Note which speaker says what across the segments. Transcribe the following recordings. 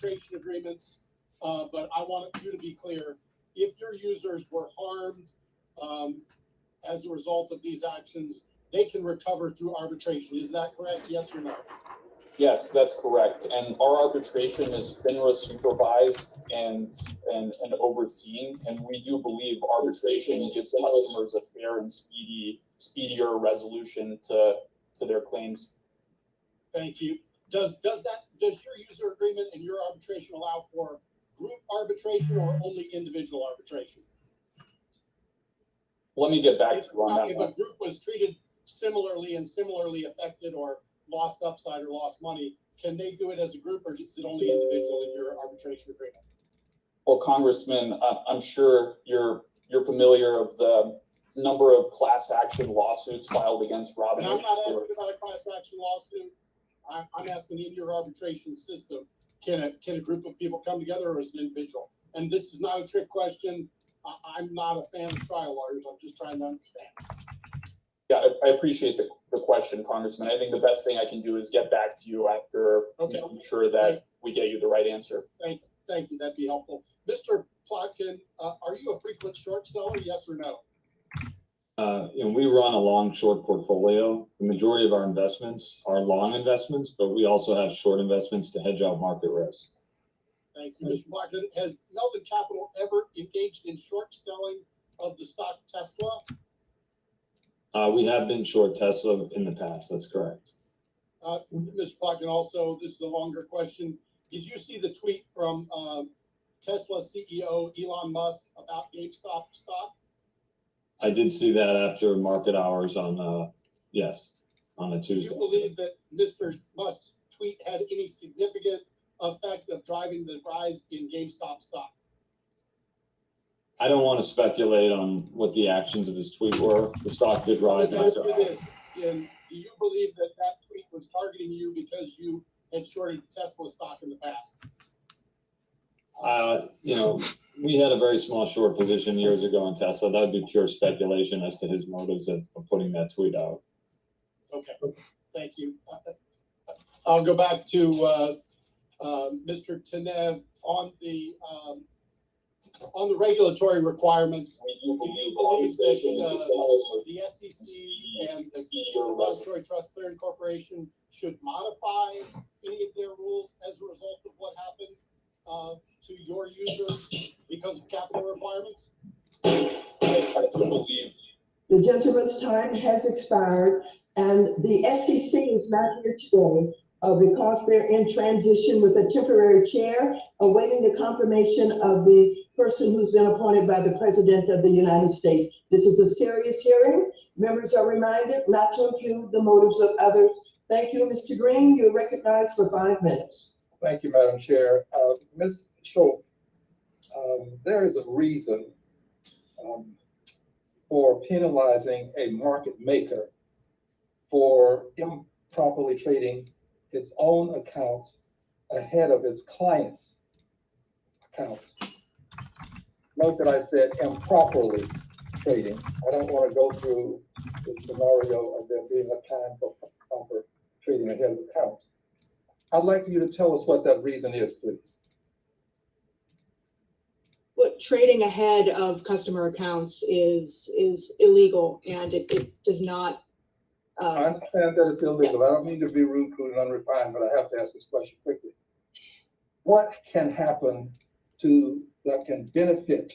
Speaker 1: arbitration agreements, but I want you to be clear. If your users were harmed as a result of these actions, they can recover through arbitration. Is that correct? Yes or no?
Speaker 2: Yes, that's correct. And our arbitration is FINRA supervised and overseen. And we do believe arbitration gives customers a fair and speedier resolution to their claims.
Speaker 1: Thank you. Does your user agreement and your arbitration allow for group arbitration or only individual arbitration?
Speaker 2: Let me get back to you on that.
Speaker 1: If a group was treated similarly and similarly affected or lost upside or lost money, can they do it as a group, or is it only individual in your arbitration agreement?
Speaker 2: Well, Congressman, I'm sure you're familiar of the number of class action lawsuits filed against Robinhood.
Speaker 1: And I'm not asking about a class action lawsuit. I'm asking in your arbitration system, can a group of people come together, or is it an individual? And this is not a trick question. I'm not a fan of trial lawyers. I'm just trying to understand.
Speaker 2: Yeah, I appreciate the question, Congressman. I think the best thing I can do is get back to you after making sure that we get you the right answer.
Speaker 1: Thank you. That'd be helpful. Mr. Plotkin, are you a frequent short seller? Yes or no?
Speaker 3: We run a long short portfolio. The majority of our investments are long investments, but we also have short investments to hedge out market risk.
Speaker 1: Thank you, Mr. Plotkin. Has Melvin Capital ever engaged in short selling of the stock Tesla?
Speaker 3: We have been short Tesla in the past. That's correct.
Speaker 1: Mr. Plotkin, also, this is a longer question. Did you see the tweet from Tesla CEO Elon Musk about GameStop stock?
Speaker 3: I did see that after market hours on a Tuesday.
Speaker 1: Do you believe that Mr. Musk's tweet had any significant effect of driving the rise in GameStop stock?
Speaker 3: I don't want to speculate on what the actions of his tweet were. The stock did rise after hours.
Speaker 1: Do you believe that tweet was targeting you because you had shorted Tesla stock in the past?
Speaker 3: We had a very small short position years ago in Tesla. That would be pure speculation as to his motives of putting that tweet out.
Speaker 1: Okay, thank you. I'll go back to Mr. Tenev on the regulatory requirements. Do you believe that the SEC and the Depository Trust Clearing Corporation should modify any of their rules as a result of what happened to your users because of capital requirements?
Speaker 2: I do believe
Speaker 4: the gentleman's time has expired, and the SEC is not here today because they're in transition with a temporary chair, awaiting the confirmation of the person who's been appointed by the President of the United States. This is a serious hearing. Members are reminded not to impugn the motives of others. Thank you, Mr. Green. You're recognized for 5 minutes.
Speaker 5: Thank you, Madam Chair. Ms. Schultz, there is a reason for penalizing a market maker for improperly trading its own accounts ahead of its clients' accounts. Note that I said improperly trading. I don't want to go through the scenario of there being a time for proper trading ahead of accounts. I'd like for you to tell us what that reason is, please.
Speaker 6: What trading ahead of customer accounts is illegal, and it does not.
Speaker 5: I understand that it's illegal. Yeah. I don't mean to be rude, crude, and unrefined, but I have to ask this question quickly. What can happen that can benefit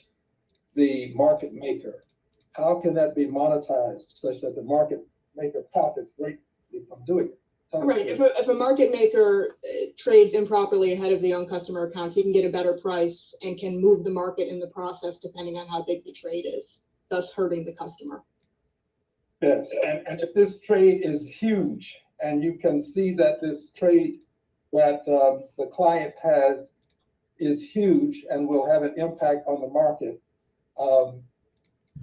Speaker 5: the market maker? How can that be monetized such that the market maker profits greatly from doing it?
Speaker 6: Right. If a market maker trades improperly ahead of the own customer accounts, he can get a better price and can move the market in the process depending on how big the trade is, thus hurting the customer.
Speaker 5: Yes, and if this trade is huge, and you can see that this trade that the client has is huge and will have an impact on the market,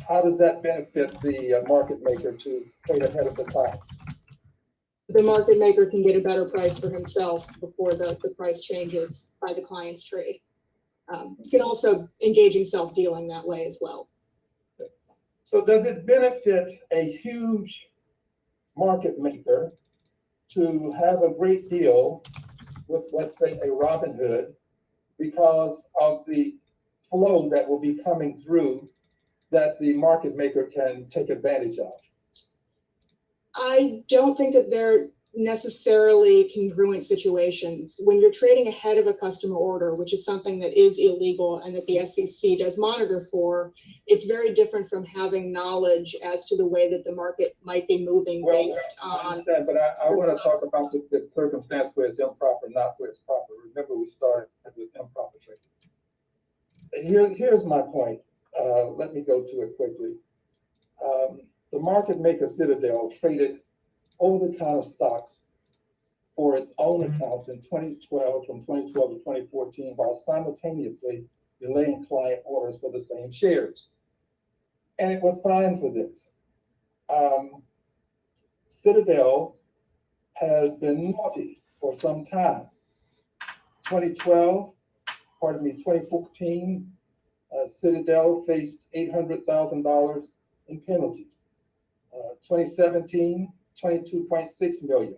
Speaker 5: how does that benefit the market maker to trade ahead of the client?
Speaker 6: The market maker can get a better price for himself before the price changes by the client's trade. He can also engage in self-dealing that way as well.
Speaker 5: So does it benefit a huge market maker to have a great deal with, let's say, a Robinhood because of the flow that will be coming through that the market maker can take advantage of?
Speaker 6: I don't think that they're necessarily congruent situations. When you're trading ahead of a customer order, which is something that is illegal and that the SEC does monitor for, it's very different from having knowledge as to the way that the market might be moving based
Speaker 5: I
Speaker 6: on.
Speaker 5: understand, but I want to talk about the circumstance where it's improper, not where it's proper. Remember, we started with improper trading. Here's my point. Let me go to it quickly. The market maker Citadel traded over-the-counter stocks for its own accounts in 2012, from 2012 to 2014, while simultaneously delaying client orders for the same shares. And it was fine for this. Citadel has been naughty for some time. 2014, Citadel faced $800,000 in penalties. 2017, 22.6 million.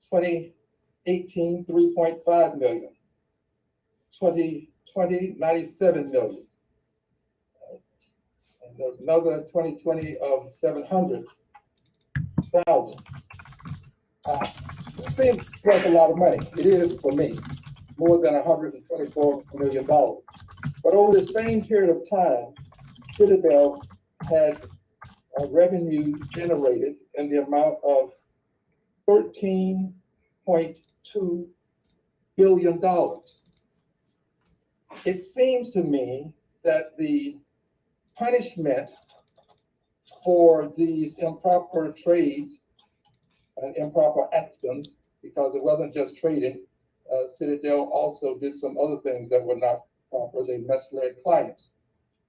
Speaker 5: 2018, 3.5 million. 2020, 97 million. And another 2020 of 700,000. It seems like a lot of money. It is for me, more than $124 million. But over the same period of time, Citadel had revenue generated in the amount of $13.2 billion. It seems to me that the punishment for these improper trades and improper actions, because it wasn't just trading, Citadel also did some other things that were not proper. They misled clients.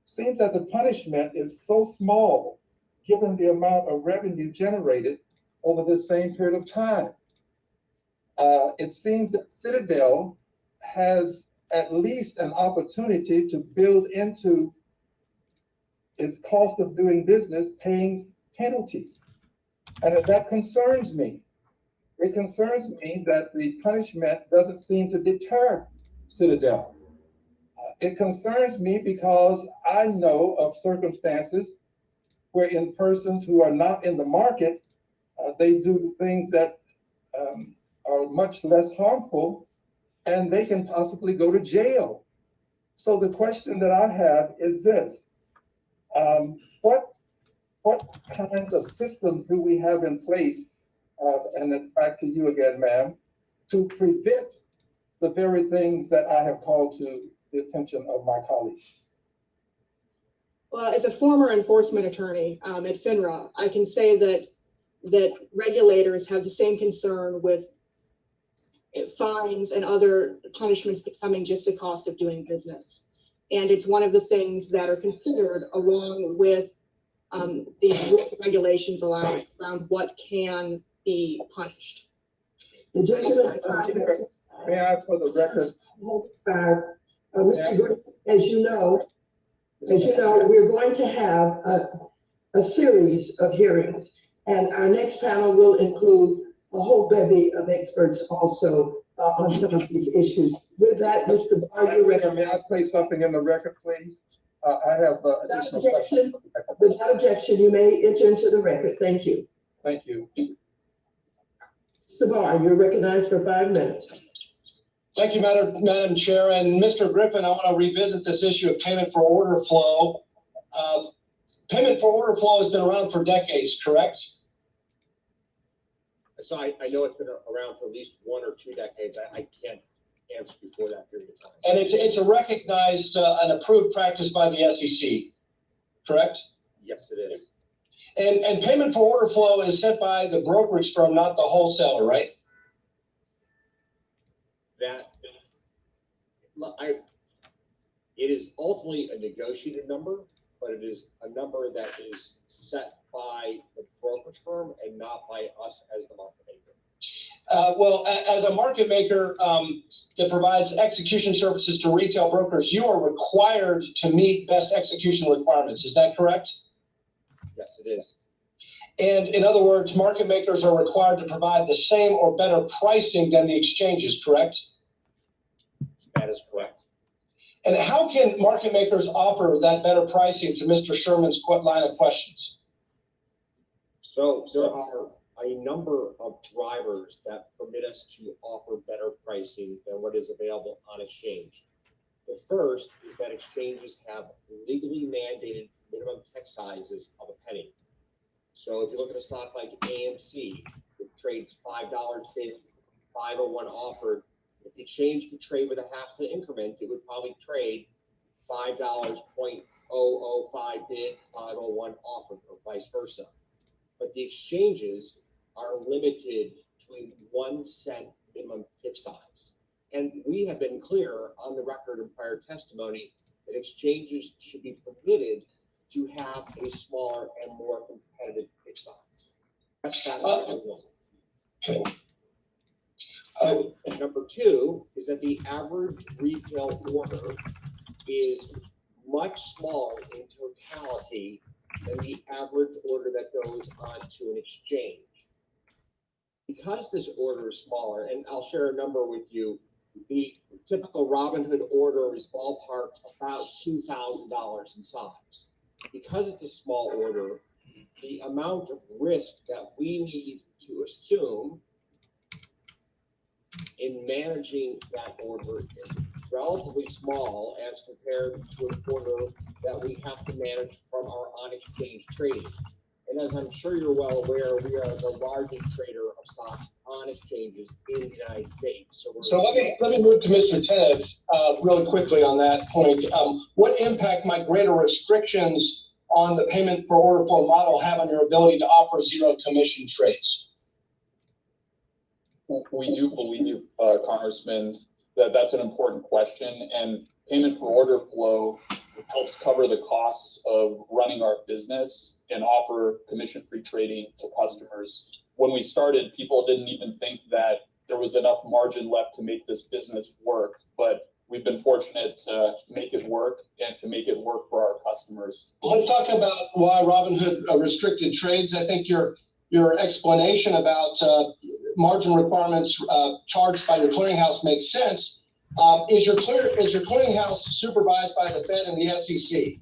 Speaker 5: Seems that the punishment is so small given the amount of revenue generated over the same period of time. It seems that Citadel has at least an opportunity to build into its cost of doing business paying penalties. And that concerns me. It concerns me that the punishment doesn't seem to deter Citadel. It concerns me because I know of circumstances where in persons who are not in the market, they do things that are much less harmful, and they can possibly go to jail. So the question that I have is this: what kinds of systems do we have in place? And it's back to you again, ma'am, to prevent the very things that I have called to the attention of my colleagues.
Speaker 6: Well, as a former enforcement attorney at FINRA, I can say that regulators have the same concern with fines and other punishments becoming just a cost of doing business. And it's one of the things that are considered along with the regulations around what can be punished.
Speaker 4: The gentleman's
Speaker 5: May I, for the record,
Speaker 4: has expired. Mr. Green, as you know, we're going to have a series of hearings, and our next panel will include a whole bevy of experts also on some of these issues. With that, Mr. Barr, you're ready.
Speaker 5: may I say something in the record, please? I have additional questions.
Speaker 4: Without objection, you may enter into the record. Thank you.
Speaker 5: Thank you.
Speaker 4: Mr. Barr, you're recognized for 5 minutes.
Speaker 7: Thank you, Madam Chair. And Mr. Griffin, I want to revisit this issue of payment for order flow. Payment for order flow has been around for decades, correct?
Speaker 8: So I know it's been around for at least 1 or 2 decades. I can't answer before that period of time.
Speaker 7: And it's a recognized and approved practice by the SEC, correct?
Speaker 8: Yes, it is.
Speaker 7: And payment for order flow is set by the brokerage firm, not the wholesaler, right?
Speaker 8: It is ultimately a negotiated number, but it is a number that is set by the brokerage firm and not by us as the market maker.
Speaker 7: Well, as a market maker that provides execution services to retail brokers, you are required to meet best execution requirements. Is that correct?
Speaker 8: Yes, it is.
Speaker 7: And in other words, market makers are required to provide the same or better pricing than the exchanges, correct?
Speaker 8: That is correct.
Speaker 7: And how can market makers offer that better pricing to Mr. Sherman's line of questions?
Speaker 8: So there are a number of drivers that permit us to offer better pricing than what is available on exchange. The first is that exchanges have legally mandated minimum tick sizes of a penny. So if you look at a stock like AMC, it trades $5 bid, 501 offered. If the exchange could trade with a half cent increment, it would probably trade $5, 0.005 bid, 501 offered, or vice versa. But the exchanges are limited to a 1 cent minimum tick size. And we have been clear on the record in prior testimony that exchanges should be permitted to have a smaller and more competitive tick size. That's fact number one. And number two is that the average retail order is much smaller in totality than the average order that goes onto an exchange. Because this order is smaller, and I'll share a number with you, the typical Robinhood order is ballpark about $2,000 in size. Because it's a small order, the amount of risk that we need to assume in managing that order is relatively small as compared to an order that we have to manage from our on-exchange trading. And as I'm sure you're well aware, we are the largest trader of stocks on exchanges in the United States.
Speaker 7: So let me move to Mr. Ted really quickly on that point. What impact might greater restrictions on the payment for order flow model have on your ability to offer zero commission trades?
Speaker 2: We do believe, Congressman, that that's an important question, and payment for order flow helps cover the costs of running our business and offer commission-free trading to customers. When we started, people didn't even think that there was enough margin left to make this business work, but we've been fortunate to make it work and to make it work for our customers.
Speaker 7: Let's talk about why Robinhood restricted trades. I think your explanation about margin requirements charged by your clearinghouse makes sense. Is your clearinghouse supervised by the Fed and the SEC?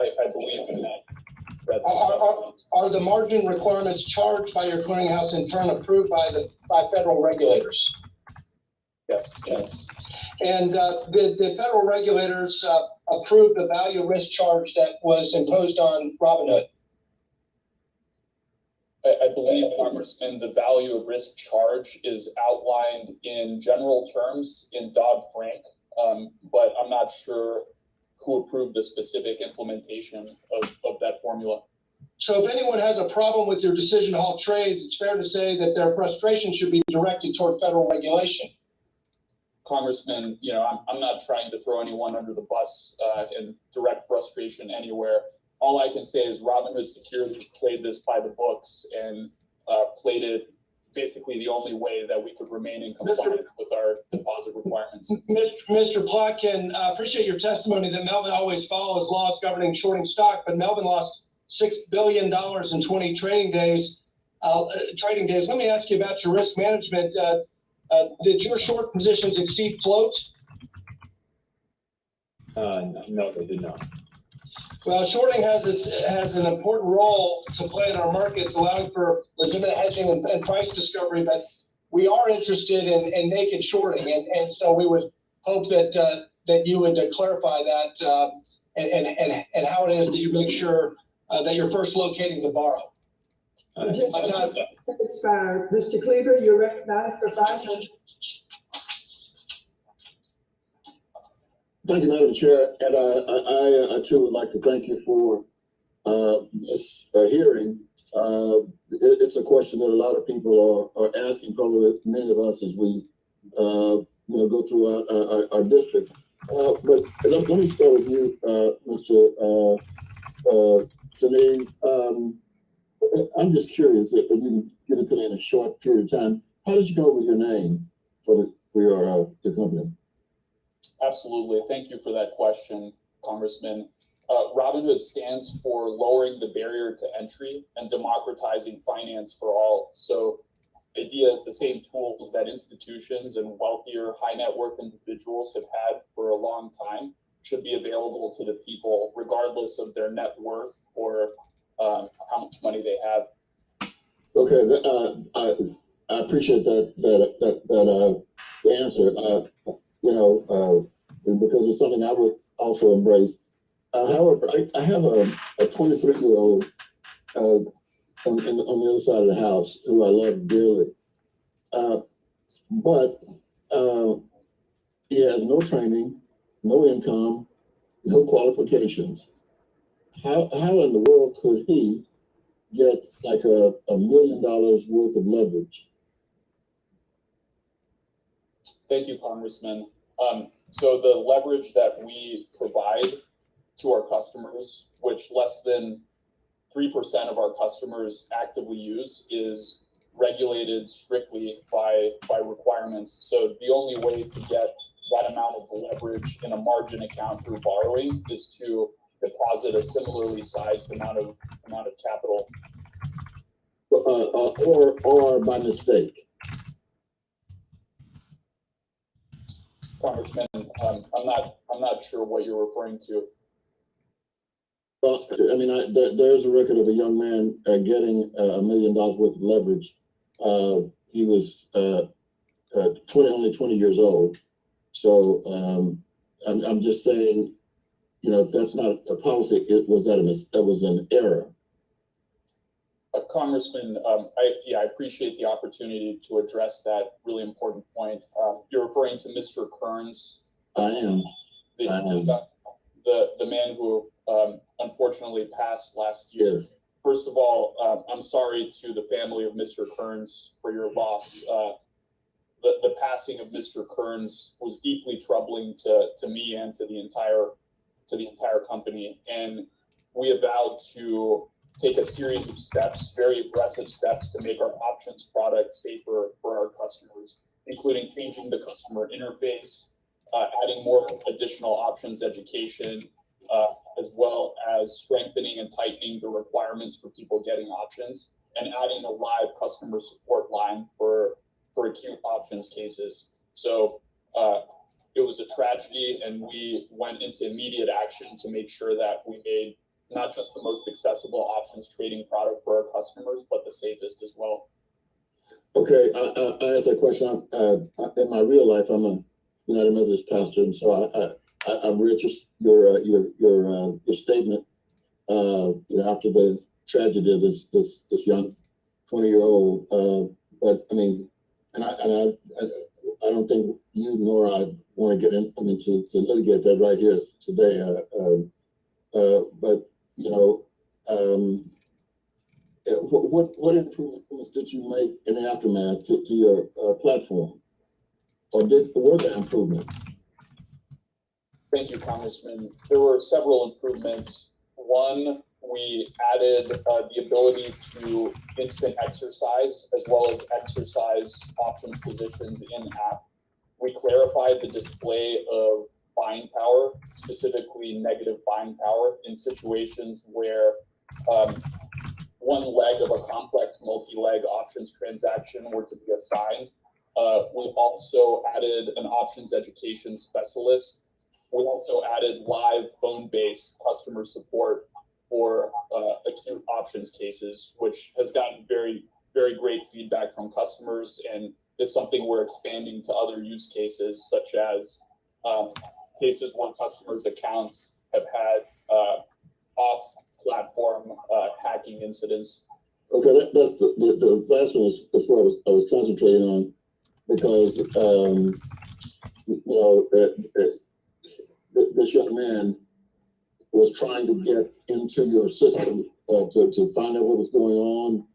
Speaker 2: I believe in that.
Speaker 7: Are the margin requirements charged by your clearinghouse in turn approved by federal regulators?
Speaker 2: Yes.
Speaker 7: And did federal regulators approve the value risk charge that was imposed on Robinhood?
Speaker 2: I believe, Congressman, the value of risk charge is outlined in general terms in Dodd-Frank, but I'm not sure who approved the specific implementation of that formula.
Speaker 7: So if anyone has a problem with your decision to halt trades, it's fair to say that their frustration should be directed toward federal regulation.
Speaker 2: Congressman, I'm not trying to throw anyone under the bus and direct frustration anywhere. All I can say is Robinhood Securities played this by the books and played it basically the only way that we could remain in compliance with our deposit requirements.
Speaker 7: Mr. Plotkin, I appreciate your testimony that Melvin always follows laws governing shorting stock, but Melvin lost $6 billion in 20 trading days. Let me ask you about your risk management. Did your short positions exceed float?
Speaker 3: No, they did not.
Speaker 7: Well, shorting has an important role to play in our markets, allowing for legitimate hedging and price discovery. But we are interested in naked shorting, and so we would hope that you would clarify that and how it is that you make sure that you're first locating the borrow.
Speaker 4: Has expired. Mr. Cleaver, you're recognized for 5 minutes.
Speaker 9: Thank you, Madam Chair, and I too would like to thank you for this hearing. It's a question that a lot of people are asking, probably many of us as we go through our districts. But let me start with you, Mr. Taneen. I'm just curious if you can give it to me in a short period of time. How did you go with your name for your company?
Speaker 2: Absolutely. Thank you for that question, Congressman. Robinhood stands for lowering the barrier to entry and democratizing finance for all. So idea is the same tools that institutions and wealthier, high net worth individuals have had for a long time should be available to the people, regardless of their net worth or how much money they have.
Speaker 9: Okay, I appreciate that answer. Because it's something I would also embrace. However, I have a 23-year-old on the other side of the house who I love dearly, but he has no training, no income, no qualifications. How in the world could he get like $1 million worth of leverage?
Speaker 2: Thank you, Congressman. So the leverage that we provide to our customers, which less than 3% of our customers actively use, is regulated strictly by requirements. So the only way to get that amount of leverage in a margin account through borrowing is to deposit a similarly sized amount of capital.
Speaker 9: Or by mistake.
Speaker 2: Congressman, I'm not sure what you're referring to.
Speaker 9: Well, I mean, there's a record of a young man getting $1 million worth of leverage. He was only 20 years old. So I'm just saying, if that's not a policy, that was an error.
Speaker 2: Congressman, I appreciate the opportunity to address that really important point. You're referring to Mr. Kearns.
Speaker 9: I am.
Speaker 2: The man who unfortunately passed last year.
Speaker 9: Yes.
Speaker 2: First of all, I'm sorry to the family of Mr. Kearns for your loss. The passing of Mr. Kearns was deeply troubling to me and to the entire company, and we have vowed to take a series of steps, very aggressive steps, to make our options product safer for our customers, including changing the customer interface, adding more additional options education, as well as strengthening and tightening the requirements for people getting options, and adding a live customer support line for acute options cases. So it was a tragedy, and we went into immediate action to make sure that we made not just the most accessible options trading product for our customers, but the safest as well.
Speaker 9: Okay, I asked that question. In my real life, I'm a United Methodist pastor, and so I've read your statement. After the tragedy of this young 20-year-old, but I mean, and I don't think you nor I want to get into to litigate that right here today. But what improvements did you make in the aftermath to your platform, or were there improvements?
Speaker 2: Thank you, Congressman. There were several improvements. One, we added the ability to instant exercise as well as exercise option positions in-app. We clarified the display of buying power, specifically negative buying power, in situations where one leg of a complex multi-leg options transaction were to be assigned. We also added an options education specialist. We also added live phone-based customer support for acute options cases, which has gotten very, very great feedback from customers and is something we're expanding to other use cases, such as cases where customers' accounts have had off-platform hacking incidents. Okay,
Speaker 9: that's the last one is what I was concentrating on, because this young man was trying to get into your system to find out what was going on.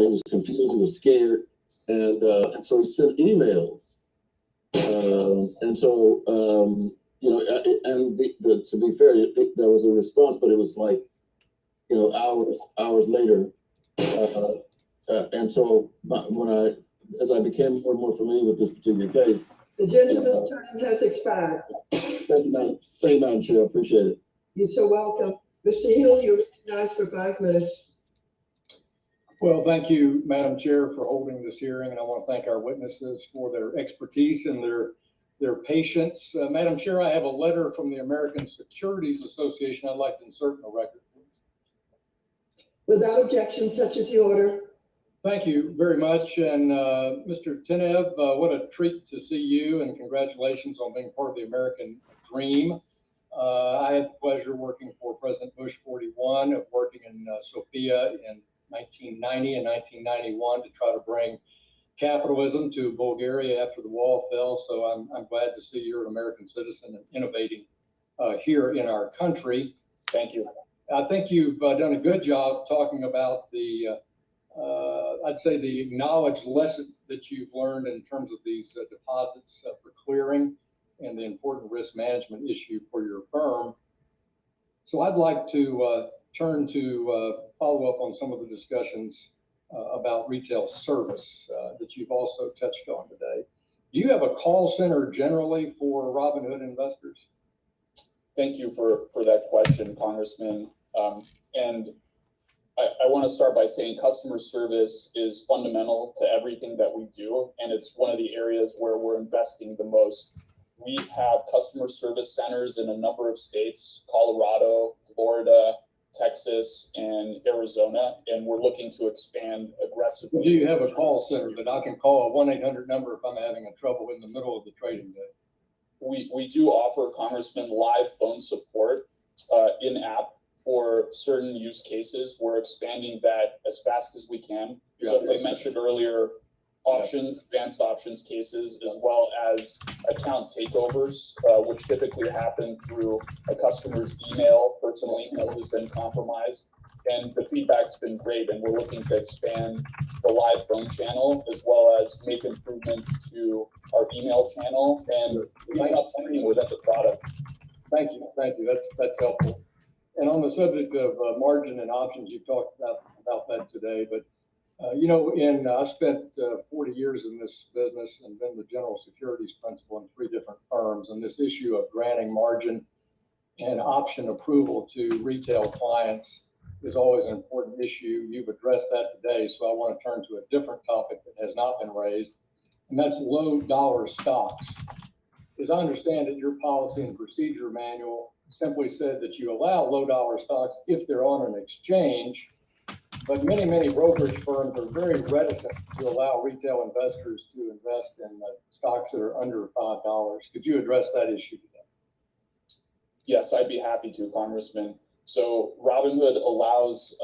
Speaker 9: He was confused, he was scared, and so he sent emails. And so, to be fair, there was a response, but it was like, hours later. And so as I became more and more familiar with this particular case.
Speaker 4: The gentleman's time has expired.
Speaker 9: Thank you, Madam Chair. I appreciate it.
Speaker 4: You're so welcome. Mr. Hill, you're recognized for 5 minutes.
Speaker 10: Well, thank you, Madam Chair, for holding this hearing, and I want to thank our witnesses for their expertise and their patience. Madam Chair, I have a letter from the American Securities Association I'd like to insert in the record.
Speaker 4: Without objection, such is the order.
Speaker 10: Thank you very much. And Mr. Tenev, what a treat to see you, and congratulations on being part of the American dream. I had the pleasure working for President Bush 41, of working in Sofia in 1990 and 1991 to try to bring capitalism to Bulgaria after the wall fell. So I'm glad to see you're an American citizen and innovating here in our country.
Speaker 2: Thank you.
Speaker 10: I think you've done a good job talking about the, I'd say the acknowledged lesson that you've learned in terms of these deposits for clearing and the important risk management issue for your firm. So I'd like to turn to follow up on some of the discussions about retail service that you've also touched on today. Do you have a call center generally for Robinhood investors?
Speaker 2: Thank you for that question, Congressman. And I want to start by saying customer service is fundamental to everything that we do, and it's one of the areas where we're investing the most. We have customer service centers in a number of states: Colorado, Florida, Texas, and Arizona, and we're looking to expand aggressively.
Speaker 10: Do you have a call center that I can call, a 1-800 number, if I'm having a trouble in the middle of the trading day?
Speaker 2: We do offer, Congressman, live phone support in-app for certain use cases. We're expanding that as fast as we can.
Speaker 10: Yeah.
Speaker 2: So as I mentioned earlier, options, advanced options cases, as well as account takeovers, which typically happen through a customer's personal email who's been compromised. And the feedback's been great, and we're looking to expand the live phone channel as well as make improvements to our email channel and even updating with the product.
Speaker 10: Thank you. That's helpful. And on the subject of margin and options, you talked about that today, but I've spent 40 years in this business and been the general securities principal in 3 different firms. And this issue of granting margin and option approval to retail clients is always an important issue. You've addressed that today, so I want to turn to a different topic that has not been raised, and that's low dollar stocks. As I understand it, your policy and procedure manual simply said that you allow low dollar stocks if they're on an exchange, but many brokerage firms are very reticent to allow retail investors to invest in stocks that are under $5. Could you address that issue today?
Speaker 2: Yes, I'd be happy to, Congressman. So Robinhood allows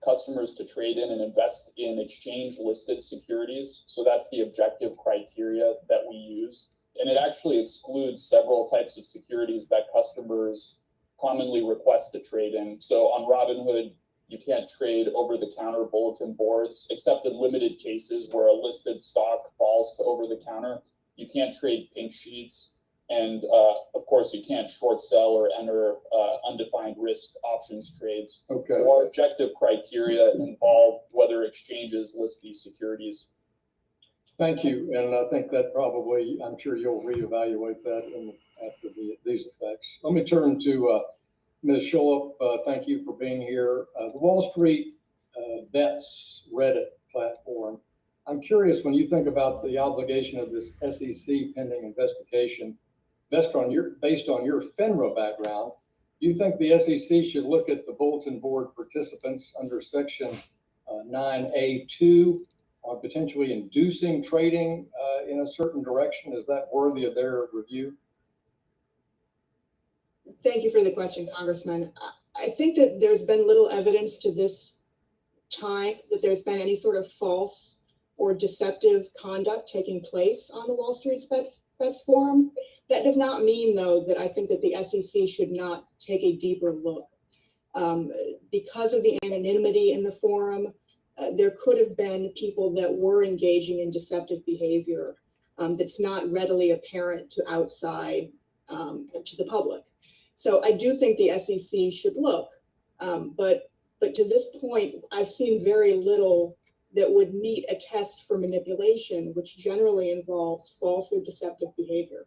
Speaker 2: customers to trade in and invest in exchange-listed securities. So that's the objective criteria that we use. And it actually excludes several types of securities that customers commonly request to trade in. So on Robinhood, you can't trade over-the-counter bulletin boards, except in limited cases where a listed stock falls to over-the-counter. You can't trade pink sheets. And of course, you can't short sell or enter undefined risk options trades.
Speaker 10: Okay.
Speaker 2: So our objective criteria involve whether exchanges list these securities.
Speaker 10: Thank you. And I think that probably, I'm sure you'll reevaluate that after these effects. Let me turn to Ms. Schulp. Thank you for being here. The Wall Street Bets Reddit platform. I'm curious, when you think about the obligation of this SEC pending investigation, based on your FINRA background, do you think the SEC should look at the bulletin board participants under Section 9A2 on potentially inducing trading in a certain direction? Is that worthy of their review?
Speaker 6: Thank you for the question, Congressman. I think that there's been little evidence to this time that there's been any sort of false or deceptive conduct taking place on the Wall Street Bets Forum. That does not mean, though, that I think that the SEC should not take a deeper look. Because of the anonymity in the forum, there could have been people that were engaging in deceptive behavior that's not readily apparent to outside, to the public. So I do think the SEC should look, but to this point, I've seen very little that would meet a test for manipulation, which generally involves false or deceptive behavior.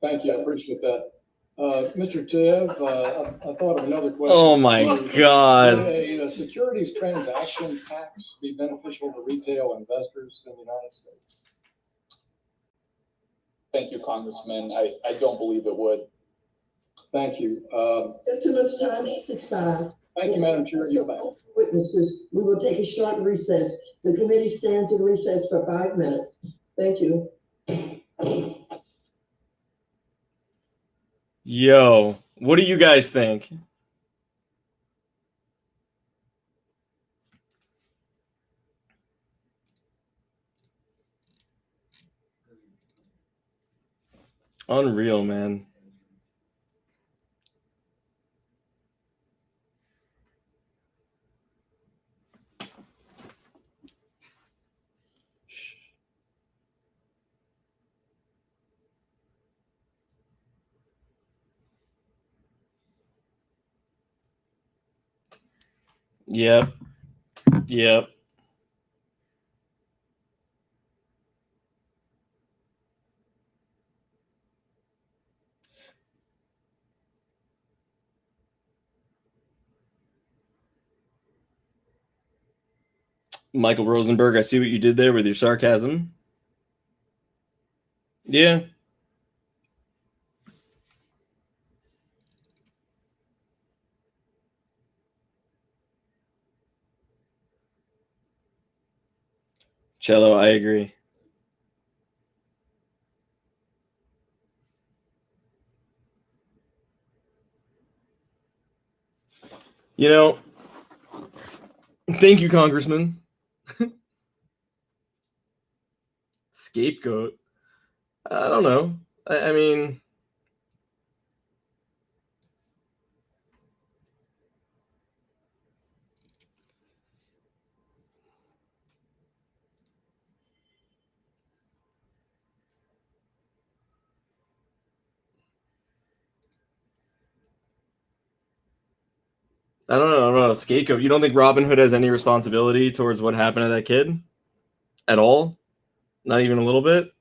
Speaker 10: Thank you. I appreciate that. Mr. Tev, I thought of another question.
Speaker 11: Oh my God.
Speaker 10: Would a securities transaction tax be beneficial to retail investors in the United States?
Speaker 2: Thank you, Congressman. I don't believe it would.
Speaker 10: Thank you.
Speaker 4: Gentleman's time has expired.
Speaker 10: Thank you, Madam Chair. You back.
Speaker 4: Witnesses, we will take a short recess. The committee stands in recess for 5 minutes. Thank you.
Speaker 11: Yo, what do you guys think? Unreal, man. Yep. Yep. Michael Rosenberg, I see what you did there with your sarcasm. Yeah. Cello, I agree. You know, thank you, Congressman. Scapegoat. I don't know. I mean, I don't know. Scapegoat. You don't think Robinhood has any responsibility towards what happened to that kid at all? Not even a little bit?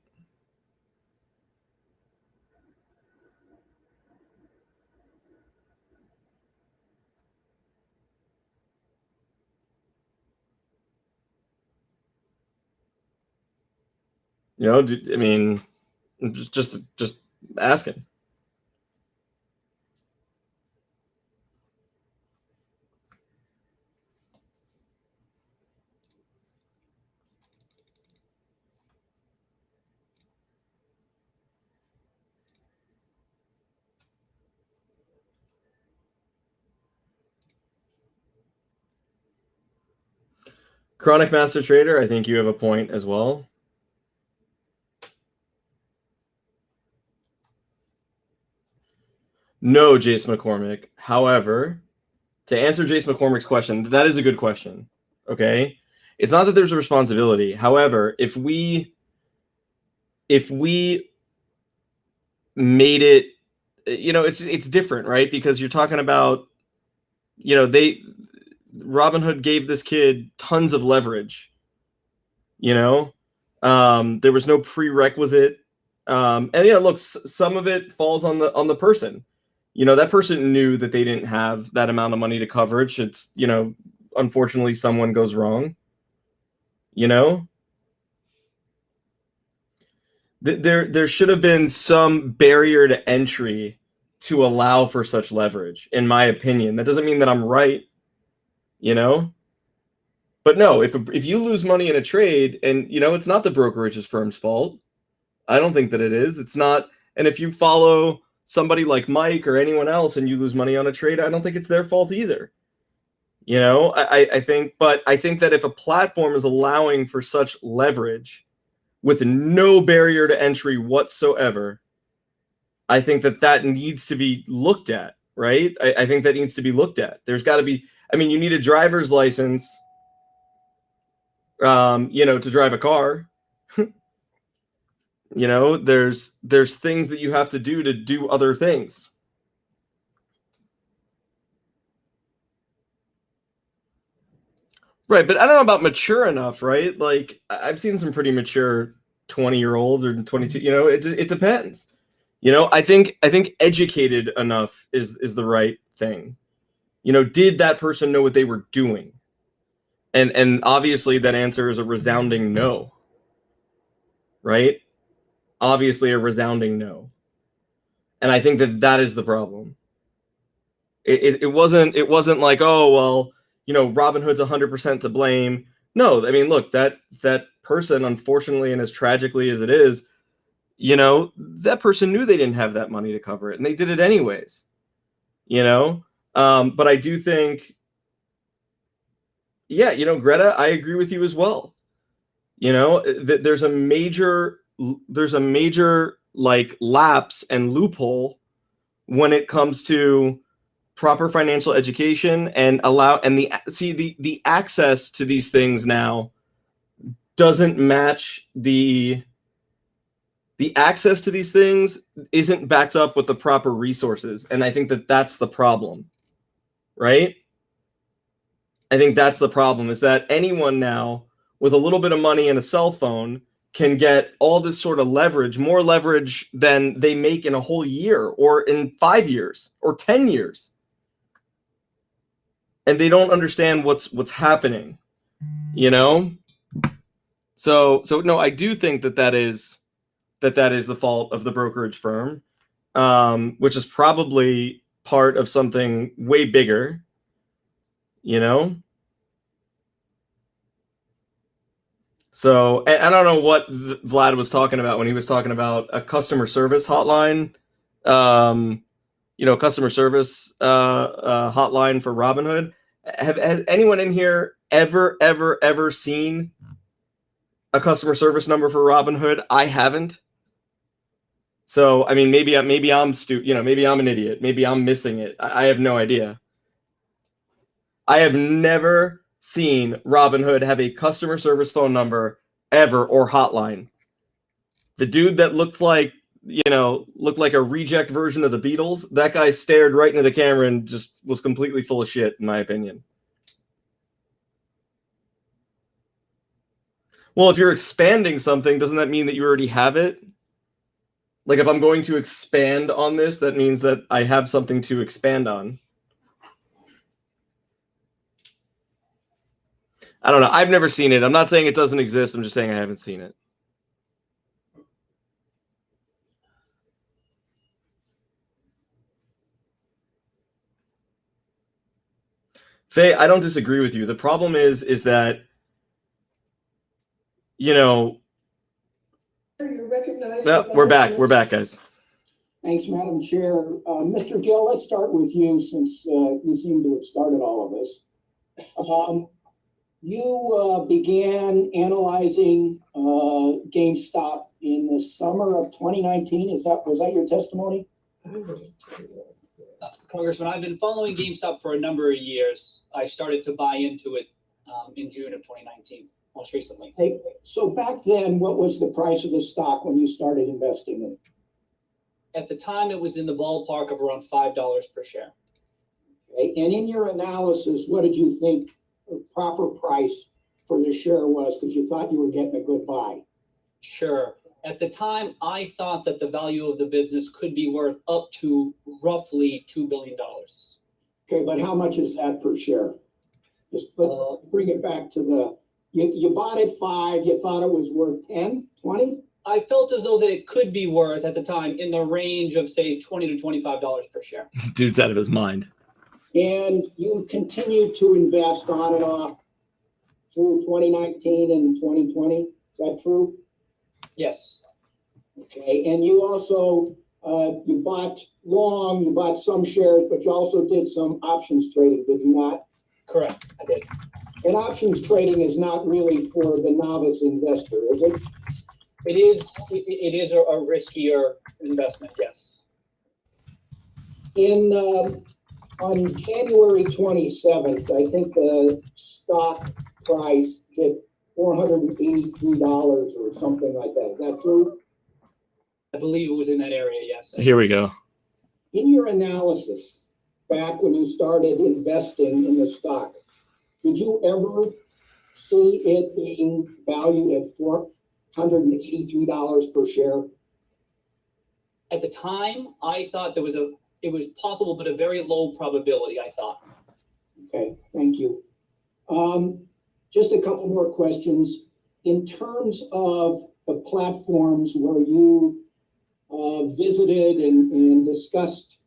Speaker 11: You know, I mean, just asking. Chronic Master Trader, I think you have a point as well. No, Jace McCormick. However, to answer Jace McCormick's question, that is a good question. Okay? It's not that there's a responsibility. However, if we made it, you know, it's different, right? Because you're talking about, you know, Robinhood gave this kid tons of leverage. You know, there was no prerequisite, and yeah, look, some of it falls on the person. You know, that person knew that they didn't have that amount of money to coverage. It's, you know, unfortunately, someone goes wrong. You know, there should have been some barrier to entry to allow for such leverage, in my opinion. That doesn't mean that I'm right. You know. But no, if you lose money in a trade, and you know, it's not the brokerage's firm's fault. I don't think that it is. It's not. And if you follow somebody like Mike or anyone else and you lose money on a trade, I don't think it's their fault either. You know, I think that if a platform is allowing for such leverage with no barrier to entry whatsoever, I think that needs to be looked at, right? I think that needs to be looked at. There's got to be, I mean, you need a driver's license, you know, to drive a car. You know, there's things that you have to do other things. Right, but I don't know about mature enough, right? Like, I've seen some pretty mature 20-year-olds or 22, you know, it depends. You know, I think educated enough is the right thing. You know, did that person know what they were doing? And obviously that answer is a resounding no. Right? Obviously a resounding no. And I think that is the problem. It wasn't like, oh, well, you know, Robinhood's 100% to blame. No, I mean, look, that person, unfortunately, and as tragically as it is, you know, that person knew they didn't have that money to cover it, and they did it anyways. You know, but I do think, yeah, you know, Greta, I agree with you as well. You know, there's a major like lapse and loophole when it comes to proper financial education and the access to these things now doesn't match the access to these things isn't backed up with the proper resources. And I think that's the problem, right? I think that's the problem, is that anyone now with a little bit of money and a cell phone can get all this sort of leverage, more leverage than they make in a whole year or in 5 years or 10 years. And they don't understand what's happening, you know? So no, I do think that is the fault of the brokerage firm, which is probably part of something way bigger, you know? So, and I don't know what Vlad was talking about when he was talking about a customer service hotline, you know, customer service hotline for Robinhood. Has anyone in here ever seen a customer service number for Robinhood? I haven't. So, I mean, maybe I'm stupid, you know, maybe I'm an idiot. Maybe I'm missing it. I have no idea. I have never seen Robinhood have a customer service phone number ever, or hotline. The dude that looked like a reject version of the Beatles, that guy stared right into the camera and just was completely full of shit, in my opinion. Well, if you're expanding something, doesn't that mean that you already have it? Like, if I'm going to expand on this, that means that I have something to expand on. I don't know. I've never seen it. I'm not saying it doesn't exist. I'm just saying I haven't seen it. Faye, I don't disagree with you. The problem is that, you know,
Speaker 4: You recognize
Speaker 11: we're back, guys.
Speaker 12: Thanks, Madam Chair. Mr. Gill, let's start with you, since you seem to have started all of this. You began analyzing GameStop in the summer of 2019. Was that your testimony?
Speaker 13: Congressman, I've been following GameStop for a number of years. I started to buy into it in June of 2019, most recently.
Speaker 12: Hey, so back then, what was the price of the stock when you started investing in it?
Speaker 13: At the time, it was in the ballpark of around $5 per share.
Speaker 12: Okay. And in your analysis, what did you think the proper price for the share was, because you thought you were getting a good buy?
Speaker 13: Sure. At the time, I thought that the value of the business could be worth up to roughly $2 billion.
Speaker 12: Okay, but how much is that per share? Just bring it back to you bought it 5, you thought it was worth 10, 20?
Speaker 13: I felt as though that it could be worth, at the time, in the range of, say, $20 to $25 per share.
Speaker 11: This dude's out of his mind.
Speaker 12: And you continued to invest on and off through 2019 and 2020. Is that true?
Speaker 13: Yes.
Speaker 12: Okay. And you also, you bought long, you bought some shares, but you also did some options trading, did you not?
Speaker 13: Correct. I did.
Speaker 12: And options trading is not really for the novice investor, is it?
Speaker 13: It is a riskier investment, yes.
Speaker 12: On January 27th, I think the stock price hit $483 or something like that. Is that true?
Speaker 13: I believe it was in that area, yes.
Speaker 11: Here we go.
Speaker 12: In your analysis, back when you started investing in the stock, did you ever see it being valued at $483 per share?
Speaker 13: At the time, I thought it was possible, but a very low probability, I thought.
Speaker 12: Okay, thank you. Just a couple more questions. In terms of the platforms where you visited and discussed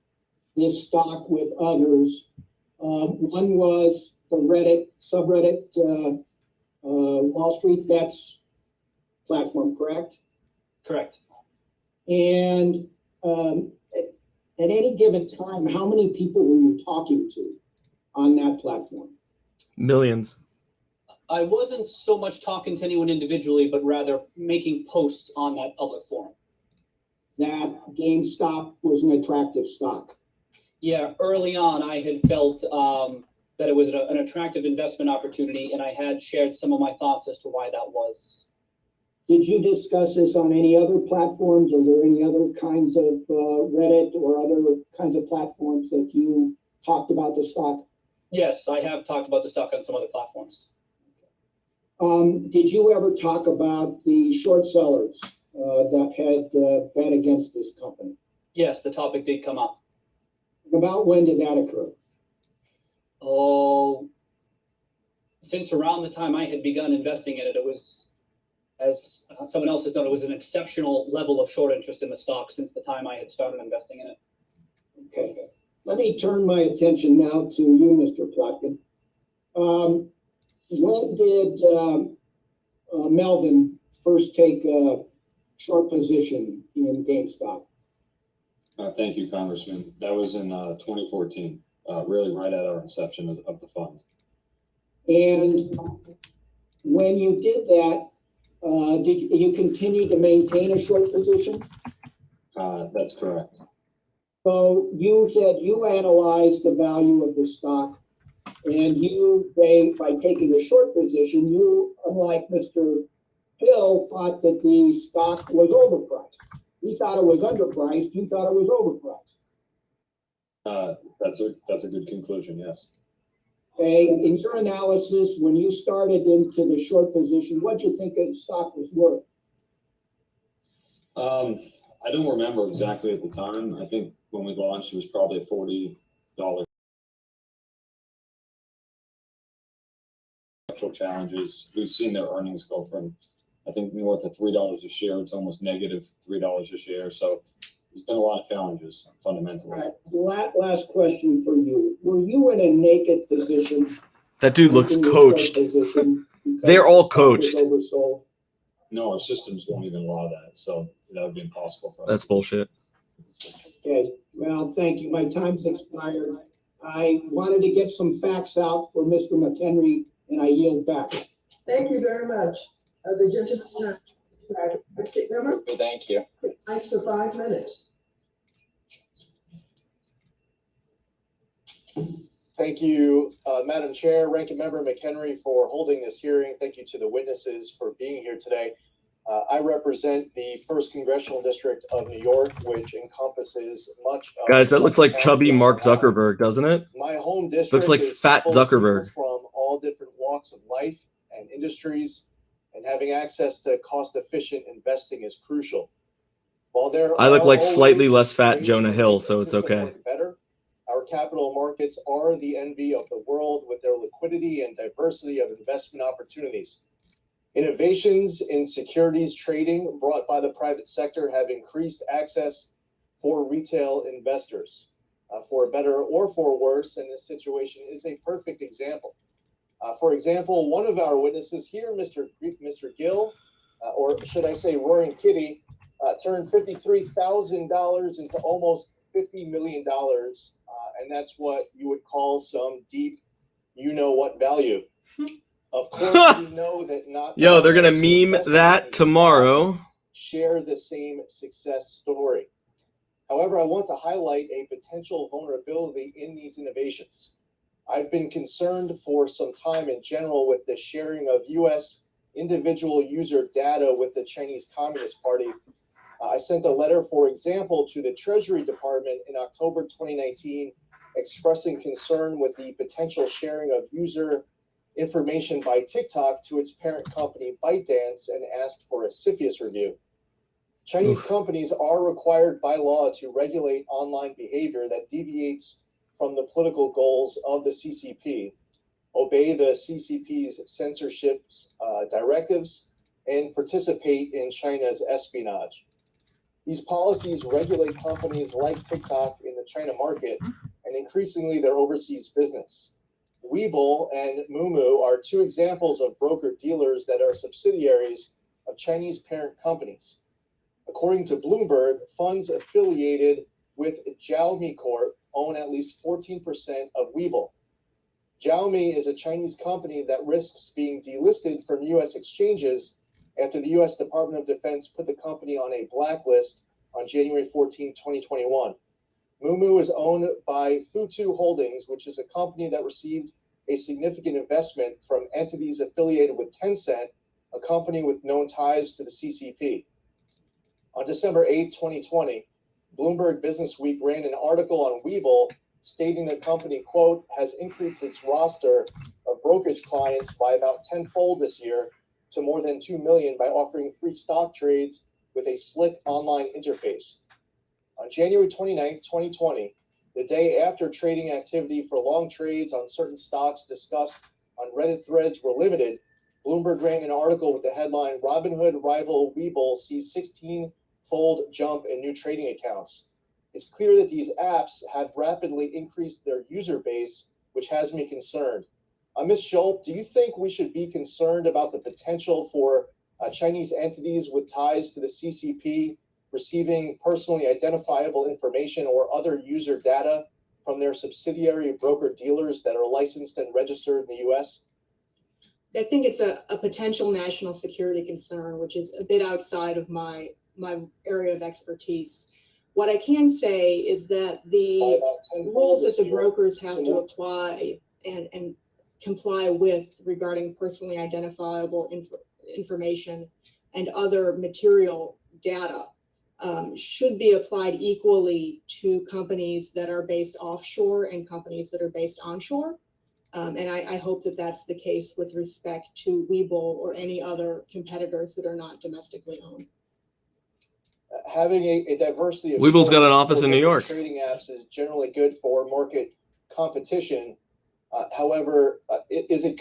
Speaker 12: this stock with others, one was the subreddit Wall Street Bets platform, correct?
Speaker 13: Correct.
Speaker 12: And at any given time, how many people were you talking to on that platform?
Speaker 11: Millions.
Speaker 13: I wasn't so much talking to anyone individually, but rather making posts on that public forum.
Speaker 12: That GameStop was an attractive stock.
Speaker 13: Yeah, early on, I had felt that it was an attractive investment opportunity, and I had shared some of my thoughts as to why that was.
Speaker 12: Did you discuss this on any other platforms? Are there any other kinds of Reddit or other kinds of platforms that you talked about the stock?
Speaker 13: Yes, I have talked about the stock on some other platforms.
Speaker 12: Did you ever talk about the short sellers that had bet against this company?
Speaker 13: Yes, the topic did come up.
Speaker 12: About when did that occur?
Speaker 13: Oh, since around the time I had begun investing in it, it was, as someone else has done, it was an exceptional level of short interest in the stock since the time I had started investing in it.
Speaker 12: Okay, let me turn my attention now to you, Mr. Plotkin. When did Melvin first take a short position in GameStop?
Speaker 3: Thank you, Congressman. That was in 2014, really right at our inception of the fund.
Speaker 12: And when you did that, did you continue to maintain a short position?
Speaker 3: That's correct.
Speaker 12: So you said you analyzed the value of the stock, and by taking a short position, you, unlike Mr. Hill, thought that the stock was overpriced. He thought it was underpriced. You thought it was overpriced.
Speaker 3: That's a good conclusion. Yes.
Speaker 12: Okay. In your analysis, when you started into the short position, what did you think the stock was worth?
Speaker 3: I don't remember exactly at the time. I think when we launched, it was probably a $40. Challenges. We've seen their earnings go from, I think, north of $3 a share. It's almost negative $3 a share. So there's been a lot of challenges fundamentally.
Speaker 12: All right. Last question for you. Were you in a naked position?
Speaker 11: That dude looks coached. They're all coached.
Speaker 3: No, our systems won't even allow that. So that would be impossible for us.
Speaker 11: That's bullshit.
Speaker 12: Okay. Well, thank you. My time's expired. I wanted to get some facts out for Mr. McHenry, and I yield back.
Speaker 4: Thank you very much. The gentleman's time. State number?
Speaker 13: Thank you.
Speaker 4: Nice for 5 minutes.
Speaker 14: Thank you, Madam Chair, Ranking Member McHenry, for holding this hearing. Thank you to the witnesses for being here today. I represent the 1st Congressional District of New York, which encompasses much of—
Speaker 11: Guys, that looks like chubby Mark Zuckerberg, doesn't it?
Speaker 14: My home district
Speaker 11: looks like
Speaker 14: is
Speaker 11: fat
Speaker 14: full of people
Speaker 11: Zuckerberg
Speaker 14: from all different walks of life and industries, and having access to cost-efficient investing is crucial. While there
Speaker 11: I look
Speaker 14: are
Speaker 11: like slightly
Speaker 14: always
Speaker 11: less fat
Speaker 14: ways
Speaker 11: Jonah
Speaker 14: to
Speaker 11: Hill,
Speaker 14: make the
Speaker 11: so it's
Speaker 14: system
Speaker 11: okay.
Speaker 14: work better, our capital markets are the envy of the world with their liquidity and diversity of investment opportunities. Innovations in securities trading brought by the private sector have increased access for retail investors. For better or for worse, and this situation is a perfect example. For example, one of our witnesses here, Mr. Gill, or should I say Roaring Kitty, turned $53,000 into almost $50 million, and that's what you would call some deep, you-know-what value. Of course, we know that not—
Speaker 11: Yo, they're gonna meme that tomorrow.
Speaker 14: Share the same success story. However, I want to highlight a potential vulnerability in these innovations. I've been concerned for some time in general with the sharing of U.S. individual user data with the Chinese Communist Party. I sent a letter, for example, to the Treasury Department in October 2019, expressing concern with the potential sharing of user information by TikTok to its parent company ByteDance, and asked for a CFIUS review. Chinese
Speaker 11: Oof.
Speaker 14: companies are required by law to regulate online behavior that deviates from the political goals of the CCP, obey the CCP's censorship directives, and participate in China's espionage. These policies regulate companies like TikTok in the China market and increasingly their overseas business. Webull and Moomoo are two examples of broker-dealers that are subsidiaries of Chinese parent companies. According to Bloomberg, funds affiliated with Xiaomi Corp own at least 14% of Webull. Xiaomi is a Chinese company that risks being delisted from U.S. exchanges after the U.S. Department of Defense put the company on a blacklist on January 14, 2021. Moomoo is owned by Futu Holdings, which is a company that received a significant investment from entities affiliated with Tencent, a company with known ties to the CCP. On December 8, 2020, Bloomberg Businessweek ran an article on Webull stating the company, quote, has increased its roster of brokerage clients by about tenfold this year to more than 2 million by offering free stock trades with a slick online interface. On January 29, 2020, the day after trading activity for long trades on certain stocks discussed on Reddit threads were limited, Bloomberg ran an article with the headline, Robinhood rival Webull sees 16-fold jump in new trading accounts. It's clear that these apps have rapidly increased their user base, which has me concerned. Ms. Schultz, do you think we should be concerned about the potential for Chinese entities with ties to the CCP receiving personally identifiable information or other user data from their subsidiary broker-dealers that are licensed and registered in the U.S.?
Speaker 6: I think it's a potential national security concern, which is a bit outside of my area of expertise. What I can say is that the rules that the brokers have to apply and comply with regarding personally identifiable information and other material data should be applied equally to companies that are based offshore and companies that are based onshore. And I hope that that's the case with respect to Webull or any other competitors that are not domestically owned.
Speaker 14: Having a diversity of
Speaker 11: Webull's got an
Speaker 14: choice
Speaker 11: office
Speaker 14: for
Speaker 11: in New
Speaker 14: different
Speaker 11: York.
Speaker 14: trading apps is generally good for market competition. However, is it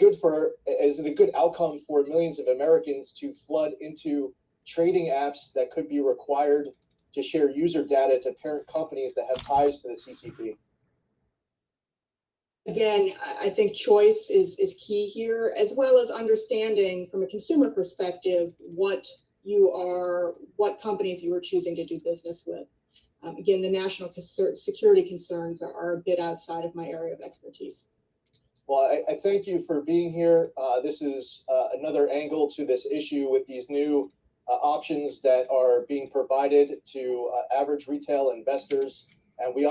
Speaker 14: a good outcome for millions of Americans to flood into trading apps that could be required to share user data to parent companies that have ties to the CCP?
Speaker 6: Again, I think choice is key here, as well as understanding from a consumer perspective what companies you are choosing to do business with. Again, the national security concerns are a bit outside of my area of expertise.
Speaker 14: Well, I thank you for being here. This is another angle to this issue with these new options that are being provided to average retail investors. And we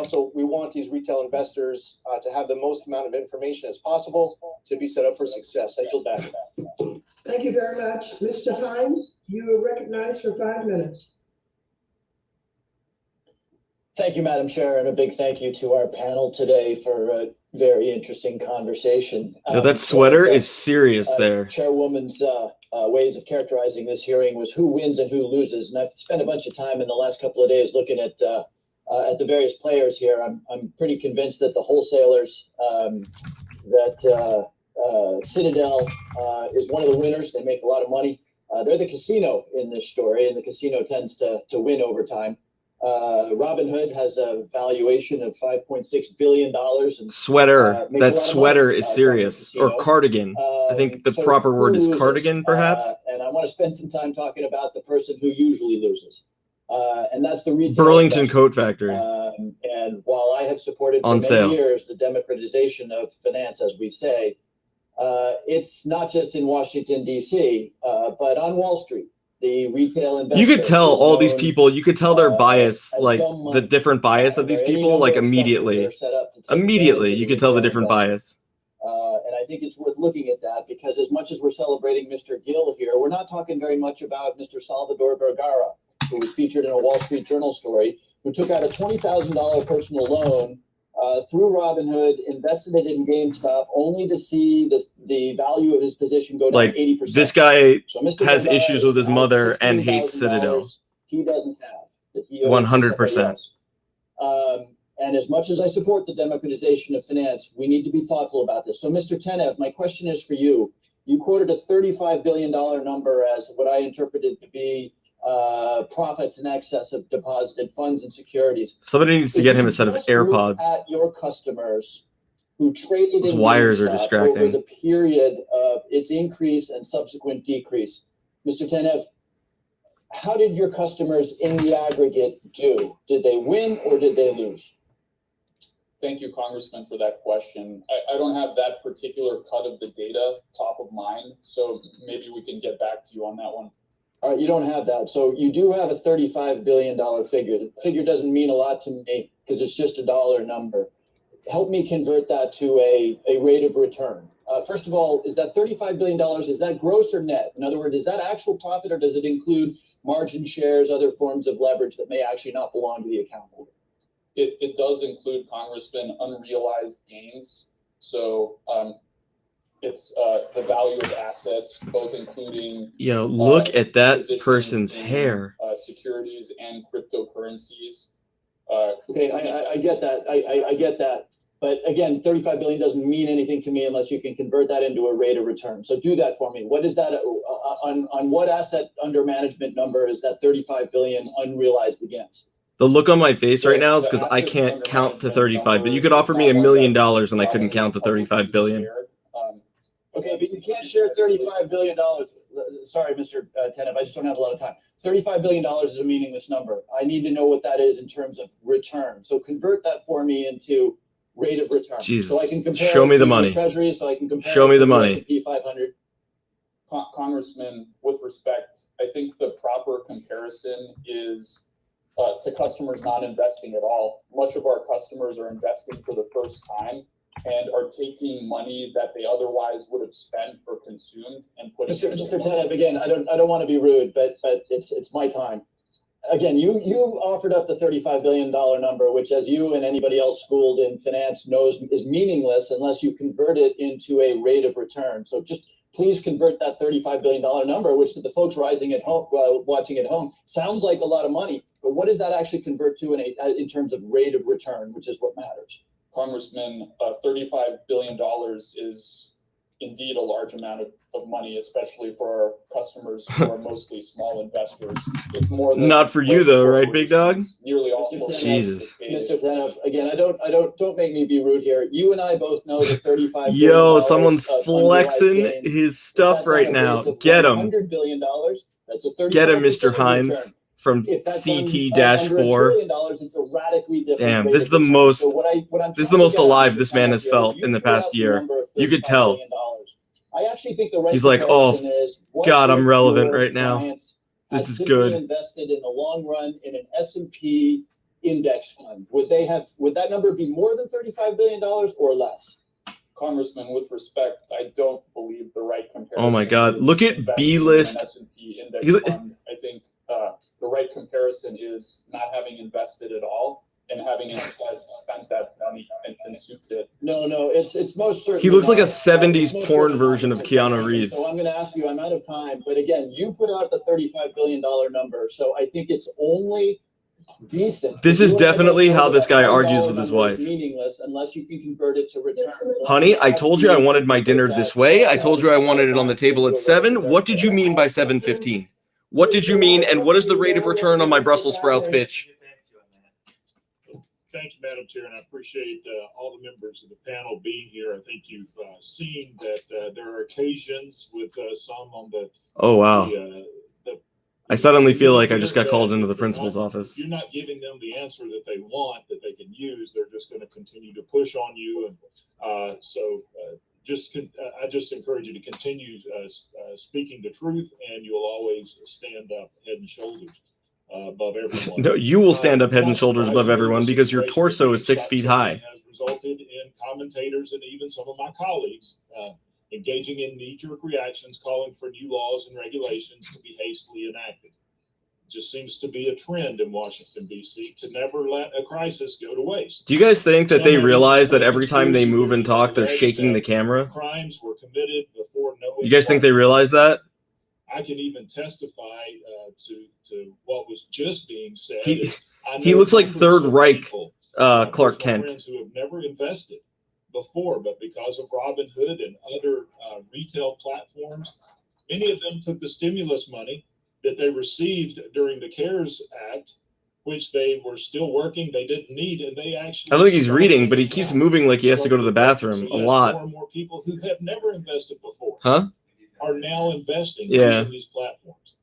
Speaker 14: want these retail investors to have the most amount of information as possible to be set up for success. I yield back.
Speaker 4: Thank you very much. Mr. Himes, you are recognized for 5 minutes.
Speaker 15: Thank you, Madam Chair, and a big thank you to our panel today for a very interesting conversation.
Speaker 11: That sweater is serious there.
Speaker 15: Chairwoman's ways of characterizing this hearing was who wins and who loses. And I've spent a bunch of time in the last couple of days looking at the various players here. I'm pretty convinced that the wholesalers, Citadel is one of the winners. They make a lot of money. They're the casino in this story, and the casino tends to win over time. Robinhood has a valuation of $5.6 billion. And,
Speaker 11: sweater. That sweater is serious. Or cardigan. I think the proper word is cardigan, perhaps.
Speaker 15: And I want to spend some time talking about the person who usually loses. And that's the retail
Speaker 11: Burlington
Speaker 15: investor.
Speaker 11: Coat Factory.
Speaker 15: And while I have supported for many years the democratization of finance, as we say, it's not just in Washington, D.C., but on Wall Street. The retail investor.
Speaker 11: You could tell all these people, you could tell their bias, like the different bias of these people, like immediately. Immediately, you could tell the different bias.
Speaker 15: And I think it's worth looking at that because as much as we're celebrating Mr. Gill here, we're not talking very much about Mr. Salvador Vergara, who was featured in a Wall Street Journal story, who took out a $20,000 personal loan through Robinhood, invested it in GameStop, only to see the value of his position go down
Speaker 11: like
Speaker 15: 80%.
Speaker 11: This guy
Speaker 15: so Mr.
Speaker 11: has
Speaker 15: Vergara
Speaker 11: issues with his mother and
Speaker 15: $16,000
Speaker 11: hates Citadel.
Speaker 15: he doesn't have, that he owes to
Speaker 11: 100%.
Speaker 15: somebody else. And as much as I support the democratization of finance, we need to be thoughtful about this. So, Mr. Tenev, my question is for you. You quoted a $35 billion number as what I interpreted to be profits in excess of deposited funds and securities.
Speaker 11: Somebody needs to get him a set of AirPods.
Speaker 15: At your customers who traded
Speaker 11: Those
Speaker 15: in
Speaker 11: wires are
Speaker 15: GameStop
Speaker 11: distracting.
Speaker 15: over the period of its increase and subsequent decrease. Mr. Tenev, how did your customers in the aggregate do? Did they win or did they lose?
Speaker 2: Thank you, Congressman, for that question. I don't have that particular cut of the data top of mind, so maybe we can get back to you on that one.
Speaker 15: All right, you don't have that. So you do have a $35 billion figure. The figure doesn't mean a lot to me because it's just a dollar number. Help me convert that to a rate of return. First of all, is that $35 billion, is that gross or net? In other words, is that actual profit or does it include margin shares, other forms of leverage that may actually not belong to the account holder?
Speaker 2: It does include, Congressman, unrealized gains. So it's the value of assets, both including
Speaker 11: look at that
Speaker 2: positions
Speaker 11: person's
Speaker 2: in,
Speaker 11: hair.
Speaker 2: Securities and cryptocurrencies.
Speaker 15: Okay, I get that. I get that. But again, $35 billion doesn't mean anything to me unless you can convert that into a rate of return. So do that for me. What is that on what asset under management number is that $35 billion unrealized against?
Speaker 11: The look on my face right now is because I can't count to 35. But you could offer me $1 million and I couldn't count to 35 billion.
Speaker 15: Okay, but you can't share $35 billion. Sorry, Mr. Tenev, I just don't have a lot of time. $35 billion is a meaningless number. I need to know what that is in terms of return. So convert that for me into rate of return.
Speaker 11: Jesus.
Speaker 15: So I can compare
Speaker 11: Show me the
Speaker 15: to
Speaker 11: money.
Speaker 15: Treasury, so I can compare
Speaker 11: Show me the money.
Speaker 15: S&P 500.
Speaker 2: Congressman, with respect, I think the proper comparison is to customers not investing at all. Much of our customers are investing for the first time and are taking money that they otherwise would have spent or consumed and putting it into
Speaker 15: Mr. Tenev, again, I don't want to be rude, but it's my time. Again, you offered up the $35 billion number, which, as you and anybody else schooled in finance knows, is meaningless unless you convert it into a rate of return. So just please convert that $35 billion number, which to the folks watching at home sounds like a lot of money. But what does that actually convert to in terms of rate of return, which is what matters?
Speaker 2: Congressman, $35 billion is indeed a large amount of money, especially for our customers who are mostly small investors. It's more than
Speaker 11: Not for you though, right, big dog?
Speaker 2: Nearly all.
Speaker 11: Jesus.
Speaker 15: Mr. Tenev, again, don't make me be rude here. You and I both know that $35
Speaker 11: Yo,
Speaker 15: billion
Speaker 11: someone's
Speaker 15: of
Speaker 11: flexing
Speaker 15: unrealized gain,
Speaker 11: his stuff right now. Get him.
Speaker 15: $100 billion. That's a 35%
Speaker 11: Get him, Mr. Hines
Speaker 15: return.
Speaker 11: from
Speaker 15: If that's under $1
Speaker 11: CT-4.
Speaker 15: trillion, it's a radically different
Speaker 11: Damn,
Speaker 15: rate
Speaker 11: this is
Speaker 15: of
Speaker 11: the
Speaker 15: return.
Speaker 11: most.
Speaker 15: So what I'm
Speaker 11: This is
Speaker 15: trying
Speaker 11: the
Speaker 15: to
Speaker 11: most
Speaker 15: get at,
Speaker 11: alive
Speaker 15: Mr.
Speaker 11: this man
Speaker 15: Tenev,
Speaker 11: has
Speaker 15: here
Speaker 11: felt
Speaker 15: is
Speaker 11: in the
Speaker 15: you threw
Speaker 11: past
Speaker 15: out the
Speaker 11: year.
Speaker 15: number of
Speaker 11: You could
Speaker 15: $35
Speaker 11: tell.
Speaker 15: billion. I actually think the right
Speaker 11: He's like, oh,
Speaker 15: comparison is what
Speaker 11: God, I'm
Speaker 15: if
Speaker 11: relevant
Speaker 15: your
Speaker 11: right now.
Speaker 15: clients
Speaker 11: This
Speaker 15: had
Speaker 11: is
Speaker 15: simply
Speaker 11: good.
Speaker 15: invested in the long run in an S&P index fund? Would that number be more than $35 billion or less?
Speaker 2: Congressman, with respect, I don't believe the right comparison.
Speaker 11: Oh my God.
Speaker 2: is
Speaker 11: Look at
Speaker 2: investing
Speaker 11: B-list.
Speaker 2: in an S&P index fund. I think the right comparison is not having invested at all and having instead spent that money and consumed it.
Speaker 15: No, it's most certainly.
Speaker 11: He looks like a
Speaker 15: not.
Speaker 11: 70s
Speaker 15: It's most
Speaker 11: porn
Speaker 15: certainly
Speaker 11: version
Speaker 15: not,
Speaker 11: of
Speaker 15: Mr.
Speaker 11: Keanu
Speaker 15: Tenev.
Speaker 11: Reeves.
Speaker 15: So I'm going to ask you, I'm out of time, but again, you put out the $35 billion number, so I think it's only decent.
Speaker 11: This is definitely how this guy argues with his wife.
Speaker 15: Meaningless unless you can convert it to return.
Speaker 11: Honey, I told you I wanted my dinner this way. I told you I wanted it on the table at 7. What did you mean by 7:15? What did you mean? And what is the rate of return on my Brussels sprouts, bitch?
Speaker 16: Thank you, Madam Chair, and I appreciate all the members of the panel being here. I think you've seen that there are occasions with some on the.
Speaker 11: Oh, wow. I suddenly feel like I just got called into the principal's office.
Speaker 16: You're not giving them the answer that they want, that they can use. They're just going to continue to push on you. And I just encourage you to continue speaking the truth, and you'll always stand up head and shoulders above everyone.
Speaker 11: No, you will stand up head and shoulders above everyone because your torso is 6 feet high.
Speaker 16: Has resulted in commentators and even some of my colleagues engaging in knee-jerk reactions, calling for new laws and regulations to be hastily enacted. It just seems to be a trend in Washington, D.C. to never let a crisis go to waste.
Speaker 11: Do you guys think that they realize that every time they move and talk, they're shaking the camera?
Speaker 16: Crimes were committed before no.
Speaker 11: You guys think they realize that?
Speaker 16: I can even testify to what was just being said.
Speaker 11: He looks like Third Reich Clark
Speaker 16: Kent.
Speaker 11: Kent.
Speaker 16: Who have never invested before, but because of Robinhood and other retail platforms, many of them took the stimulus money that they received during the CARES Act, which they were still working, they didn't need, and they actually.
Speaker 11: I don't think he's reading, but he keeps moving like he has to go to the bathroom a lot.
Speaker 16: More and more people who have never invested before,
Speaker 11: huh?
Speaker 16: Are now investing
Speaker 11: in
Speaker 16: these platforms.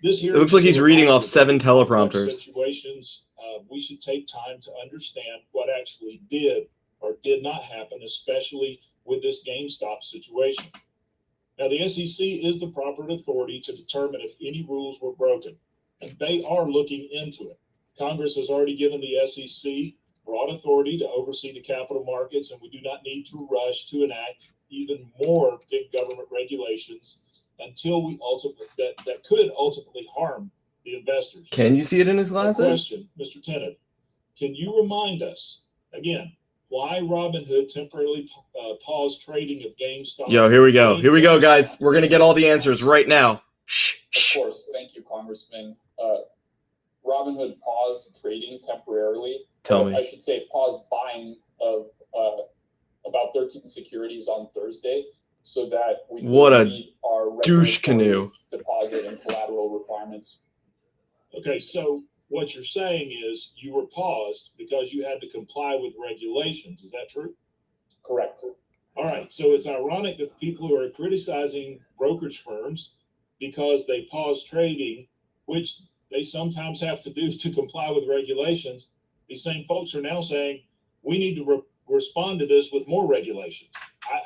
Speaker 16: This
Speaker 11: It looks like he's reading off 7 teleprompters.
Speaker 16: Situations, we should take time to understand what actually did or did not happen, especially with this GameStop situation. Now, the SEC is the proper authority to determine if any rules were broken, and they are looking into it. Congress has already given the SEC broad authority to oversee the capital markets, and we do not need to rush to enact even more big government regulations until we ultimately that could ultimately harm the investors.
Speaker 11: Can you see it in his glasses?
Speaker 16: Question, Mr. Tennant, can you remind us again why Robinhood temporarily paused trading of GameStop?
Speaker 11: Yo, here we go. Here we go, guys. We're gonna get all the answers right now. Shh.
Speaker 2: Of course, thank you, Congressman. Robinhood paused trading temporarily.
Speaker 11: Tell me.
Speaker 2: I should say paused buying of about 13 securities on Thursday, so that we could meet our
Speaker 11: douche canoe
Speaker 2: deposit and collateral requirements.
Speaker 16: Okay, so what you're saying is you were paused because you had to comply with regulations. Is that true?
Speaker 2: Correct.
Speaker 16: All right. So it's ironic that people who are criticizing brokerage firms because they pause trading, which they sometimes have to do to comply with regulations, these same folks are now saying we need to respond to this with more regulations.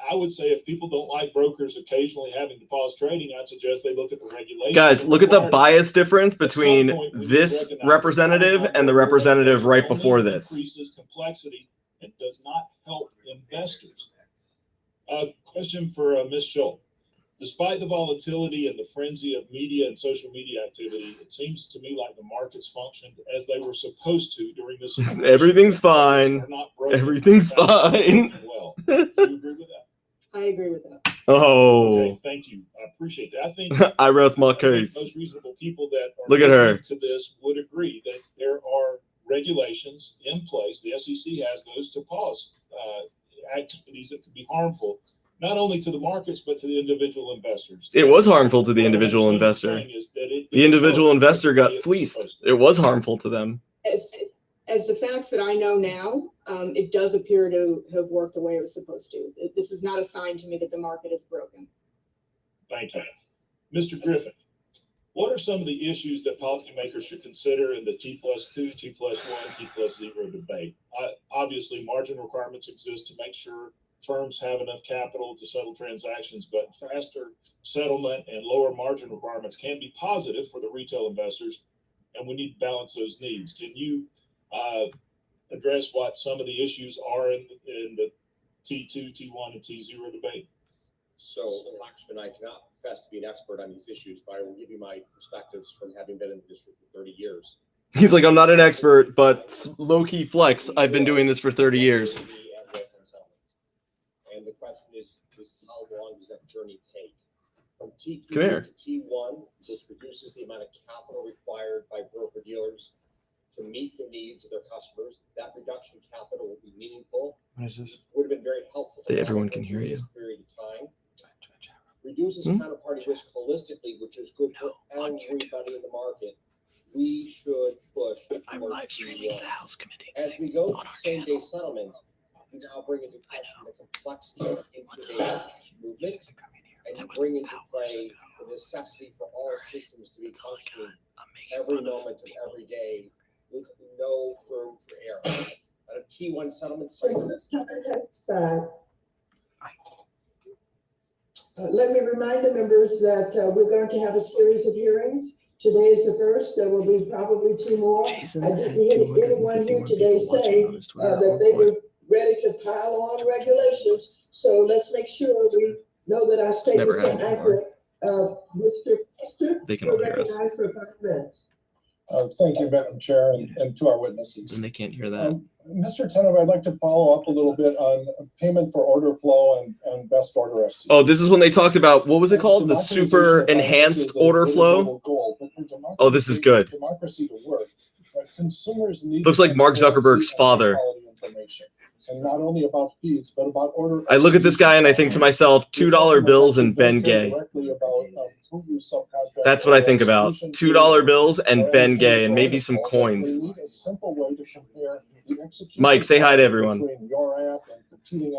Speaker 16: I would say if people don't like brokers occasionally having to pause trading, I'd suggest they look at the regulations.
Speaker 11: Guys, look at the bias difference between this representative and the representative right before this.
Speaker 16: Increases complexity and does not help investors. Question for Ms. Schultz. Despite the volatility and the frenzy of media and social media activity, it seems to me like the markets functioned as they were supposed to during this.
Speaker 11: Everything's fine. Everything's fine.
Speaker 16: Well, do you agree with that?
Speaker 6: I agree with that.
Speaker 11: Oh.
Speaker 16: Okay, thank you. I appreciate that. I think
Speaker 11: I rest my case.
Speaker 16: Most reasonable people that are
Speaker 11: Look at her
Speaker 16: to this would agree that there are regulations in place. The SEC has those to pause activities that could be harmful, not only to the markets, but to the individual investors.
Speaker 11: It was harmful to the individual investor. The individual investor got fleeced. It was harmful to them.
Speaker 6: As the facts that I know now, it does appear to have worked the way it was supposed to. This is not a sign to me that the market is broken.
Speaker 16: Thank you. Mr. Griffin, what are some of the issues that policymakers should consider in the T+2, T+1, T+0 debate? Obviously, margin requirements exist to make sure firms have enough capital to settle transactions, but faster settlement and lower margin requirements can be positive for the retail investors, and we need to balance those needs. Can you address what some of the issues are in the T2, T1, and T0 debate?
Speaker 8: So, Congressman, I cannot profess to be an expert on these issues, but I will give you my perspectives from having been in the district for 30 years.
Speaker 11: He's like, I'm not an expert, but low-key flex. I've been doing this for 30 years.
Speaker 8: And the question is how long does that journey take? From T2
Speaker 11: Come here.
Speaker 8: to T1, this reduces the amount of capital required by broker-dealers to meet the needs of their customers. That reduction in capital will be meaningful.
Speaker 11: What is this?
Speaker 8: Would have been very helpful.
Speaker 11: Everyone can hear you.
Speaker 8: Period of time. Reduces counterparty risk holistically, which is good for everybody in the market. We should push.
Speaker 11: I'm live streaming the House Committee.
Speaker 8: As we go to same-day settlement, we now bring into question the complexity of intraday movement, and you bring into play the necessity for all systems to be functioning every moment of every day with no room for error. At a T1 settlement cycle.
Speaker 4: This topic has expired. Let me remind the members that we're going to have a series of hearings. Today is the first. There will be probably 2 more. I didn't hear anyone here today say that they were ready to pile on regulations. So let's make sure we know that our statements are accurate. Mr. Kester,
Speaker 11: they can all hear us.
Speaker 4: For 5 minutes.
Speaker 5: Thank you, Madam Chair, and to our witnesses.
Speaker 11: And they can't hear that.
Speaker 5: Mr. Tenov, I'd like to follow up a little bit on payment for order flow and best order execution.
Speaker 11: Oh, this is when they talked about, what was it called? The super enhanced order flow? Oh, this is good.
Speaker 5: Democracy to work. Consumers need
Speaker 11: Looks like Mark Zuckerberg's father.
Speaker 5: And not only about fees, but about order.
Speaker 11: I look at this guy and I think to myself, $2 bills and Ben Gay. That's what I think about. $2 bills and Ben Gay and maybe some coins. Mike, say hi to everyone.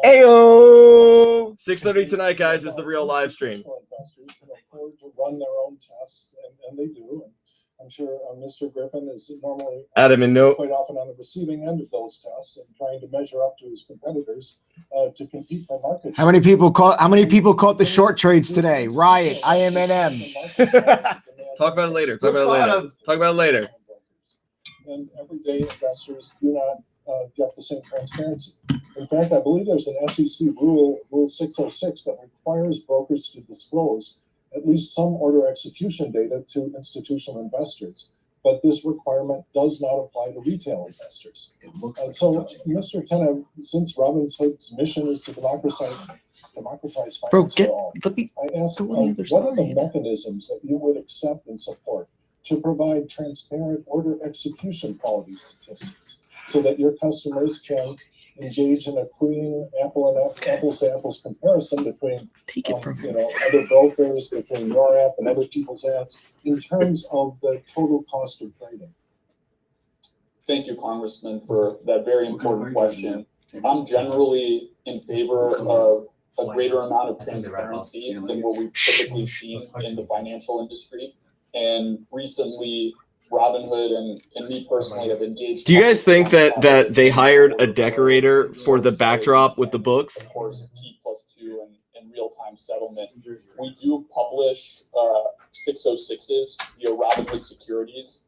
Speaker 11: Ayo! 6:30 tonight, guys, is the real live stream.
Speaker 5: Investors can afford to run their own tests, and they do. And I'm sure Mr. Griffin is normally
Speaker 11: Adam and no
Speaker 5: quite often on the receiving end of those tests and trying to measure up to his competitors to compete for market share.
Speaker 17: How many people caught the short trades today? Riot, IMNM.
Speaker 11: Talk about it later. Talk about it later.
Speaker 5: And everyday investors do not get the same transparency. In fact, I believe there's an SEC rule 606, that requires brokers to disclose at least some order execution data to institutional investors. But this requirement does not apply to retail investors. So, Mr. Tenov, since Robinhood's mission is to democratize finance for all, I ask, what are the mechanisms that you would accept and support to provide transparent order execution quality statistics so that your customers can engage in a clean apples to apples comparison between other brokers, between your app and other people's apps in terms of the total cost of trading?
Speaker 2: Thank you, Congressman, for that very important question. I'm generally in favor of a greater amount of transparency than what we've typically seen in the financial industry. And recently, Robinhood and me personally have engaged.
Speaker 11: Do you guys think that they hired a decorator for the backdrop with the books?
Speaker 2: Of course, T+2 and real-time settlement. We do publish 606s via Robinhood Securities.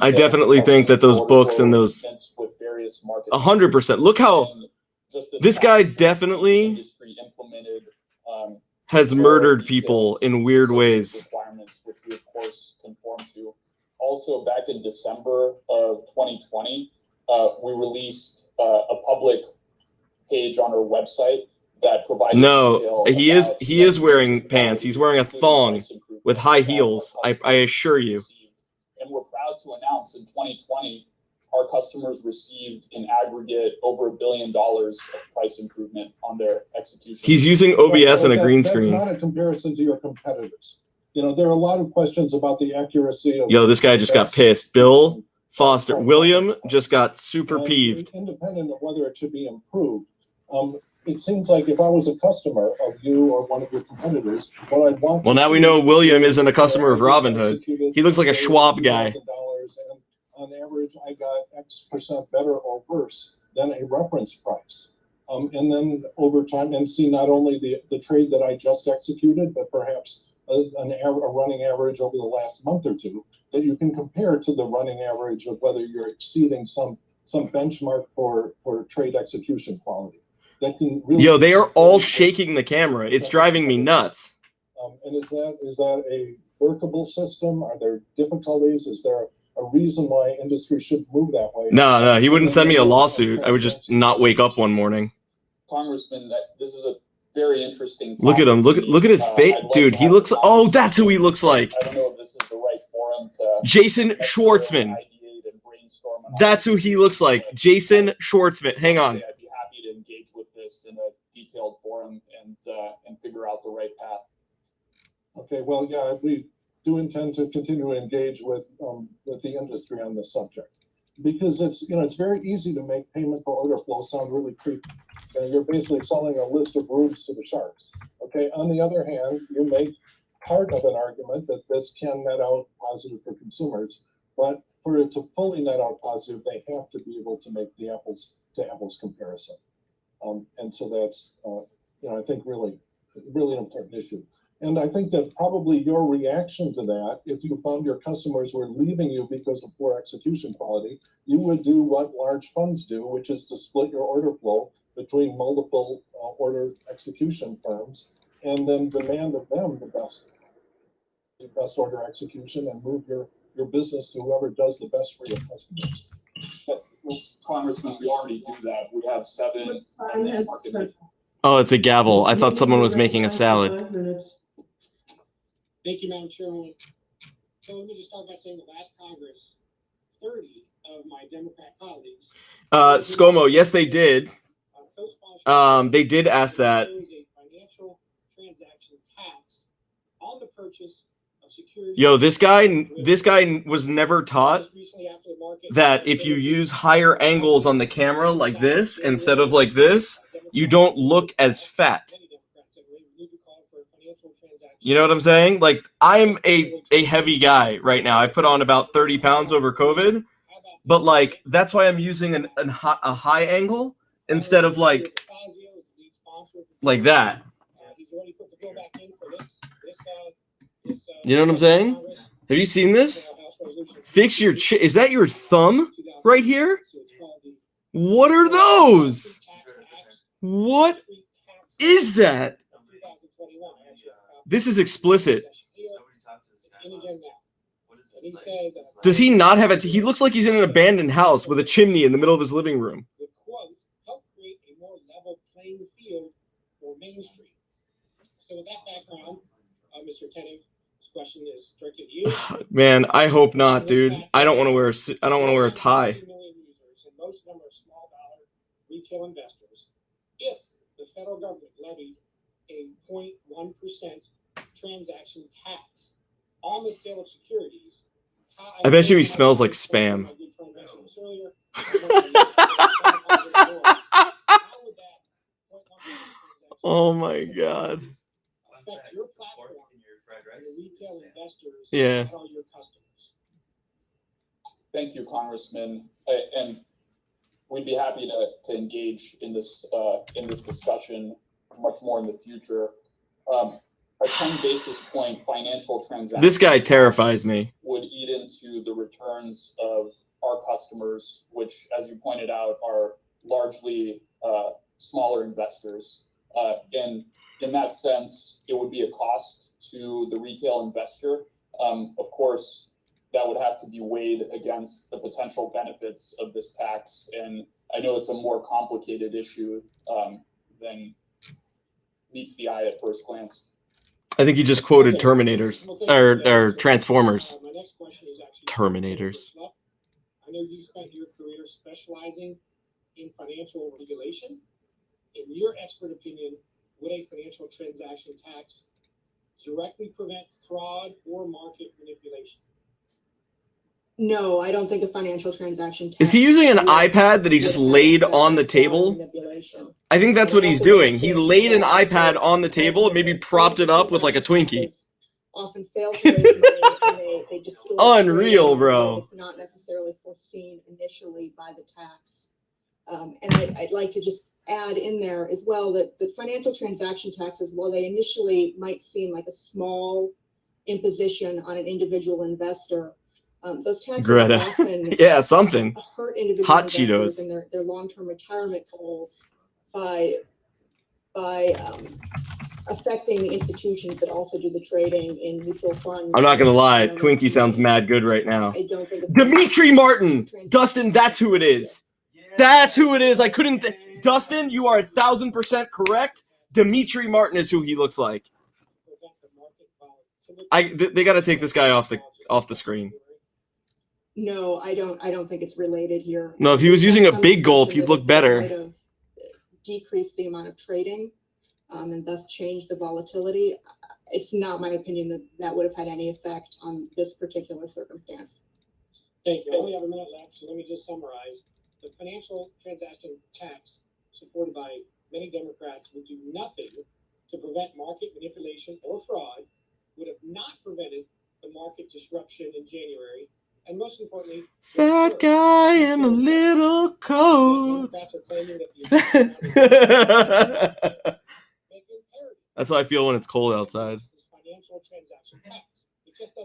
Speaker 2: I
Speaker 11: definitely think that those books and those 100%. Look how this guy definitely has murdered people in weird ways.
Speaker 2: Which we of course conform to. Also, back in December of 2020, we released a public page on our website that provided.
Speaker 11: No, he is wearing pants. He's wearing a thong with high heels. I assure you.
Speaker 2: And we're proud to announce in 2020, our customers received in aggregate over $1 billion of price improvement on their execution.
Speaker 11: He's using OBS and a green screen.
Speaker 5: That's not a comparison to your competitors. You know, there are a lot of questions about the accuracy of.
Speaker 11: Yo, this guy just got pissed. Bill Foster. William just got super peeved.
Speaker 5: Independent of whether it should be improved, it seems like if I was a customer of you or one of your competitors, what I'd want.
Speaker 11: Well, now we know William isn't a customer of Robinhood. He looks like a Schwab guy.
Speaker 5: And on average, I got X% better or worse than a reference price. And then over time, and see not only the trade that I just executed, but perhaps a running average over the last month or two that you can compare to the running average of whether you're exceeding some benchmark for trade execution quality. That can really.
Speaker 11: Yo, they are all shaking the camera. It's driving me nuts.
Speaker 5: And is that a workable system? Are there difficulties? Is there a reason why industry should move that way?
Speaker 11: No, he wouldn't send me a lawsuit. I would just not wake up one morning.
Speaker 2: Congressman, this is a very interesting.
Speaker 11: Look at him. Look at his face, dude. He looks. Oh, that's who he looks like.
Speaker 2: I don't know if this is the right forum to.
Speaker 11: Jason Schwartzman. That's who he looks like. Jason Schwartzman. Hang on.
Speaker 2: I'd be happy to engage with this in a detailed forum and figure out the right path.
Speaker 5: Okay. Well, yeah, we do intend to continue to engage with the industry on this subject because it's very easy to make payment for order flow sound really creepy. You're basically selling a list of rubes to the sharks. Okay. On the other hand, you make part of an argument that this can net out positive for consumers, but for it to fully net out positive, they have to be able to make the apples to apples comparison. And so that's I think really an important issue. And I think that probably your reaction to that, if you found your customers were leaving you because of poor execution quality, you would do what large funds do, which is to split your order flow between multiple order execution firms and then demand of them the best order execution and move your
Speaker 18: your business to whoever does the best for your customers.
Speaker 2: Well, Congressman, we already do that. We have 7
Speaker 4: Time has
Speaker 2: market
Speaker 4: expired.
Speaker 11: Oh, it's a gavel. I thought someone was making a
Speaker 4: Recognized for
Speaker 11: salad.
Speaker 4: 5 minutes.
Speaker 1: Thank you, Madam Chairwoman. So let me just start by saying the last Congress, 30 of my Democrat colleagues.
Speaker 11: ScoMo, yes, they did. They did ask that.
Speaker 1: A financial transaction tax on the purchase of securities.
Speaker 11: Yo, this guy was never taught that if you use higher angles on the camera like this instead of like this, you don't look as fat. You know what I'm saying? Like, I'm a heavy guy right now. I put on about 30 pounds over COVID, but like that's why I'm using a high angle instead of like that. You know what I'm saying? Have you seen this? Fix your is that your thumb right here? What are those? What is that? This is explicit. Does he not have it? He looks like he's in an abandoned house with a chimney in the middle of his living room.
Speaker 1: Help create a more level playing field for Main Street. So with that background, Mr. Tennant, this question is directed to you.
Speaker 11: Man, I hope not, dude. I don't want to wear a tie.
Speaker 1: Most of them are small dollar retail investors. If the federal government levied a 0.1% transaction tax on the sale of securities,
Speaker 11: I bet you he smells like spam. Oh my god. Yeah.
Speaker 2: Thank you, Congressman, and we'd be happy to engage in this discussion much more in the future. A 10 basis point financial transaction.
Speaker 11: This guy terrifies me.
Speaker 2: Would eat into the returns of our customers, which, as you pointed out, are largely smaller investors. And in that sense, it would be a cost to the retail investor. Of course, that would have to be weighed against the potential benefits of this tax. And I know it's a more complicated issue than meets the eye at first glance.
Speaker 11: I think you just quoted Terminators or Transformers. Terminators.
Speaker 1: I know you spent your career specializing in financial regulation. In your expert opinion, would a financial transaction tax directly prevent fraud or market manipulation?
Speaker 6: No, I don't think a financial transaction tax.
Speaker 11: Is he using an iPad that he just laid on the table? I think that's what he's doing. He laid an iPad on the table and maybe propped it up with like a Twinkie.
Speaker 6: Often fail to raise money and they distort
Speaker 11: Unreal,
Speaker 6: trade
Speaker 11: bro.
Speaker 6: It's not necessarily foreseen initially by the tax. And I'd like to just add in there as well that the financial transaction taxes, while they initially might seem like a small imposition on an individual investor, those taxes often
Speaker 11: yeah, something.
Speaker 6: Hurt individual
Speaker 11: Hot
Speaker 6: investors
Speaker 11: Cheetos.
Speaker 6: and their long-term retirement goals by affecting the institutions that also do the trading in mutual funds.
Speaker 11: I'm not gonna lie, Twinkie sounds mad good right now.
Speaker 6: I don't think
Speaker 11: Dimitri Martin! Dustin, that's who it is. That's who it is. I couldn't Dustin, you are 1,000% correct. Dimitri Martin is who he looks like. They gotta take this guy off the screen.
Speaker 6: No, I don't think it's related here.
Speaker 11: No, if he was using a big gulp, he'd look better.
Speaker 6: Might have decreased the amount of trading, and thus change the volatility. It's not my opinion that would have had any effect on this particular circumstance.
Speaker 1: Thank you. I only have a minute left, so let me just summarize. The financial transaction tax, supported by many Democrats, would do nothing to prevent market manipulation or fraud, would have not prevented the market disruption in January, and most importantly,
Speaker 11: fat guy in a little coat. That's how I feel when it's cold outside.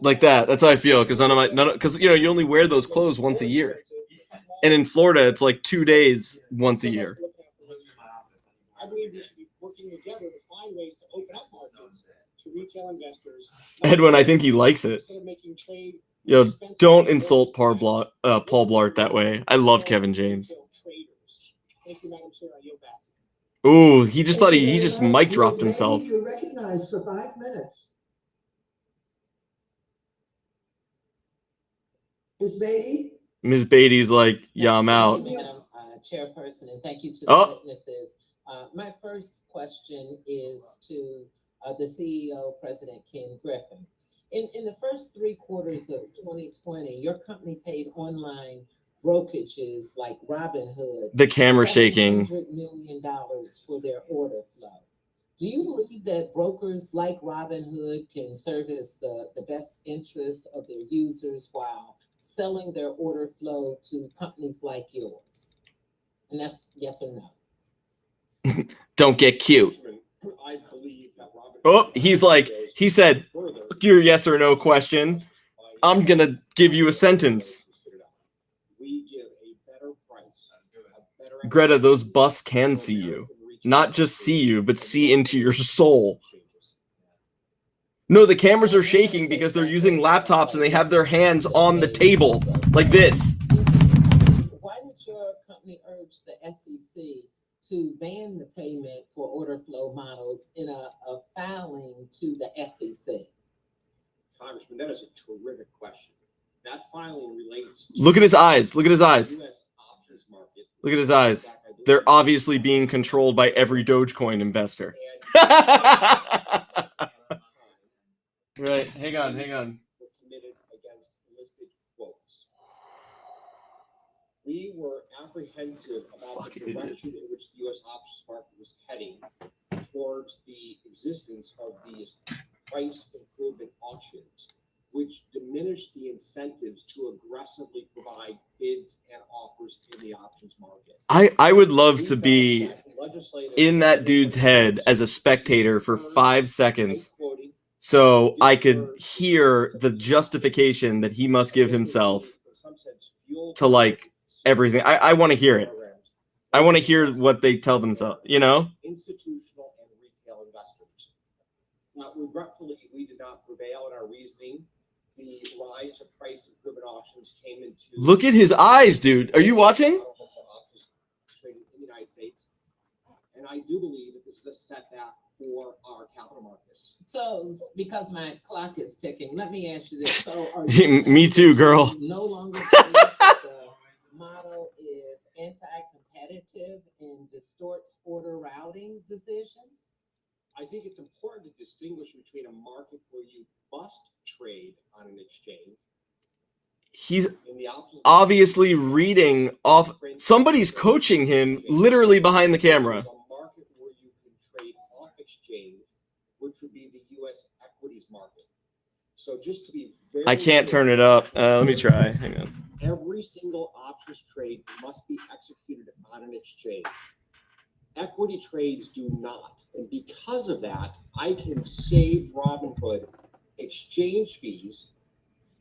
Speaker 11: Like that. That's how I feel because because you only wear those clothes once a year, and in Florida it's like 2 days once a year.
Speaker 1: I believe we should be working together to find ways to open up markets to retail investors.
Speaker 11: Edwin, I think he likes it.
Speaker 1: Instead of making trade
Speaker 11: Yo, don't insult Paul Blart that way. I love Kevin James.
Speaker 1: Thank you, Madam Chair. I yield back.
Speaker 11: Ooh, he just thought he just
Speaker 4: Thank you very
Speaker 11: mic
Speaker 4: much.
Speaker 11: dropped
Speaker 4: Ms.
Speaker 11: himself.
Speaker 4: Beatty, you're recognized for 5 minutes. Ms. Beatty?
Speaker 11: Ms. Beatty's like, yeah, I'm out.
Speaker 19: Thank you, Madam Chairperson, and thank you to the
Speaker 11: Oh.
Speaker 19: witnesses. My first question is to the CEO, President Ken Griffin. In the first 3 quarters of 2020, your company paid online brokerages like Robinhood
Speaker 11: The camera shaking.
Speaker 19: $700 million for their order flow. Do you believe that brokers like Robinhood can service the best interest of their users while selling their order flow to companies like yours? And that's yes or no.
Speaker 11: Don't get cute.
Speaker 8: I believe that Robin
Speaker 11: Oh, he's like, he said, fuck your yes or no question. I'm going to give you a sentence.
Speaker 8: we give a better price, a better
Speaker 11: Greta, those busts can see you. Not just see you, but see into your soul. No, the cameras are shaking because they're using laptops and they have their hands on the table like this.
Speaker 19: Why did your company urge the SEC to ban the payment for order flow models in a filing to the SEC?
Speaker 8: Congressman, that is a terrific question. That filing relates to
Speaker 11: Look at his eyes. Look at his eyes.
Speaker 8: US options market.
Speaker 11: Look at his eyes. They're obviously being controlled by every Dogecoin investor. Right, hang on.
Speaker 8: Were committed against listed quotes. We were apprehensive about the direction in which the U.S. options market was heading towards the existence of these price improvement auctions, which diminished the incentives to aggressively provide bids and offers in the options market.
Speaker 11: I would love to be in that dude's head as a spectator for 5 seconds so I could hear the justification that he must give himself to like everything. I want to hear it. I want to hear what they tell themselves, you know?
Speaker 8: Institutional and retail investors. Regretfully, we did not prevail in our reasoning. The rise of price improvement auctions came into.
Speaker 11: Look at his eyes, dude. Are you watching?
Speaker 8: In the United States, and I do believe that this is a setback for our capital markets.
Speaker 19: So, because my clock is ticking, let me ask you this. So, are you
Speaker 11: Me too, girl.
Speaker 19: no longer believe that the model is anti-competitive and distorts order routing decisions?
Speaker 8: I think it's important to distinguish between a market where you must trade on an exchange.
Speaker 11: He's obviously reading off. Somebody's coaching him literally behind the camera.
Speaker 8: A market where you can trade off exchange, which would be the U.S. equities market. So just to be very
Speaker 11: I can't turn it up. Let me try. Hang on.
Speaker 8: Every single options trade must be executed on an exchange. Equity trades do not. And because of that, I can save Robinhood exchange fees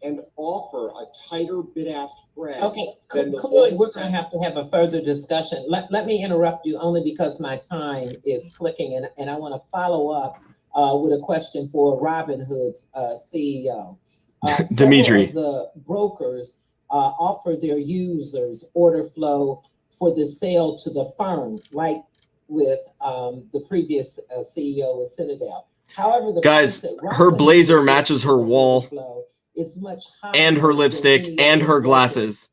Speaker 8: and offer a tighter bid-ask spread.
Speaker 19: Okay, clearly we're going to have a further discussion. Let me interrupt you only because my time is clicking, and I want to follow up with a question for Robinhood's CEO.
Speaker 11: Dimitri.
Speaker 19: Several of the brokers offer their users order flow for the sale to the firm, like with the previous CEO of Citadel. However, the
Speaker 11: guys, her blazer matches her wall
Speaker 19: is much higher
Speaker 11: and her lipstick and her glasses.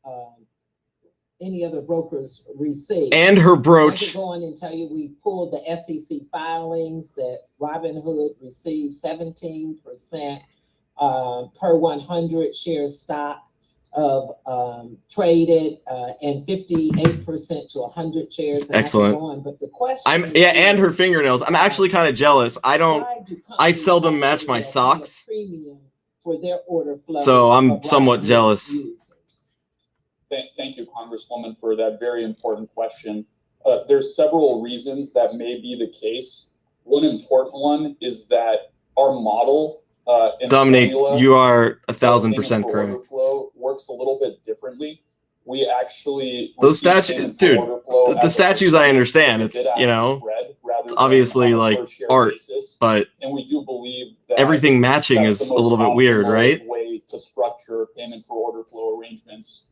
Speaker 19: Any other brokers receive.
Speaker 11: And her brooch.
Speaker 19: I could go on and tell you we've pulled the SEC filings that Robinhood received 17% per 100 shares stock of traded and 58% to 100 shares. And
Speaker 11: excellent.
Speaker 19: I could go on, but the question
Speaker 11: and her fingernails. I'm actually kind of jealous. I seldom match my socks.
Speaker 19: For their order flow.
Speaker 11: So I'm somewhat jealous.
Speaker 2: Thank you, Congresswoman, for that very important question. There's several reasons that may be the case. One important one is that our model
Speaker 11: Dominic, you are 1,000% correct.
Speaker 2: Flow works a little bit differently. We actually
Speaker 11: those statues, dude. The statues I understand. It's, you know,
Speaker 2: spread rather rather than
Speaker 11: obviously
Speaker 2: on a
Speaker 11: like
Speaker 2: per share
Speaker 11: art,
Speaker 2: basis.
Speaker 11: but
Speaker 2: And we do believe that
Speaker 11: everything matching
Speaker 2: that's
Speaker 11: is
Speaker 2: the
Speaker 11: a little
Speaker 2: most
Speaker 11: bit weird,
Speaker 2: optimal
Speaker 11: right?
Speaker 2: way to structure payment for order flow arrangements.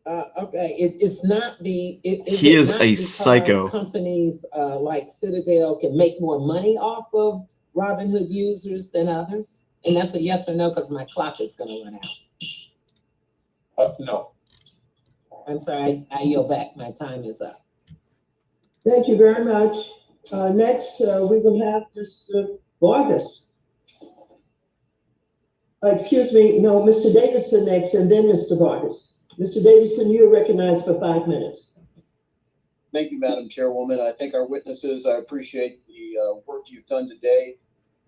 Speaker 19: Okay, it's not
Speaker 11: He
Speaker 19: it
Speaker 11: is
Speaker 19: not
Speaker 11: a
Speaker 19: because
Speaker 11: psycho.
Speaker 19: companies like Citadel can make more money off of Robinhood users than others? And that's a yes or no, because my clock is gonna run out.
Speaker 2: No.
Speaker 19: I'm sorry, I yield back, my time is up.
Speaker 4: Thank you very much. Next, we will have Mr. Vargas. Excuse me, no, Mr. Davidson next, and then Mr. Vargas. Mr. Davidson, you're recognized for 5 minutes.
Speaker 14: Thank you, Madam Chairwoman. I thank our witnesses. I appreciate the work you've done today.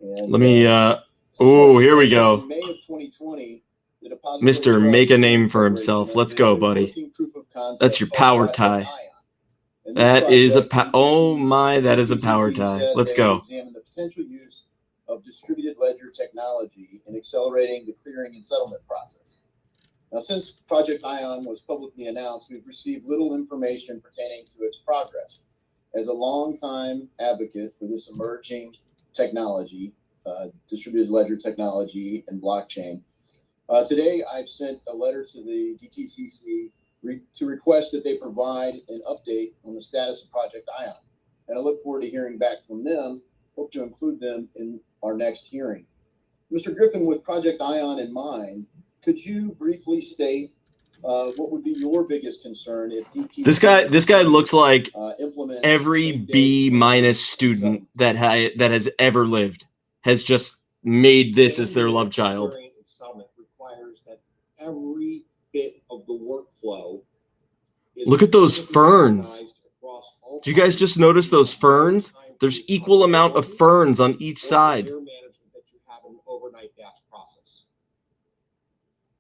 Speaker 14: And,
Speaker 11: Let me, oh, here we go.
Speaker 14: In May of 2020, the Depository
Speaker 11: Mr.
Speaker 14: Trust
Speaker 11: Make a name
Speaker 14: Credit
Speaker 11: for himself.
Speaker 14: Corporation
Speaker 11: Let's go,
Speaker 14: unveiled a
Speaker 11: buddy.
Speaker 14: working proof of concept
Speaker 11: That's your
Speaker 14: called
Speaker 11: power
Speaker 14: Project
Speaker 11: tie.
Speaker 14: Ion. And this
Speaker 11: That is a
Speaker 14: project,
Speaker 11: oh my, that is a power
Speaker 14: DTCC
Speaker 11: tie.
Speaker 14: said
Speaker 11: Let's
Speaker 14: they would
Speaker 11: go.
Speaker 14: examine the potential use of distributed ledger technology in accelerating the clearing and settlement process. Now, since Project Ion was publicly announced, we've received little information pertaining to its progress. As a longtime advocate for this emerging technology, distributed ledger technology and blockchain, today I've sent a letter to the DTCC to request that they provide an update on the status of Project Ion. And I look forward to hearing back from them. Hope to include them in our next hearing. Mr. Griffin, with Project Ion in mind, could you briefly state what would be your biggest concern if DTCC
Speaker 11: This guy looks like
Speaker 14: implements
Speaker 11: every B minus student that has ever lived has just made this as their love child.
Speaker 8: Clearing and settlement requires that every bit of the workflow is
Speaker 11: Look at those ferns.
Speaker 8: organized across all
Speaker 11: Do you guys just notice those ferns? There's equal amount of ferns on each side.
Speaker 8: management that you have an overnight batch process.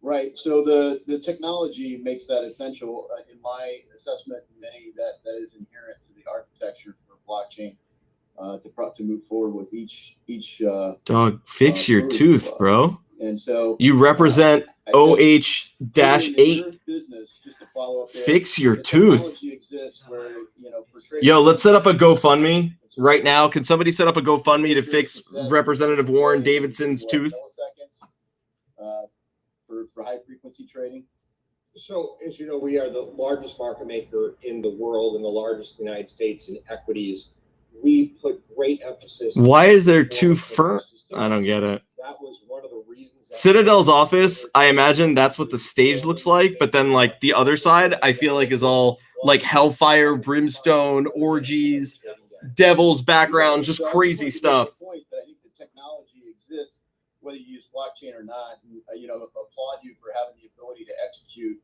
Speaker 14: Right. So the technology makes that essential in my assessment. Many that is inherent to the architecture for blockchain to move forward with each
Speaker 11: Dog, fix your
Speaker 14: proof,
Speaker 11: tooth, bro.
Speaker 14: And so
Speaker 11: You represent OH-8.
Speaker 14: business, just to follow up there,
Speaker 11: Fix your
Speaker 14: the
Speaker 11: tooth.
Speaker 14: technology exists where, for trading-
Speaker 11: Yo, let's set up a GoFundMe right now. Can somebody set up a GoFundMe to fix Representative Warren Davidson's tooth?
Speaker 14: Milliseconds, for high frequency trading.
Speaker 8: So, as you know, we are the largest market maker in the world and the largest in the United States in equities. We put great emphasis.
Speaker 11: Why is there two ferns? I don't get it.
Speaker 8: That was one of the reasons.
Speaker 11: Citadel's office, I imagine that's what the stage looks like, but then like the other side, I feel like is all like hellfire, brimstone, orgies, devil's background, just crazy stuff.
Speaker 14: Point that I think the technology exists, whether you use blockchain or not. And, applaud you for having the ability to execute,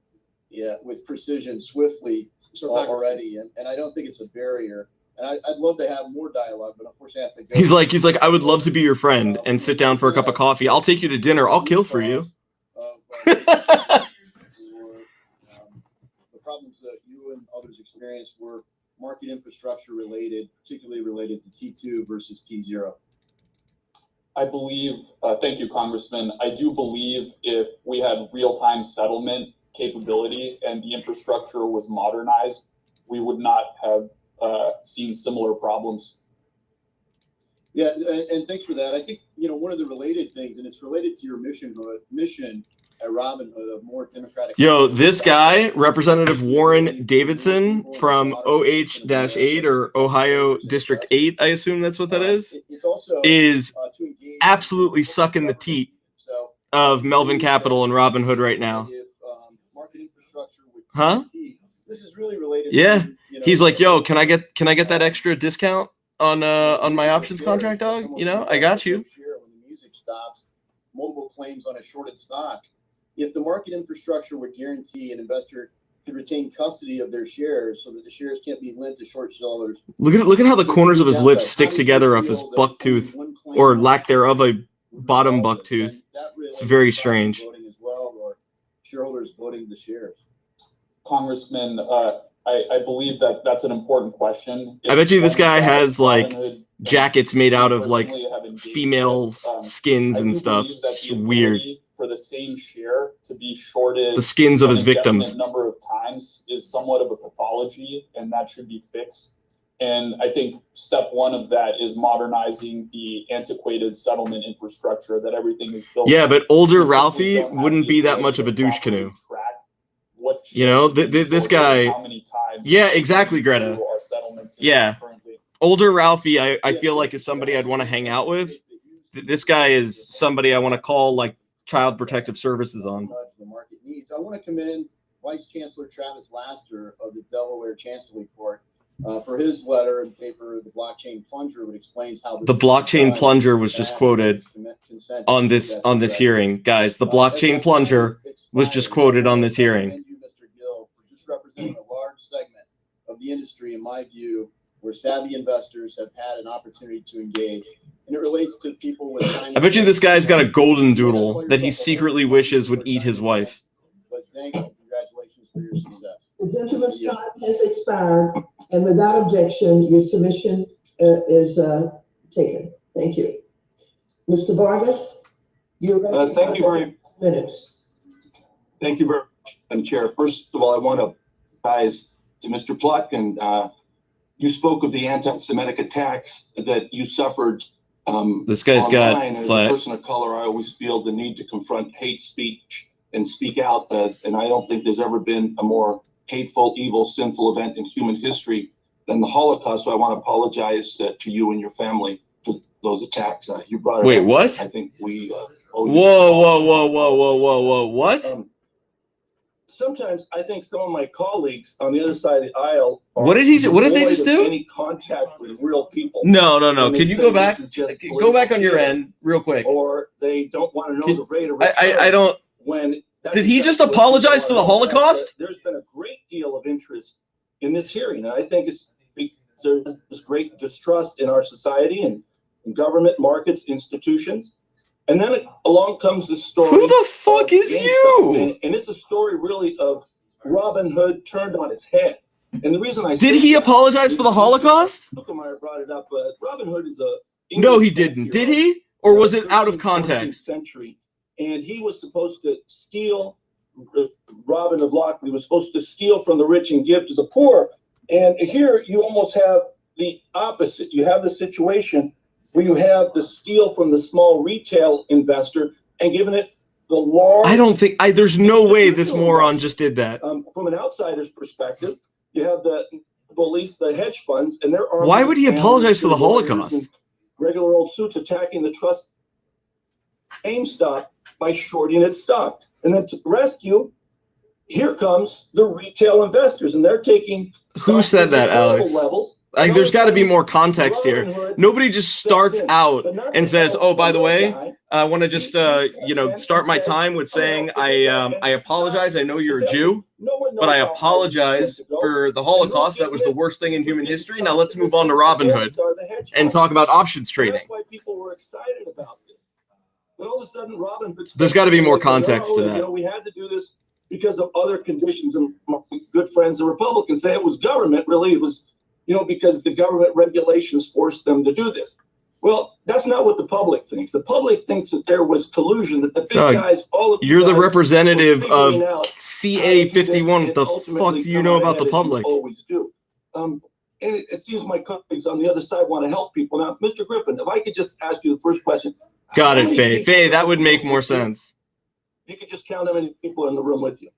Speaker 14: with precision, swiftly already. And I don't think it's a barrier. And I'd love to have more dialogue, but unfortunately I have to go.
Speaker 11: He's like, I would love to be your friend and sit down for a cup of coffee. I'll take you to dinner. I'll kill for you.
Speaker 14: The problems that you and others experienced were market infrastructure related, particularly related to T2 versus T0.
Speaker 2: I believe, thank you, Congressman. I do believe if we had real-time settlement capability and the infrastructure was modernized, we would not have seen similar problems.
Speaker 14: Yeah, and thanks for that. I think, one of the related things, and it's related to your mission at Robinhood of more democratic.
Speaker 11: Yo, this guy, Representative Warren Davidson from OH-8 or Ohio District 8, I assume that's what that is absolutely sucking the teat of Melvin Capital and Robinhood right now. Huh?
Speaker 14: This is really related.
Speaker 11: Yeah. He's like, yo, can I get that extra discount on my options contract, dog? I got you.
Speaker 14: When the music stops, multiple claims on a shorted stock. If the market infrastructure would guarantee an investor could retain custody of their shares so that the shares can't be lent to short sellers.
Speaker 11: Look at how the corners of his lips stick together off his buck tooth, or lack thereof, a bottom buck tooth. It's very strange.
Speaker 14: As well, or shareholders voting the shares.
Speaker 2: Congressman, I believe that's an important question.
Speaker 11: I bet you this guy has like jackets made out of like females' skins and stuff. It's weird.
Speaker 2: for the same share to be shorted
Speaker 11: The skins of
Speaker 2: an
Speaker 11: his victims.
Speaker 2: indefinite number of times is somewhat of a pathology, and that should be fixed. And I think step one of that is modernizing the antiquated settlement infrastructure that everything is built.
Speaker 11: Yeah,
Speaker 2: on.
Speaker 11: but older
Speaker 2: We simply
Speaker 11: Ralphie
Speaker 2: don't have
Speaker 11: wouldn't
Speaker 2: the
Speaker 11: be that
Speaker 2: ability
Speaker 11: much of a
Speaker 2: to
Speaker 11: douche
Speaker 2: properly
Speaker 11: canoe.
Speaker 2: track what
Speaker 11: You know,
Speaker 2: shares have been
Speaker 11: this
Speaker 2: shorted
Speaker 11: guy.
Speaker 2: and how many times
Speaker 11: Yeah,
Speaker 2: it's
Speaker 11: exactly,
Speaker 2: been
Speaker 11: Greta.
Speaker 2: through our settlement system
Speaker 11: Yeah.
Speaker 2: currently.
Speaker 11: Older Ralphie, I feel like is somebody I'd want to hang out with. This guy is somebody I want to call like Child Protective Services on.
Speaker 20: The market needs. I want to commend Vice Chancellor Travis Laster of the Delaware Chancellery Court for his letter and paper, The Blockchain Plunger, which explains how
Speaker 11: The blockchain plunger was just quoted on this hearing, guys. The blockchain plunger was just quoted on this hearing.
Speaker 20: Thank you, Mr. Gill, for just representing a large segment of the industry, in my view, where savvy investors have had an opportunity to engage. And it relates to people with
Speaker 11: I bet you this guy's got a golden doodle that he secretly wishes would eat his wife.
Speaker 20: But thank you, congratulations for your success.
Speaker 4: The gentleman's time has expired, and without objection, your submission is taken. Thank you. Mr. Vargas, you're ready.
Speaker 21: Thank you very
Speaker 4: minutes.
Speaker 21: Thank you very much, Madam Chair. First of all, I want to apologize to Mr. Pluck, and you spoke of the anti-Semitic attacks that you suffered.
Speaker 11: This guy's got
Speaker 21: online. As
Speaker 11: flat.
Speaker 21: a person of color, I always feel the need to confront hate speech and speak out. And I don't think there's ever been a more hateful, evil, sinful event in human history than the Holocaust. So I want to apologize to you and your family for those attacks. You brought it
Speaker 11: Wait,
Speaker 21: up.
Speaker 11: what?
Speaker 21: I think we.
Speaker 11: Whoa! What?
Speaker 21: Sometimes I think some of my colleagues on the other side of the aisle.
Speaker 11: What did he? What did they just do?
Speaker 21: Any contact with real people?
Speaker 11: No.
Speaker 21: And they
Speaker 11: Can you
Speaker 21: say
Speaker 11: go back?
Speaker 21: this is just
Speaker 11: Go back on your
Speaker 21: political
Speaker 11: end real quick.
Speaker 21: Or they don't want to know the rate of return.
Speaker 11: I don't.
Speaker 21: When
Speaker 11: Did he just apologize for the Holocaust?
Speaker 21: There's been a great deal of interest in this hearing, and I think it's because there's great distrust in our society and in government, markets, institutions. And then along comes the story.
Speaker 11: Who the fuck is you?
Speaker 21: And it's a story really of Robinhood turned on its head. And the reason I
Speaker 11: Did he apologize for the Holocaust?
Speaker 21: Zuckermeyer brought it up, but Robinhood is a
Speaker 11: No, he didn't. Did he? Or was it out of context?
Speaker 21: Century, and he was supposed to steal. Robin of Lockley was supposed to steal from the rich and give to the poor. And here you almost have the opposite. You have the situation where you have the steal from the small retail investor and giving it the large.
Speaker 11: I don't think. There's no way this moron just did that.
Speaker 21: From an outsider's perspective, you have the police, the hedge funds, and their army.
Speaker 11: Why would he apologize for the Holocaust?
Speaker 21: Regular old suits attacking the trust GameStop by shorting its stock. And then to rescue, here comes the retail investors, and they're taking.
Speaker 11: Who said that, Alex?
Speaker 21: Levels.
Speaker 11: There's got to be more context here. Nobody just starts out and says, "Oh, by the way, I want to just start my time with saying I apologize. I know you're a Jew, but I apologize for the Holocaust. That was the worst thing in human history. Now let's move on to Robinhood and talk about options trading."
Speaker 21: That's why people were excited about this. But all of a sudden, Robinhood.
Speaker 11: There's got to be more context to that.
Speaker 21: We had to do this because of other conditions, and my good friends, the Republicans, say it was government. Really, it was. Because the government regulations forced them to do this. Well, that's not what the public thinks. The public thinks that there was collusion, that the big guys, all of
Speaker 11: you're the
Speaker 21: guys
Speaker 11: representative of
Speaker 21: CA
Speaker 11: CA51. What the fuck do you know about the public?
Speaker 21: Always do. And it seems my colleagues on the other side want to help people. Now, Mr. Griffin, if I could just ask you the first question.
Speaker 11: Got it, Faye. Faye, that would make more sense.
Speaker 21: You could just count how many people are in the room with you.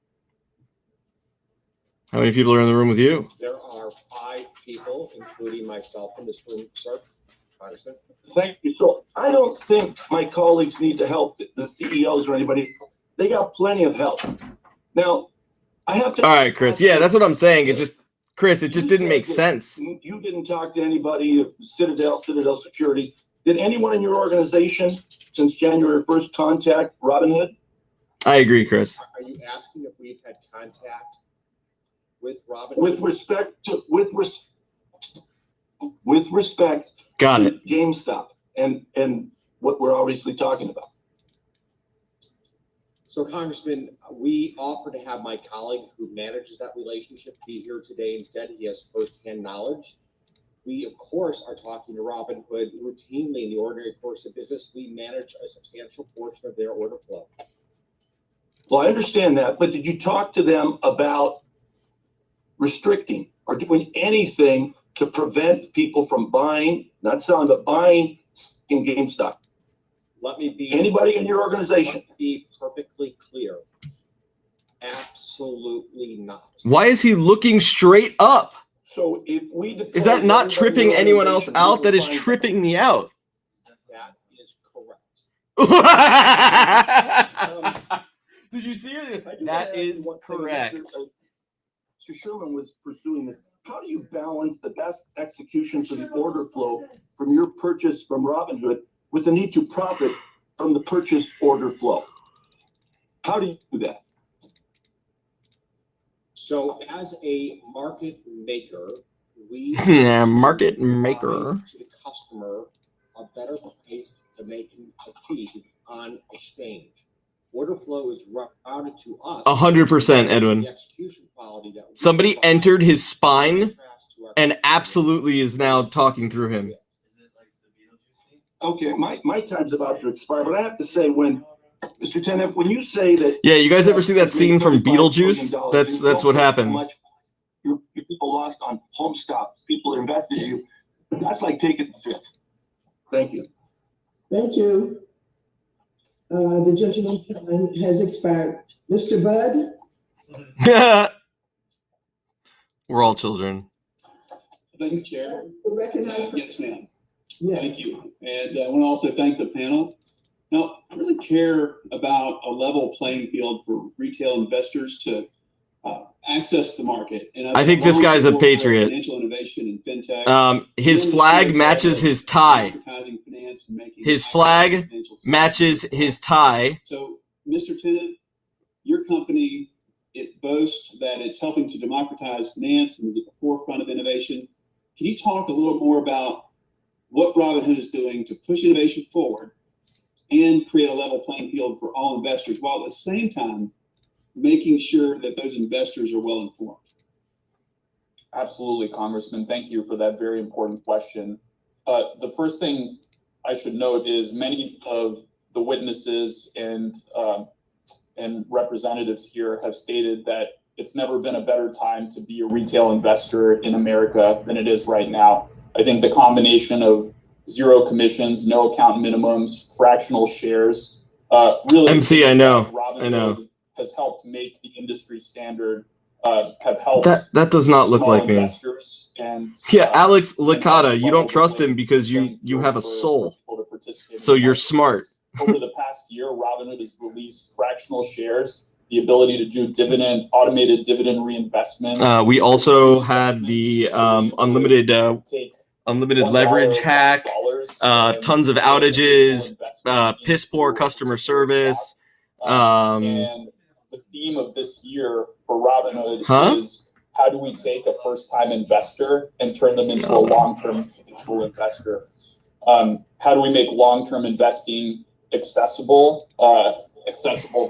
Speaker 11: How many people are in the room with you?
Speaker 8: There are 5 people, including myself in this room, sir. Congressman.
Speaker 21: Thank you. So I don't think my colleagues need to help the CEOs or anybody. They got plenty of help. Now, I have to.
Speaker 11: All right, Chris. Yeah, that's what I'm saying. It just didn't make sense.
Speaker 21: You didn't talk to anybody, Citadel Securities. Did anyone in your organization since January 1st contact Robinhood?
Speaker 11: I agree, Chris.
Speaker 8: Are you asking if we've had contact with Robinhood?
Speaker 21: With respect
Speaker 11: Got
Speaker 21: to
Speaker 11: it.
Speaker 21: GameStop and what we're obviously talking about.
Speaker 8: So, Congressman, we offered to have my colleague who manages that relationship be here today. Instead, he has firsthand knowledge. We, of course, are talking to Robinhood routinely in the ordinary course of business. We manage a substantial portion of their order flow.
Speaker 21: Well, I understand that, but did you talk to them about restricting or doing anything to prevent people from buying, not selling, but buying in GameStop?
Speaker 8: Let me be.
Speaker 21: Anybody in your organization?
Speaker 8: Let me be perfectly clear. Absolutely not.
Speaker 11: Why is he looking straight up?
Speaker 21: So if we
Speaker 11: Is that not tripping anyone else out? That is tripping me out.
Speaker 8: That is correct.
Speaker 11: Did you see it? That is correct.
Speaker 21: Mr. Sherman was pursuing this. How do you balance the best execution for the order flow from your purchase from Robinhood with the need to profit from the purchased order flow? How do you do that?
Speaker 8: So as a market maker, we
Speaker 11: market maker
Speaker 8: to the customer a better price than they can achieve on exchange. Order flow is routed to us.
Speaker 11: 100%, Edwin.
Speaker 8: The execution quality that
Speaker 11: Somebody entered his spine and absolutely is now talking through him.
Speaker 21: Okay, my time's about to expire, but I have to say, when Mr. Tenev, when you say that,
Speaker 11: Yeah, you guys ever see that scene from Beetlejuice? That's what happened.
Speaker 21: Your people lost on HomeStop, people that invested in you. That's like taking the fifth. Thank you.
Speaker 4: Thank you. The gentleman's time has expired. Mr. Bud?
Speaker 11: We're all children.
Speaker 7: Thank you, Chair.
Speaker 4: Recognize
Speaker 7: Yes, ma'am.
Speaker 4: Yeah.
Speaker 7: Thank you. And I want to also thank the panel. Now, I really care about a level playing field for retail investors to access the market. And
Speaker 11: I think this guy's a patriot.
Speaker 7: Financial innovation and fintech.
Speaker 11: His flag matches his tie.
Speaker 7: Democratizing finance and making
Speaker 11: His flag matches his tie.
Speaker 7: So, Mr. Tennant, your company, it boasts that it's helping to democratize finance and is at the forefront of innovation. Can you talk a little more about what Robinhood is doing to push innovation forward and create a level playing field for all investors, while at the same time making sure that those investors are well informed?
Speaker 2: Absolutely, Congressman. Thank you for that very important question. The first thing I should note is many of the witnesses and representatives here have stated that it's never been a better time to be a retail investor in America than it is right now. I think the combination of zero commissions, no account minimums, fractional shares, really
Speaker 11: MC, I know, I know,
Speaker 2: has helped make the industry standard. Have helped
Speaker 11: that does not look like me.
Speaker 2: And
Speaker 11: yeah, Alex Licata, you don't trust him because you have a soul, so you're smart.
Speaker 2: Over the past year, Robinhood has released fractional shares, the ability to do automated dividend reinvestment.
Speaker 11: We also had the unlimited leverage hack, tons of outages, piss poor customer service.
Speaker 2: And the theme of this year for Robinhood is how do we take a first-time investor and turn them into a long-term habitual investor? How do we make long-term investing accessible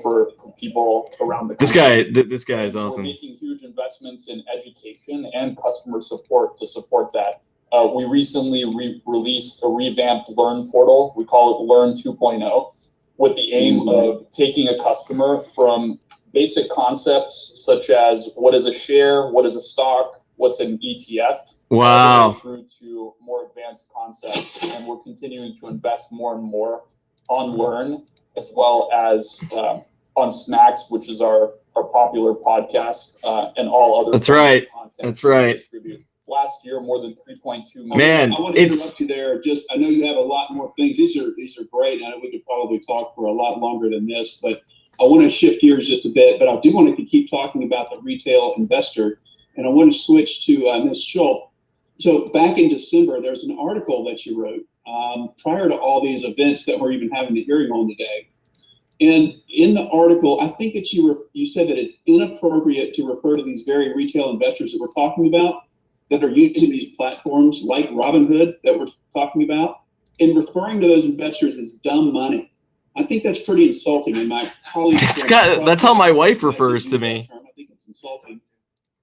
Speaker 2: for people around the country?
Speaker 11: This guy is awesome.
Speaker 2: We're making huge investments in education and customer support to support that. We recently released a revamped Learn portal. We call it Learn 2.0, with the aim of taking a customer from basic concepts such as what is a share, what is a stock, what's an ETF,
Speaker 11: wow,
Speaker 2: through to more advanced concepts. And we're continuing to invest more and more on Learn, as well as on Snacks, which is our popular podcast, and all other
Speaker 11: That's right.
Speaker 2: content.
Speaker 11: That's right.
Speaker 2: Last year, more than 3.2 million.
Speaker 11: Man,
Speaker 7: I want to interrupt you there. Just, I know you have a lot more things. These are great. I know we could probably talk for a lot longer than this, but I want to shift gears just a bit. But I do want to keep talking about the retail investor, and I want to switch to Ms. Schultz. So back in December, there's an article that you wrote prior to all these events that we're even having the hearing on today. And in the article, I think that you said that it's inappropriate to refer to these very retail investors that we're talking about, that are using these platforms like Robinhood that we're talking about, and referring to those investors as dumb money. I think that's pretty insulting. And my colleagues,
Speaker 11: that's how my wife refers to me.
Speaker 7: I think it's insulting.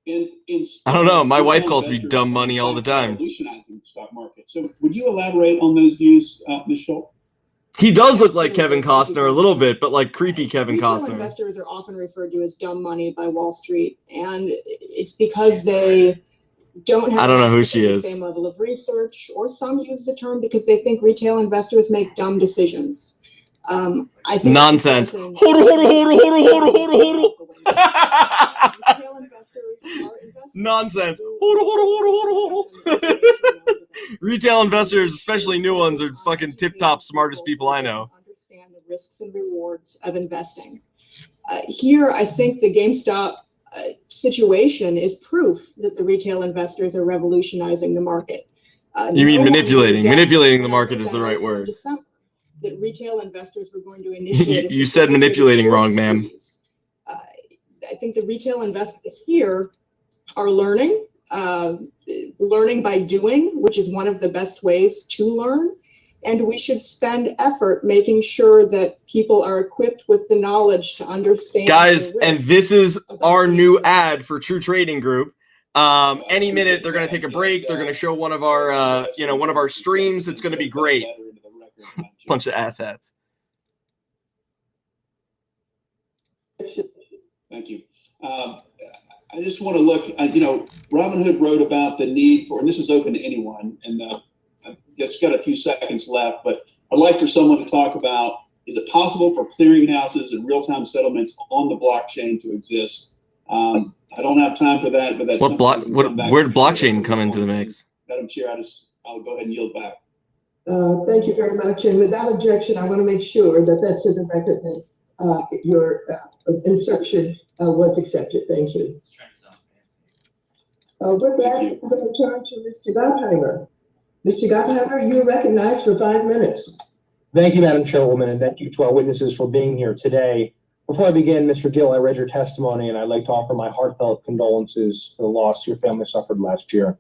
Speaker 11: I don't know. My wife calls me dumb money all the time.
Speaker 7: Dilutionizing the stock market. So would you elaborate on those views, Ms. Schultz?
Speaker 11: He does look like Kevin Costner a little bit, but like creepy Kevin
Speaker 6: Retail
Speaker 11: Costner.
Speaker 6: investors are often referred to as dumb money by Wall Street, and it's because they don't have
Speaker 11: I don't know who
Speaker 6: access
Speaker 11: she
Speaker 6: to the
Speaker 11: is.
Speaker 6: same level of research, or some use the term because they think retail investors make dumb decisions. I think
Speaker 11: Nonsense.
Speaker 6: Retail investors are investors.
Speaker 11: Nonsense. Retail investors, especially new ones, are fucking tip-top smartest people I know.
Speaker 6: Understand the risks and rewards of investing. Here, I think the GameStop situation is proof that the retail investors are revolutionizing the market.
Speaker 11: You mean
Speaker 6: No one
Speaker 11: manipulating?
Speaker 6: would have
Speaker 11: Manipulating the
Speaker 6: guessed
Speaker 11: market is the right
Speaker 6: in
Speaker 11: word.
Speaker 6: December that retail investors were going to initiate
Speaker 11: You said manipulating
Speaker 6: short
Speaker 11: wrong, ma'am.
Speaker 6: squeeze. I think the retail investors here are learning by doing, which is one of the best ways to learn. And we should spend effort making sure that people are equipped with the knowledge to understand.
Speaker 11: Guys, and this is our new ad for True Trading Group. Any minute they're going to take a break. They're going to show one of our, one of our streams. It's going to be great. Bunch of asshats.
Speaker 7: Thank you. I just want to look, Robinhood wrote about the need for, and this is open to anyone, and I've just got a few seconds left, but I'd like for someone to talk about, is it possible for clearinghouses and real-time settlements on the blockchain to exist? I don't have time for that, but that's
Speaker 11: where did blockchain come into the mix?
Speaker 7: Madam Chair, I'll go ahead and yield back.
Speaker 4: Thank you very much. And without objection, I want to make sure that that's in the record that your insertion was accepted. Thank you. With that, I'm going to turn to Mr. Gottheimer. Mr. Gottheimer, you're recognized for 5 minutes.
Speaker 9: Thank you, Madam Chairwoman, and thank you to our witnesses for being here today. Before I begin, Mr. Gill, I read your testimony, and I'd like to offer my heartfelt condolences for the loss your family suffered last year.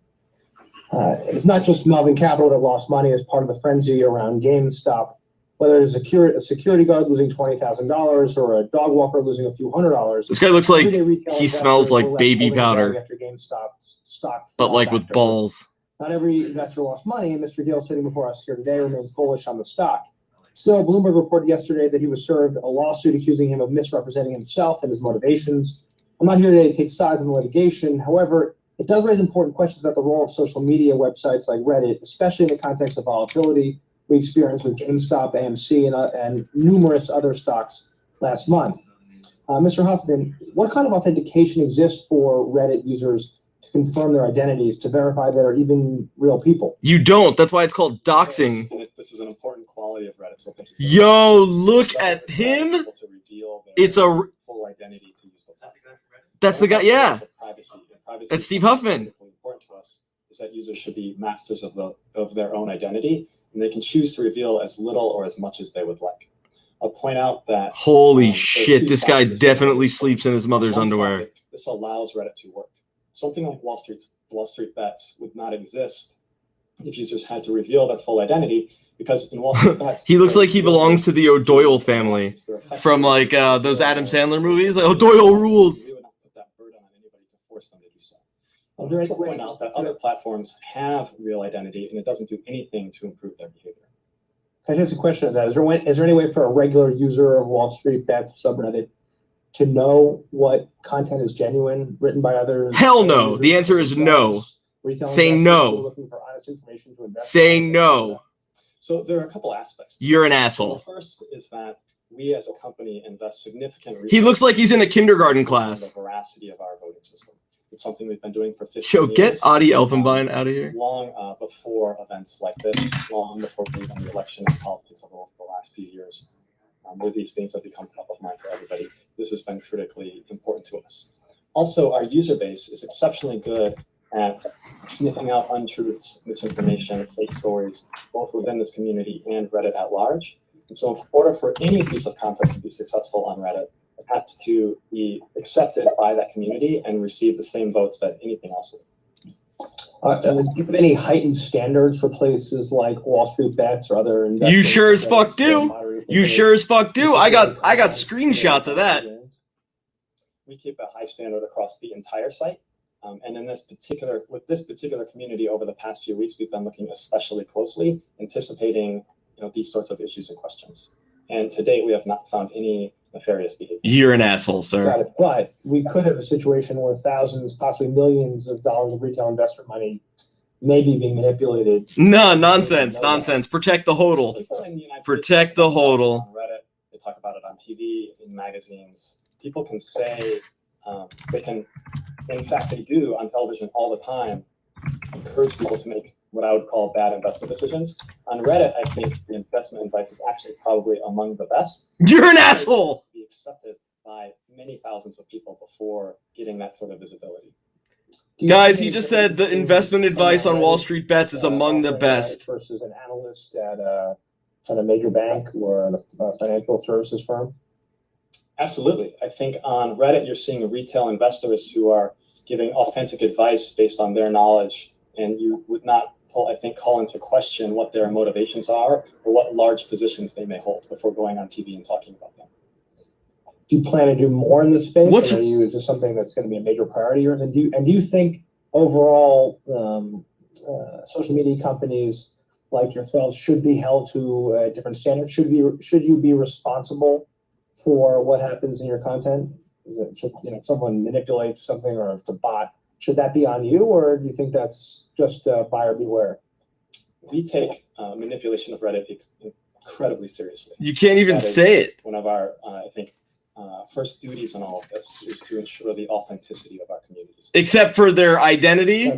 Speaker 9: It's not just Melvin Capital that lost money as part of the frenzy around GameStop. Whether it's a security guard losing $20,000 or a dog walker losing a few $100s.
Speaker 11: This guy looks like he smells like baby powder,
Speaker 9: after GameStop's stock
Speaker 11: but like with balls.
Speaker 9: Not every investor lost money, and Mr. Gill, sitting before us here today, remains bullish on the stock. Still, Bloomberg reported yesterday that he was served a lawsuit accusing him of misrepresenting himself and his motivations. I'm not here today to take sides in the litigation. However, it does raise important questions about the role of social media websites like Reddit, especially in the context of volatility we experienced with GameStop, AMC, and numerous other stocks last month. Mr. Huffman, what kind of authentication exists for Reddit users to confirm their identities, to verify they're even real people?
Speaker 11: You don't. That's why it's called doxing.
Speaker 22: This is an important quality of Reddit. So
Speaker 11: yo, look at him. It's a
Speaker 22: full identity to use the
Speaker 11: That's the guy. Yeah.
Speaker 22: Privacy
Speaker 11: That's Steve Huffman.
Speaker 22: Important to us is that users should be masters of their own identity, and they can choose to reveal as little or as much as they would like. I'll point out that
Speaker 11: holy shit, this guy definitely sleeps in his mother's underwear.
Speaker 22: This allows Reddit to work. Something like Wall Street Bets would not exist if users had to reveal their full identity, because in Wall Street Bets
Speaker 11: he looks like he belongs to the O'Doyle family from like those Adam Sandler movies. Like O'Doyle rules.
Speaker 22: I'll point out that other platforms have real identity, and it doesn't do anything to improve their behavior.
Speaker 9: Can I ask a question of that? Is there any way for a regular user of Wall Street Bets subreddit to know what content is genuine, written by others?
Speaker 11: Hell no. The answer is no. Say no. Say no.
Speaker 22: So there are a couple aspects.
Speaker 11: You're an asshole.
Speaker 22: The first is that we as a company invest significant resources.
Speaker 11: He looks like he's in a kindergarten class.
Speaker 22: The veracity of our voting system. It's something we've been doing for 15
Speaker 11: Yo,
Speaker 22: years.
Speaker 11: get Adi Elfenbein out of here.
Speaker 22: Long before events like this, long before even the election and politics over the last few years, where these things have become top of mind for everybody. This has been critically important to us. Also, our user base is exceptionally good at sniffing out untruths, misinformation, fake stories, both within this community and Reddit at large. And so in order for any piece of content to be successful on Reddit, it has to be accepted by that community and receive the same votes that anything else would.
Speaker 9: Do you have any heightened standards for places like Wall Street Bets or other investment?
Speaker 11: You sure as fuck do. You sure as fuck do. I got screenshots of that.
Speaker 22: We keep a high standard across the entire site. And in with this particular community over the past few weeks, we've been looking especially closely, anticipating these sorts of issues and questions. And to date, we have not found any nefarious behavior.
Speaker 11: You're an asshole, sir.
Speaker 9: Got it. But we could have a situation where thousands, possibly millions of dollars of retail investor money may be being manipulated.
Speaker 11: No, nonsense. Protect the hodl. Protect the hodl.
Speaker 22: On Reddit, they talk about it on TV, in magazines. People can say, they can, in fact, they do on television all the time, encourage people to make what I would call bad investment decisions. On Reddit, I think the investment advice is actually probably among the best.
Speaker 11: You're an asshole.
Speaker 22: Be accepted by many thousands of people before getting that sort of visibility.
Speaker 11: Guys, he just said the investment advice on Wall Street Bets is among the best.
Speaker 9: Versus an analyst at a major bank or a financial services firm?
Speaker 22: Absolutely. I think on Reddit, you're seeing retail investors who are giving authentic advice based on their knowledge, and you would not, I think, call into question what their motivations are or what large positions they may hold before going on TV and talking about them.
Speaker 9: Do you plan to do more in this space? Is this something that's going to be a major priority of yours? And do you think overall social media companies like yourselves should be held to a different standard? Should you be responsible for what happens in your content? If someone manipulates something or it's a bot, should that be on you, or do you think that's just buyer beware?
Speaker 22: We take manipulation of Reddit incredibly seriously.
Speaker 11: You can't even say it.
Speaker 22: One of our, I think, first duties in all of this is to ensure the authenticity of our communities.
Speaker 11: Except for their identity,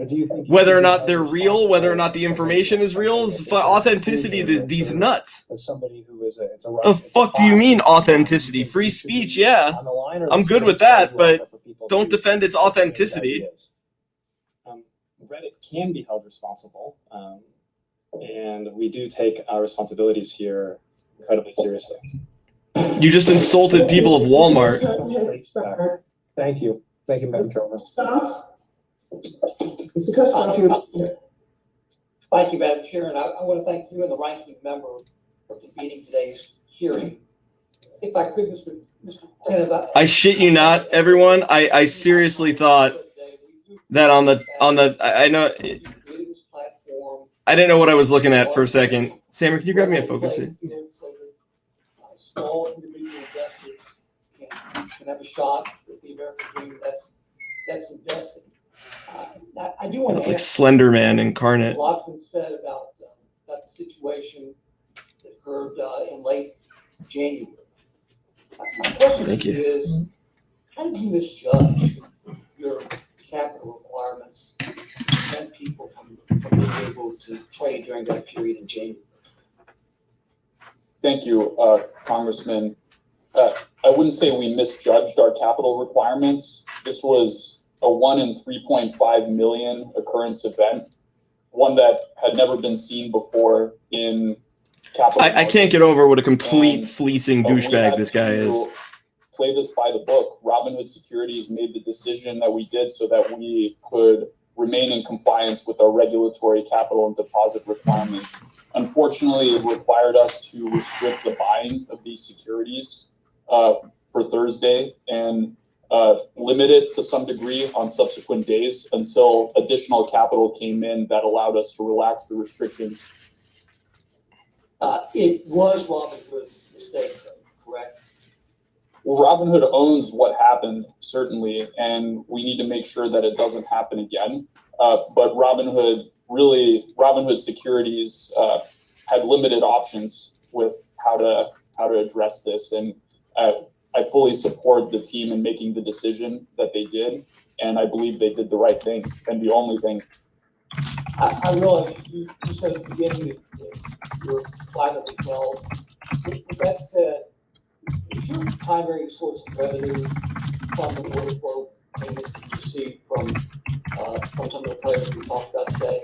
Speaker 11: whether or not they're real, whether or not the information is real, authenticity, these nuts.
Speaker 9: As somebody who is
Speaker 11: the fuck do you mean authenticity? Free speech, yeah. I'm good with that, but don't defend its authenticity.
Speaker 22: Reddit can be held responsible, and we do take our responsibilities here incredibly seriously.
Speaker 11: You just insulted people of Walmart.
Speaker 9: Thank you. Thank you, Madam Chairman.
Speaker 4: Mr. Kustoff,
Speaker 3: Thank you, Madam Chair, and I want to thank you and the ranking member for convening today's hearing. If I could, Mr. Tennant,
Speaker 11: I shit you not, everyone. I seriously thought that on the I know I didn't know what I was looking at for a second. Sammy, can you grab me a focus here?
Speaker 3: Small individual investors can have a shot at the American dream. That's investing. I do want to
Speaker 11: ask. Like Slender Man incarnate.
Speaker 3: A lot's been said about the situation that occurred in late January. My question to you is, how did you misjudge your capital requirements to prevent people from being able to trade during that period in January?
Speaker 2: Thank you, Congressman. I wouldn't say we misjudged our capital requirements. This was a 1 in 3.5 million occurrence event, one that had never been seen before in capital.
Speaker 11: I can't get over what a complete fleecing douchebag this guy is.
Speaker 2: Play this by the book. Robinhood Securities made the decision that we did so that we could remain in compliance with our regulatory capital and deposit requirements. Unfortunately, it required us to restrict the buying of these securities for Thursday and limit it to some degree on subsequent days until additional capital came in that allowed us to relax the restrictions.
Speaker 3: It was Robinhood's mistake, correct?
Speaker 2: Well, Robinhood owns what happened, certainly, and we need to make sure that it doesn't happen again. But Robinhood Securities had limited options with how to address this, and I fully support the team in making the decision that they did, and I believe they did the right thing and the only thing.
Speaker 3: I realize you said at the beginning that you're privately held. With that said, is your primary source of revenue from the order flow payments that you receive from some of the players we talked about today?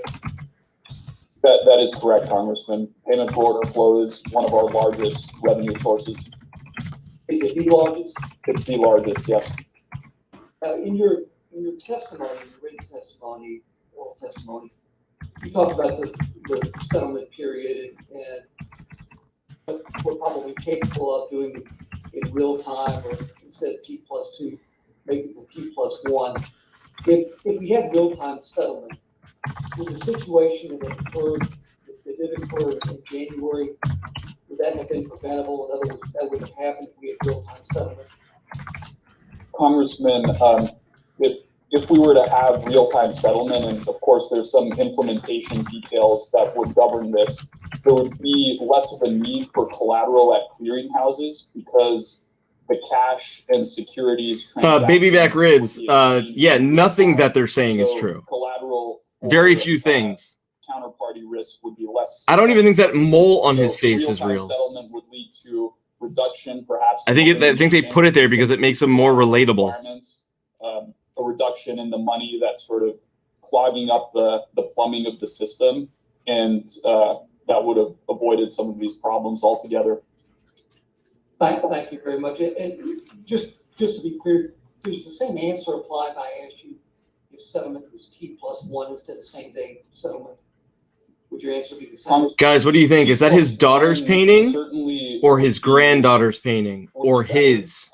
Speaker 2: That is correct, Congressman. Payment for order flow is one of our largest revenue sources.
Speaker 3: Is it the largest?
Speaker 2: It's the largest, yes.
Speaker 3: In your testimony, your written testimony, oral testimony, you talked about the settlement period and what we're probably capable of doing in real time, or instead of T+2, maybe the T+1. If we had real time settlement, with the situation that occurred, the did occur in January, would that have been preventable? In other words, that would have happened if we had real-time settlement?
Speaker 2: Congressman, if we were to have real-time settlement, and of course there's some implementation details that would govern this, there would be less of a need for collateral at clearinghouses because the cash and securities
Speaker 11: Baby back
Speaker 2: transactions
Speaker 11: ribs.
Speaker 2: would be
Speaker 11: Yeah, nothing that they're saying is
Speaker 2: so
Speaker 11: true.
Speaker 2: Collateral
Speaker 11: Very
Speaker 2: for,
Speaker 11: few things.
Speaker 2: Counterparty risk would be less.
Speaker 11: I don't even think that mole on
Speaker 2: So
Speaker 11: his face is
Speaker 2: real-time
Speaker 11: real.
Speaker 2: Settlement would lead to reduction, perhaps.
Speaker 11: I think they put it there because it makes him more relatable.
Speaker 2: Requirements, a reduction in the money that's sort of clogging up the plumbing of the system, and that would have avoided some of these problems altogether.
Speaker 3: Thank you very much. And just to be clear, does the same answer apply if I asked you if settlement was T+1 instead of same day settlement? Would your answer be the same?
Speaker 11: Guys, what do you think? Is that his daughter's painting, or his granddaughter's painting, or his?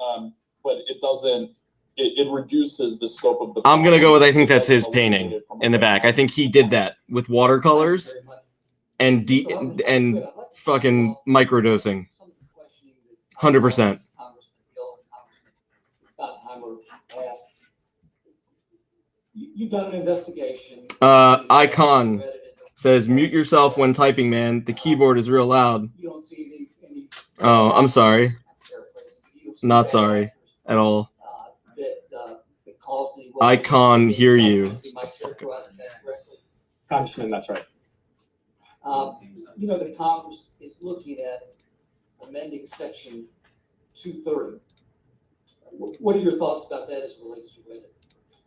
Speaker 2: But it doesn't. It reduces the scope of the.
Speaker 11: I'm gonna go with I think that's his painting in the back. I think he did that with watercolors and fucking microdosing. 100%.
Speaker 3: You've done an investigation.
Speaker 11: Icon says mute yourself when typing, man. The keyboard is real loud.
Speaker 3: You don't see any
Speaker 11: Oh, I'm sorry. Not sorry at all.
Speaker 3: that caused any.
Speaker 11: Icon, hear you.
Speaker 22: Congressman, that's right.
Speaker 3: You know, the Congress is looking at amending section 230. What are your thoughts about that as it relates to Reddit?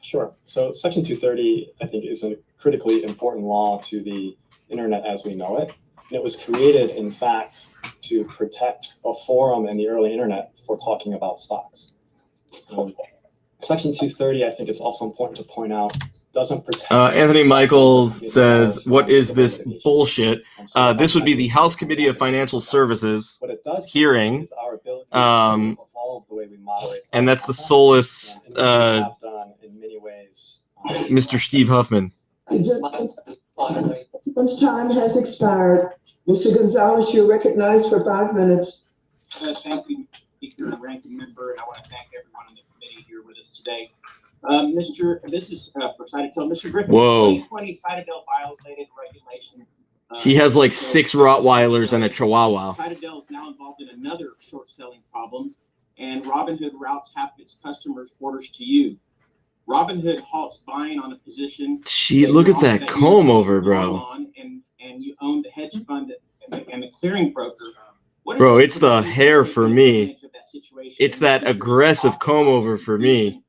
Speaker 22: Sure. So Section 230, I think, is a critically important law to the internet as we know it. And it was created, in fact, to protect a forum in the early internet for talking about stocks. Section 230, I think it's also important to point out, doesn't protect...
Speaker 11: Anthony Michaels says, what is this bullshit? This would be the House Committee of Financial Services hearing. And that's the soulless Mr. Steve Huffman.
Speaker 4: Once time has expired, Mr. Gonzalez, you're recognized for 5 minutes.
Speaker 10: Thank you, Speaker and Ranking Member, and I want to thank everyone on the committee here with us today. This is for Citadel. Mr. Griffin,
Speaker 11: Whoa.
Speaker 10: 2020 Citadel violated regulation.
Speaker 11: He has like 6 Rottweilers and a Chihuahua.
Speaker 10: Citadel is now involved in another short selling problem, and Robinhood routes half of its customers' orders to you. Robinhood halts buying on a position.
Speaker 11: Look at that comb over, bro.
Speaker 10: And you own the hedge fund and the clearing broker.
Speaker 11: Bro, it's the hair for me. It's that aggressive comb over for me.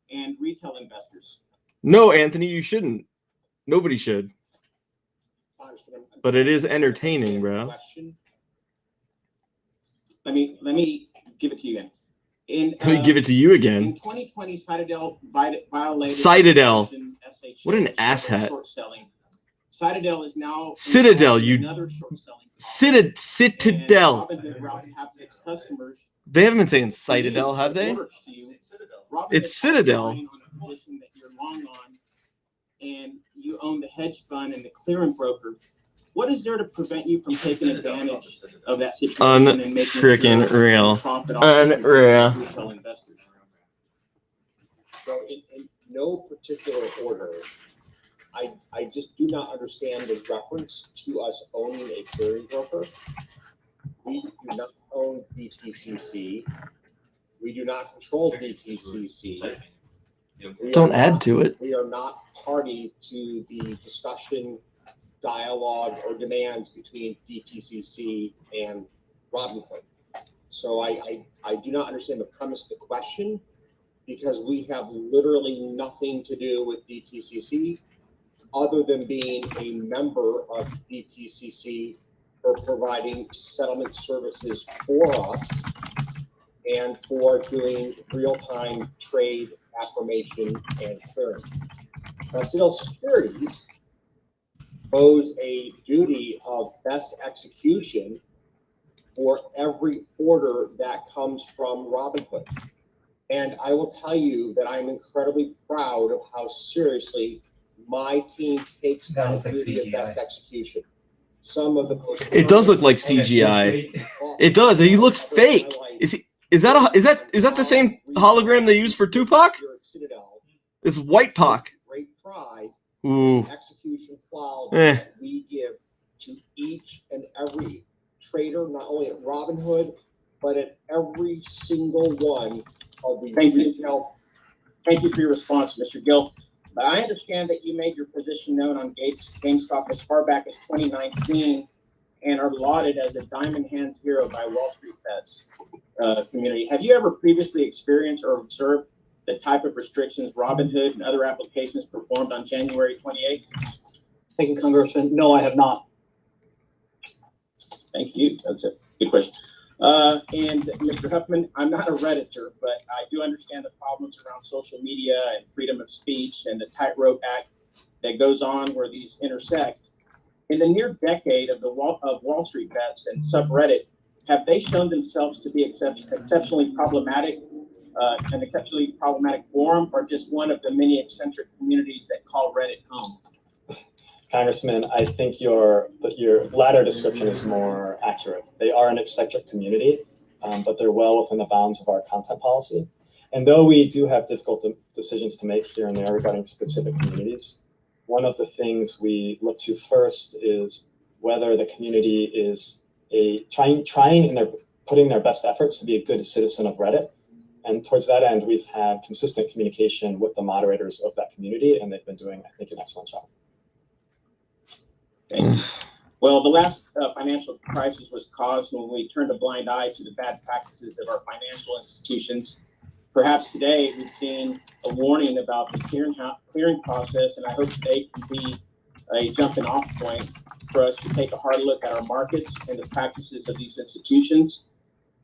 Speaker 10: And retail investors.
Speaker 11: No, Anthony, you shouldn't. Nobody should. But it is entertaining, bro.
Speaker 10: Let me give it to you again.
Speaker 11: Let me give it to you again.
Speaker 10: In 2020, Citadel violated
Speaker 11: Citadel. What an asshat.
Speaker 10: Citadel is now
Speaker 11: Citadel,
Speaker 10: another short selling.
Speaker 11: Citadel. They haven't been saying Citadel, have they? It's Citadel.
Speaker 10: That you're long on, and you own the hedge fund and the clearing broker. What is there to prevent you from taking advantage of that situation and making
Speaker 11: Unfreaking real.
Speaker 10: Unreal.
Speaker 8: So in no particular order, I just do not understand the reference to us owning a clearing broker. We do not own DTCC. We do not control DTCC.
Speaker 11: Don't add to it.
Speaker 8: We are not party to the discussion, dialogue, or demands between DTCC and Robinhood. So I do not understand the premise of the question, because we have literally nothing to do with DTCC other than being a member of DTCC for providing settlement services for us and for doing real-time trade affirmation and clearing. Now, Citadel Securities owes a duty of best execution for every order that comes from Robinhood. And I will tell you that I'm incredibly proud of how seriously my team takes that duty of best execution. some of the most.
Speaker 11: It does look like CGI. It does. He looks fake. Is that the same hologram they used for Tupac?
Speaker 8: Citadel,
Speaker 11: It's White Pac.
Speaker 8: great pride,
Speaker 11: Ooh.
Speaker 8: execution quality
Speaker 11: Eh.
Speaker 8: that we give to each and every trader, not only at Robinhood, but at every single one of the retail.
Speaker 10: Thank you for your response, Mr. Gill. I understand that you made your position known on GameStop as far back as 2019 and are lauded as a diamond hands hero by Wall Street Bets community. Have you ever previously experienced or observed the type of restrictions Robinhood and other applications performed on January 28th?
Speaker 15: Thank you, Congressman. No, I have not.
Speaker 10: Thank you. That's a good question. And Mr. Huffman, I'm not a Redditor, but I do understand the problems around social media and freedom of speech and the tightrope act that goes on where these intersect. In the near decade of Wall Street Bets and Subreddit, have they shown themselves to be exceptionally problematic, an exceptionally problematic forum, or just one of the many eccentric communities that call Reddit home?
Speaker 22: Congressman, I think your latter description is more accurate. They are an eccentric community, but they're well within the bounds of our content policy. And though we do have difficult decisions to make here and there regarding specific communities, one of the things we look to first is whether the community is putting their best efforts to be a good citizen of Reddit. And towards that end, we've had consistent communication with the moderators of that community, and they've been doing, I think, an excellent job.
Speaker 10: Thank you. Well, the last financial crisis was caused when we turned a blind eye to the bad practices of our financial institutions. Perhaps today we've seen a warning about the clearing process, and I hope today can be a jumping off point for us to take a hard look at our markets and the practices of these institutions.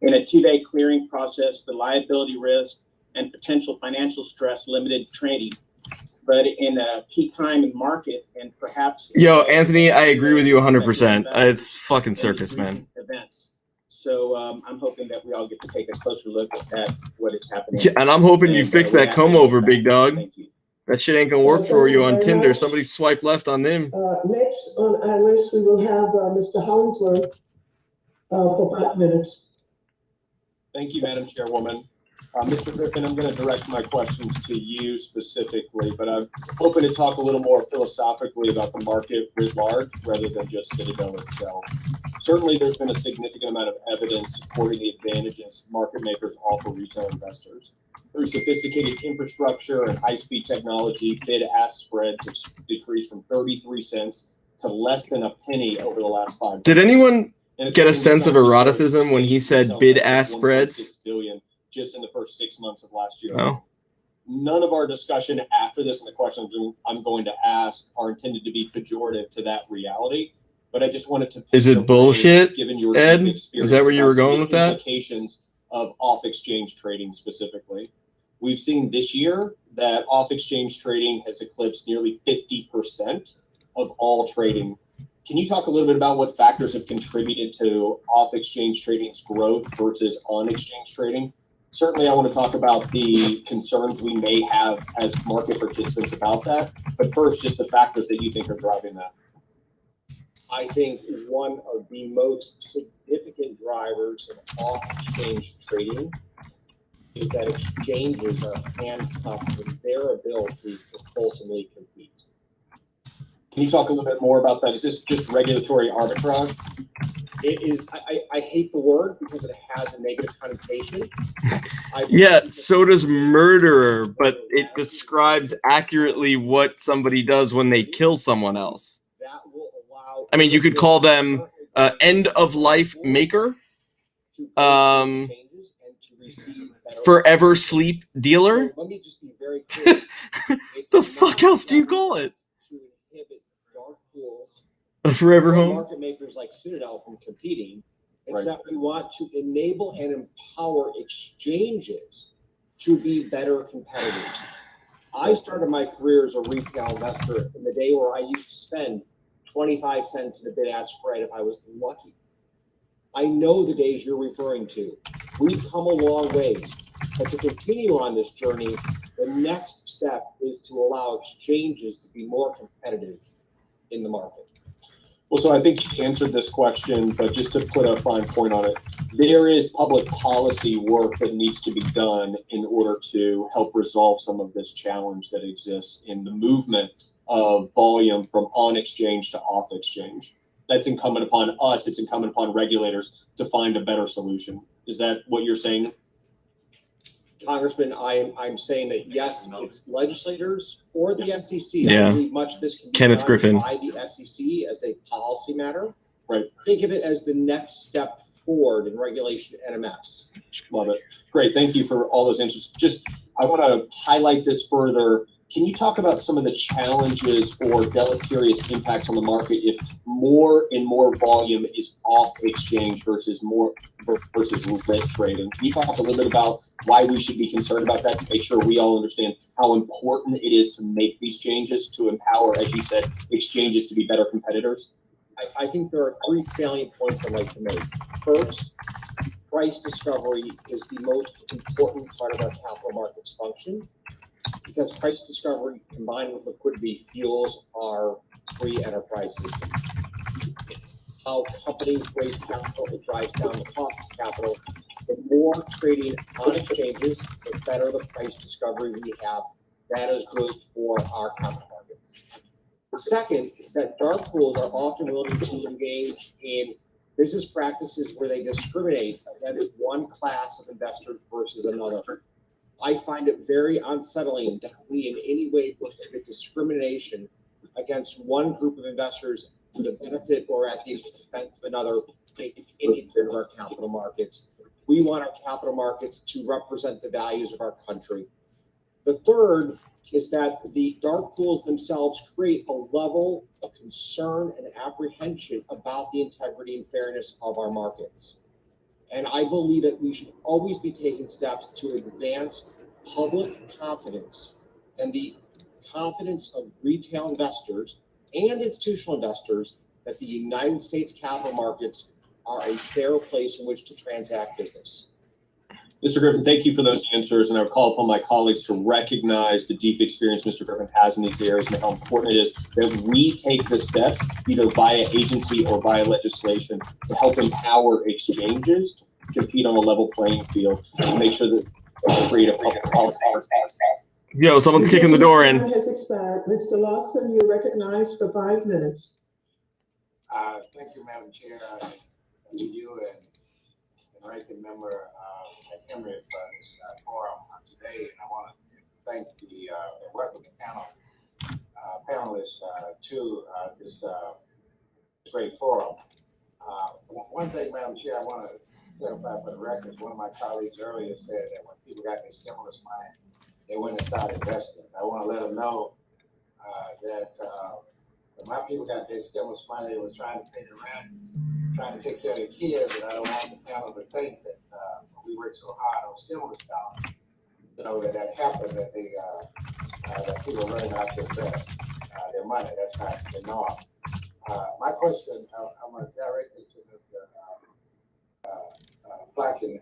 Speaker 10: In a two-day clearing process, the liability risk and potential financial stress limited trading. But in a key time in market and perhaps...
Speaker 11: Yo, Anthony, I agree with you 100%. It's fucking circus, man.
Speaker 10: Events. So I'm hoping that we all get to take a closer look at what is happening.
Speaker 11: Yeah, and I'm hoping you fix that comb over, big dog. That shit ain't gonna work for you on Tinder. Somebody swipe left on them.
Speaker 4: Next on our list, we will have Mr. Hollingsworth for 5 minutes.
Speaker 12: Thank you, Madam Chairwoman. Mr. Griffin, I'm going to direct my questions to you specifically, but I'm hoping to talk a little more philosophically about the market writ large rather than just Citadel itself. Certainly, there's been a significant amount of evidence supporting the advantages market makers offer retail investors. Through sophisticated infrastructure and high-speed technology, bid-ask spread has decreased from 33 cents to less than a penny over the last 5 years.
Speaker 11: Did anyone get a sense of eroticism when he said bid-ask spreads?
Speaker 12: $1.6 billion just in the first 6 months of last year.
Speaker 11: Oh.
Speaker 12: None of our discussion after this and the questions I'm going to ask are intended to be pejorative to that reality. But I just wanted to.
Speaker 11: Is it bullshit,
Speaker 12: given your
Speaker 11: Ed?
Speaker 12: experience,
Speaker 11: Is that where you were going with that?
Speaker 12: Implications of off-exchange trading specifically. We've seen this year that off-exchange trading has eclipsed nearly 50% of all trading. Can you talk a little bit about what factors have contributed to off-exchange trading's growth versus on-exchange trading? Certainly, I want to talk about the concerns we may have as market participants about that. But first, just the factors that you think are driving that.
Speaker 8: I think one of the most significant drivers of off-exchange trading is that exchanges are handcuffed to their ability to fulsomely compete.
Speaker 12: Can you talk a little bit more about that? Is this just regulatory arbitrage?
Speaker 8: It is. I hate the word because it has a negative connotation.
Speaker 11: Yeah, so does murderer, but it describes accurately what somebody does when they kill someone else.
Speaker 8: That will allow.
Speaker 11: I mean, you could call them end-of-life maker, forever sleep dealer.
Speaker 8: So let me just be very clear.
Speaker 11: The fuck else do you call it?
Speaker 8: To inhibit dark pools,
Speaker 11: A forever home?
Speaker 8: market makers like Citadel from competing. It's that we want to enable and empower exchanges to be better competitors. I started my career as a retail investor in the day where I used to spend 25 cents in a bid-ask spread if I was lucky. I know the days you're referring to. We've come a long ways, but to continue on this journey, the next step is to allow exchanges to be more competitive in the market.
Speaker 12: Well, so I think you answered this question, but just to put a fine point on it, there is public policy work that needs to be done in order to help resolve some of this challenge that exists in the movement of volume from on exchange to off exchange. That's incumbent upon us. It's incumbent upon regulators to find a better solution. Is that what you're saying?
Speaker 8: Congressman, I'm saying that yes, it's legislators or the SEC.
Speaker 11: Yeah.
Speaker 8: I believe much of this can be
Speaker 11: Kenneth
Speaker 8: done
Speaker 11: Griffin.
Speaker 8: by the SEC as a policy matter.
Speaker 12: Right.
Speaker 8: Think of it as the next step forward in regulation NMS.
Speaker 12: Love it. Great. Thank you for all those answers. Just, I want to highlight this further. Can you talk about some of the challenges or deleterious impacts on the market if more and more volume is off exchange versus lit trading? Can you talk a little bit about why we should be concerned about that to make sure we all understand how important it is to make these changes to empower, as you said, exchanges to be better competitors?
Speaker 8: I think there are three salient points I'd like to make. First, price discovery is the most important part of our capital markets function, because price discovery combined with liquidity fuels our free enterprise system. It's how companies raise capital, it drives down the cost of capital. The more trading on exchanges, the better the price discovery we have. That is good for our capital markets. The second is that dark pools are often willing to engage in business practices where they discriminate, that is one class of investors versus another. I find it very unsettling that we in any way prohibit discrimination against one group of investors to the benefit or at the expense of another in any part of our capital markets. We want our capital markets to represent the values of our country. The third is that the dark pools themselves create a level of concern and apprehension about the integrity and fairness of our markets. And I believe that we should always be taking steps to advance public confidence and the confidence of retail investors and institutional investors that the United States capital markets are a fair place in which to transact business.
Speaker 12: Mr. Griffin, thank you for those answers, and I would call upon my colleagues to recognize the deep experience Mr. Griffin has in these areas and how important it is that we take the steps, either via agency or via legislation, to help empower exchanges to compete on a level playing field and make sure that we create a public policy.
Speaker 11: Yo, someone's kicking the door in.
Speaker 4: Time has expired. Mr. Lawson, you're recognized for 5 minutes.
Speaker 13: Thank you, Madam Chair, to you and ranking member Henry for this forum today. And I want to thank the welcome the panelists to this great forum. One thing, Madam Chair, I want to clarify for the record. One of my colleagues earlier said that when people got their stimulus money, they went and started investing. I want to let them know that when my people got their stimulus money, they were trying to pay the rent, trying to take care of their kids, and I don't want the panel to think that we worked so hard on stimulus dollars, you know, that happened, that they that people are running out to invest their money. That's not the norm. My question, I'm going to direct it to Mr. Blacken.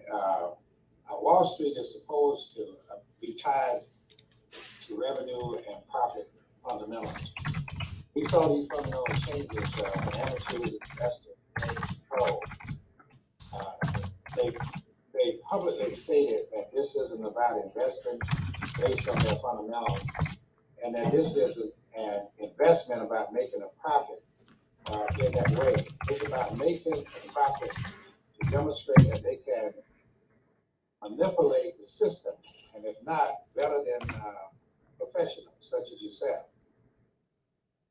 Speaker 13: Wall Street is supposed to be tied to revenue and profit fundamentals. We saw these fundamental changes when amateur investors made control. They publicly stated that this isn't about investing based on their fundamentals, and that this isn't an investment about making a profit in that way. It's about making a profit to demonstrate that they can manipulate the system, and if not, better than professionals such as yourself.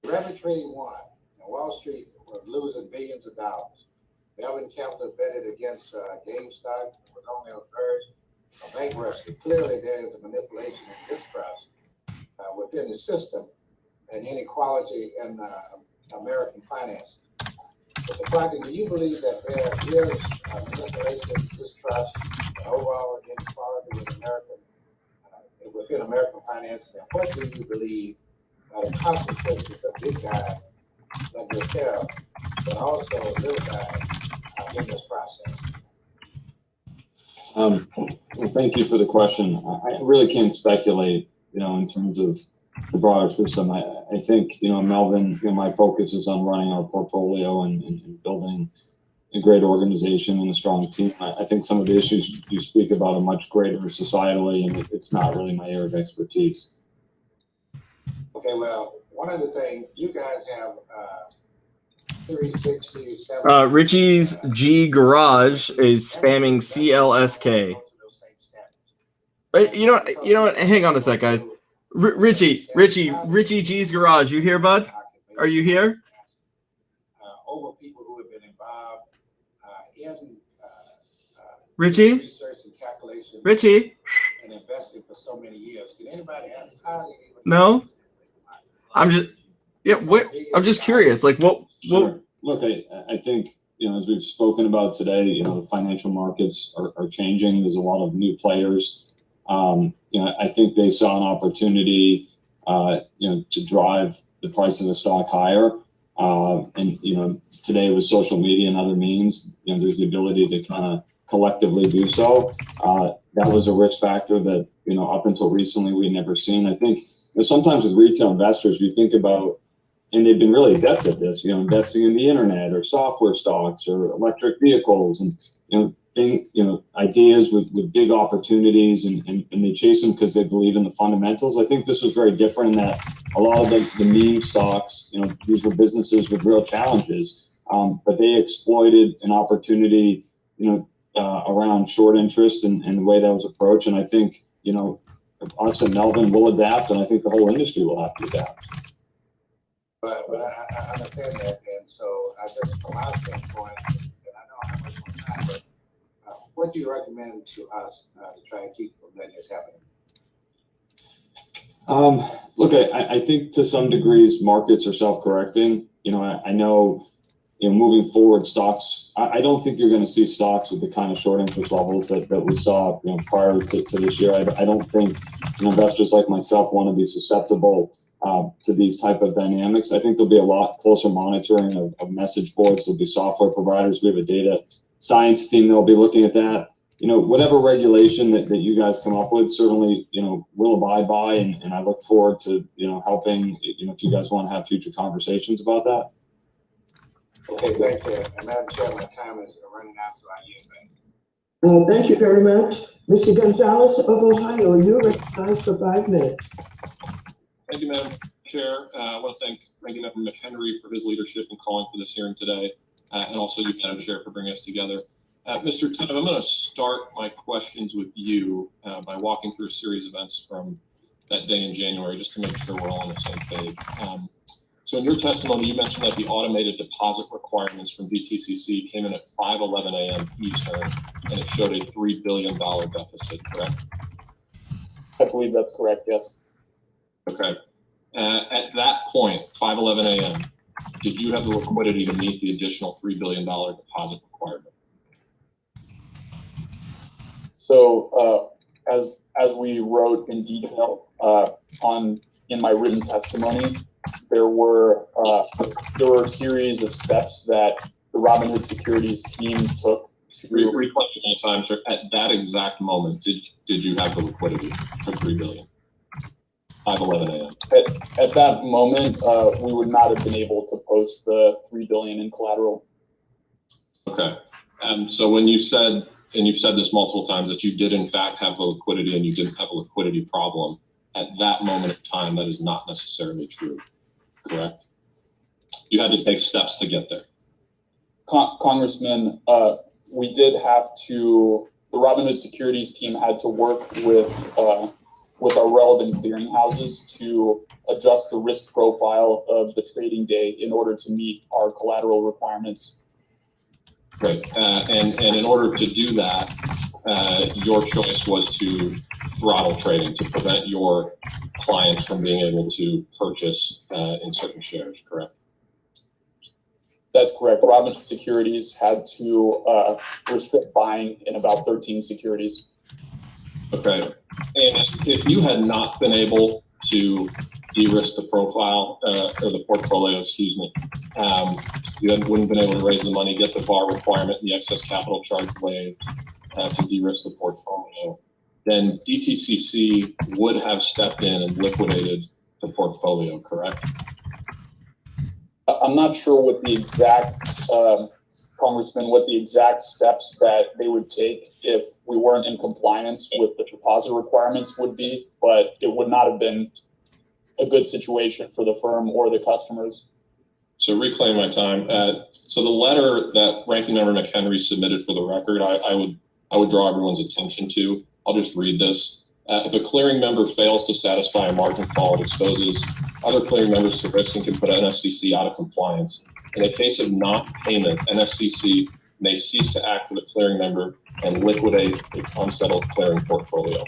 Speaker 13: Rapid trading won, and Wall Street was losing billions of dollars. Melvin Capital betted against GameStop and was on the verge of bankruptcy. Clearly, there is a manipulation and distrust within the system and inequality in American finance. Mr. Blacken, do you believe that there is manipulation, distrust, and overall inequality within American finance? And what do you believe are the consequences of big guys like yourself, but also little guys in this process?
Speaker 16: Well, thank you for the question. I really can't speculate, in terms of the broader system. I think, Melvin, my focus is on running our portfolio and building a great organization and a strong team. I think some of the issues you speak about are much greater societally, and it's not really my area of expertise.
Speaker 13: Okay, well, one other thing, you guys have 360, 70.
Speaker 11: Richie's G Garage is spamming CLSK. You know what? Hang on a sec, guys. Richie G's Garage. You here, bud? Are you here?
Speaker 13: Over people who have been involved in
Speaker 11: Richie?
Speaker 13: research and calculation.
Speaker 11: Richie?
Speaker 13: And investing for so many years. Can anybody ask how they even?
Speaker 11: No. I'm just curious. Like, what?
Speaker 16: Sure. Look, I think, as we've spoken about today, the financial markets are changing. There's a lot of new players. I think they saw an opportunity, to drive the price of the stock higher. And today with social media and other means, there's the ability to kind of collectively do so. That was a risk factor that, up until recently we'd never seen. I think sometimes with retail investors, you think about, and they've been really adept at this, investing in the internet or software stocks or electric vehicles, and ideas with big opportunities, and they chase them because they believe in the fundamentals. I think this was very different in that a lot of the meme stocks, these were businesses with real challenges, but they exploited an opportunity, around short interest and the way that was approached. And I think, us and Melvin will adapt, and I think the whole industry will have to adapt.
Speaker 13: But I understand that, and so I just, from our standpoint, and I know how much more time, but what do you recommend to us to try and keep from letting this happen?
Speaker 16: Look, I think to some degrees markets are self-correcting. I know, moving forward, stocks, I don't think you're going to see stocks with the kind of short interest levels that we saw, prior to this year. I don't think investors like myself want to be susceptible to these type of dynamics. I think there'll be a lot closer monitoring of message boards. There'll be software providers. We have a data science team that'll be looking at that. Whatever regulation that you guys come up with, certainly, we'll abide by, and I look forward to, helping, if you guys want to have future conversations about that.
Speaker 13: Okay, thank you. And Madam Chair, my time is running out, so I yield back.
Speaker 4: Thank you very much. Mr. Gonzalez of Ohio, you're recognized for 5 minutes.
Speaker 17: Thank you, Madam Chair. I want to thank Ranking Member McHenry for his leadership in calling for this hearing today, and also you, Madam Chair, for bringing us together. Mr. Tubb, I'm going to start my questions with you by walking through a series of events from that day in January, just to make sure we're all on the same page. So in your testimony, you mentioned that the automated deposit requirements from DTCC came in at 5:11 a.m. Eastern, and it showed a $3 billion deficit, correct?
Speaker 2: I believe that's correct, yes.
Speaker 17: Okay. At that point, 5:11 a.m., did you have the liquidity to meet the additional $3 billion deposit requirement?
Speaker 2: So as we wrote in detail in my written testimony, there were a series of steps that the Robinhood Securities team took to
Speaker 17: request time. So at that exact moment, did you have the liquidity for $3 billion? 5:11 a.m.
Speaker 2: At that moment, we would not have been able to post the $3 billion in collateral.
Speaker 17: Okay. So when you said, and you've said this multiple times, that you did in fact have the liquidity and you didn't have a liquidity problem, at that moment of time, that is not necessarily true, correct? You had to take steps to get there.
Speaker 2: Congressman, we did have to, the Robinhood Securities team had to work with our relevant clearinghouses to adjust the risk profile of the trading day in order to meet our collateral requirements.
Speaker 17: Right, and in order to do that, your choice was to throttle trading to prevent your clients from being able to purchase in certain shares, correct?
Speaker 2: That's correct. Robinhood Securities had to restrict buying in about 13 securities.
Speaker 17: Okay, and if you had not been able to de-risk the profile or the portfolio, excuse me, you wouldn't have been able to raise the money, get the VAR requirement, the excess capital charge waived to de-risk the portfolio, then DTCC would have stepped in and liquidated the portfolio, correct?
Speaker 2: I'm not sure what the exact, Congressman, what the exact steps that they would take if we weren't in compliance with the deposit requirements would be, but it would not have been a good situation for the firm or the customers.
Speaker 17: So reclaim my time. So the letter that Ranking Member McHenry submitted for the record, I would draw everyone's attention to. I'll just read this. If a clearing member fails to satisfy a margin call, it exposes other clearing members to risk and can put NSCC out of compliance. In a case of not payment, NSCC may cease to act for the clearing member and liquidate its unsettled clearing portfolio.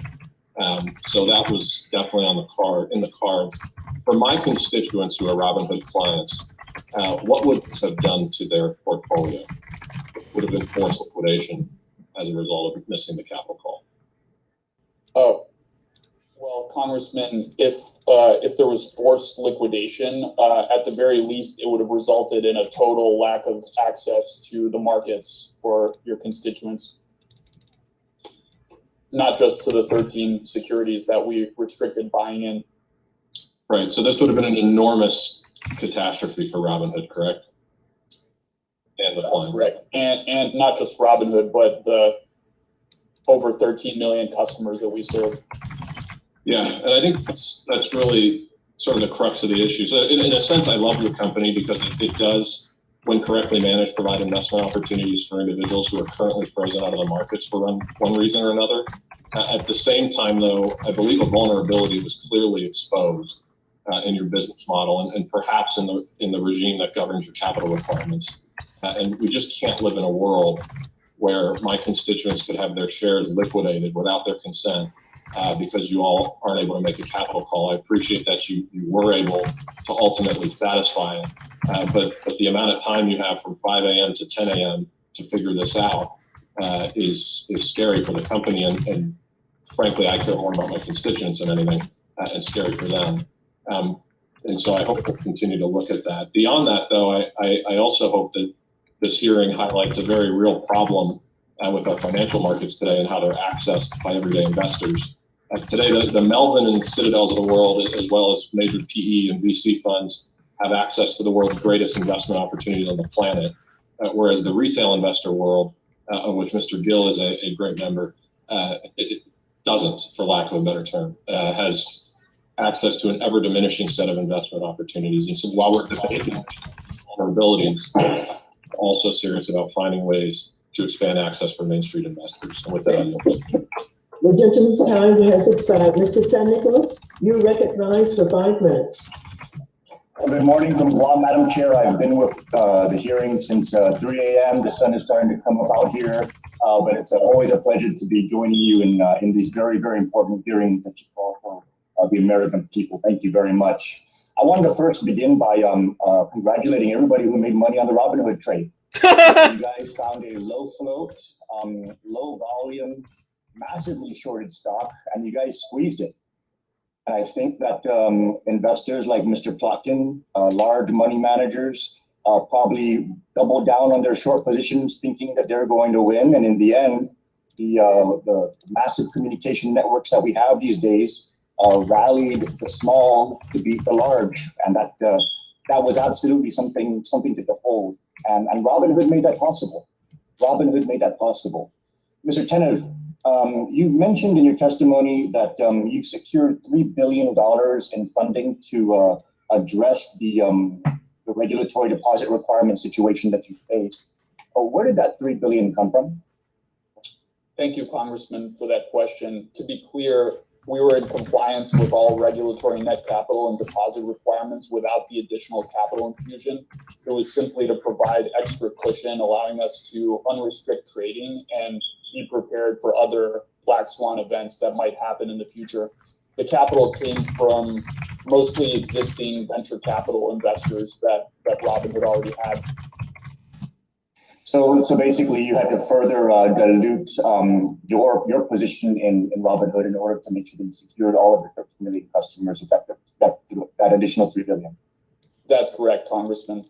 Speaker 17: So that was definitely in the card. For my constituents who are Robinhood clients, what would this have done to their portfolio? Would have been forced liquidation as a result of missing the capital call.
Speaker 2: Oh, well, Congressman, if there was forced liquidation, at the very least, it would have resulted in a total lack of access to the markets for your constituents. Not just to the 13 securities that we restricted buying in.
Speaker 17: Right, so this would have been an enormous catastrophe for Robinhood, correct? And the
Speaker 2: That's correct. And not just Robinhood, but the over 13 million customers that we serve.
Speaker 17: Yeah, and I think that's really sort of the crux of the issue. So in a sense, I love your company because it does, when correctly managed, provide investment opportunities for individuals who are currently frozen out of the markets for one reason or another. At the same time, though, I believe a vulnerability was clearly exposed in your business model and perhaps in the regime that governs your capital requirements. And we just can't live in a world where my constituents could have their shares liquidated without their consent because you all aren't able to make a capital call. I appreciate that you were able to ultimately satisfy it, but the amount of time you have from 5 a.m. to 10 a.m. to figure this out is scary for the company, and frankly, I care more about my constituents than anything, and scary for them. And so I hope we'll continue to look at that. Beyond that, though, I also hope that this hearing highlights a very real problem with our financial markets today and how they're accessed by everyday investors. Today, the Melvin and Citadels of the world, as well as major PE and VC funds, have access to the world's greatest investment opportunities on the planet, whereas the retail investor world, of which Mr. Gill is a great member, it doesn't, for lack of a better term, has access to an ever-diminishing set of investment opportunities. And so while we're debating vulnerabilities, we're also serious about finding ways to expand access for Main Street investors. And with that,
Speaker 4: the gentleman's time has expired. Mr. San Nicolas, you're recognized for 5 minutes.
Speaker 5: Good morning from Guam, Madam Chair. I've been with the hearing since 3 a.m. The sun is starting to come up out here, but it's always a pleasure to be joining you in these very, very important hearings that you call for the American people. Thank you very much. I wanted to first begin by congratulating everybody who made money on the Robinhood trade. You guys found a low float, low volume, massively shorted stock, and you guys squeezed it. And I think that investors like Mr. Plotkin, large money managers, probably doubled down on their short positions thinking that they're going to win. And in the end, the massive communication networks that we have these days rallied the small to beat the large. And that was absolutely something to behold. And Robinhood made that possible. Robinhood made that possible. Mr. Tenev, you mentioned in your testimony that you've secured $3 billion in funding to address the regulatory deposit requirement situation that you face. Where did that $3 billion come from?
Speaker 2: Thank you, Congressman, for that question. To be clear, we were in compliance with all regulatory net capital and deposit requirements without the additional capital infusion. It was simply to provide extra cushion, allowing us to unrestrict trading and be prepared for other black swan events that might happen in the future. The capital came from mostly existing venture capital investors that Robinhood already had.
Speaker 5: So basically, you had to further dilute your position in Robinhood in order to make sure that you secured all of the 13 million customers with that additional $3 billion.
Speaker 2: That's correct, Congressman.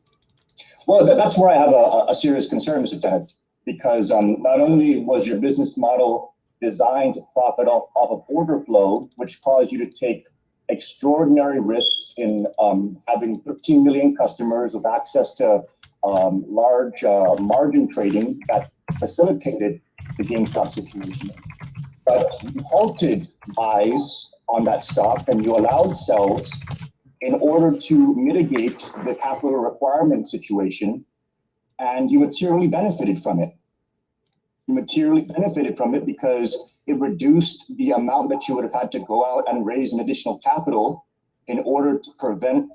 Speaker 5: Well, that's where I have a serious concern, Mr. Tenet, because not only was your business model designed to profit off of order flow, which caused you to take extraordinary risks in having 13 million customers with access to large margin trading that facilitated the GameStop situation. But you halted buys on that stock and you allowed sells in order to mitigate the capital requirement situation, and you materially benefited from it. You materially benefited from it because it reduced the amount that you would have had to go out and raise an additional capital in order to prevent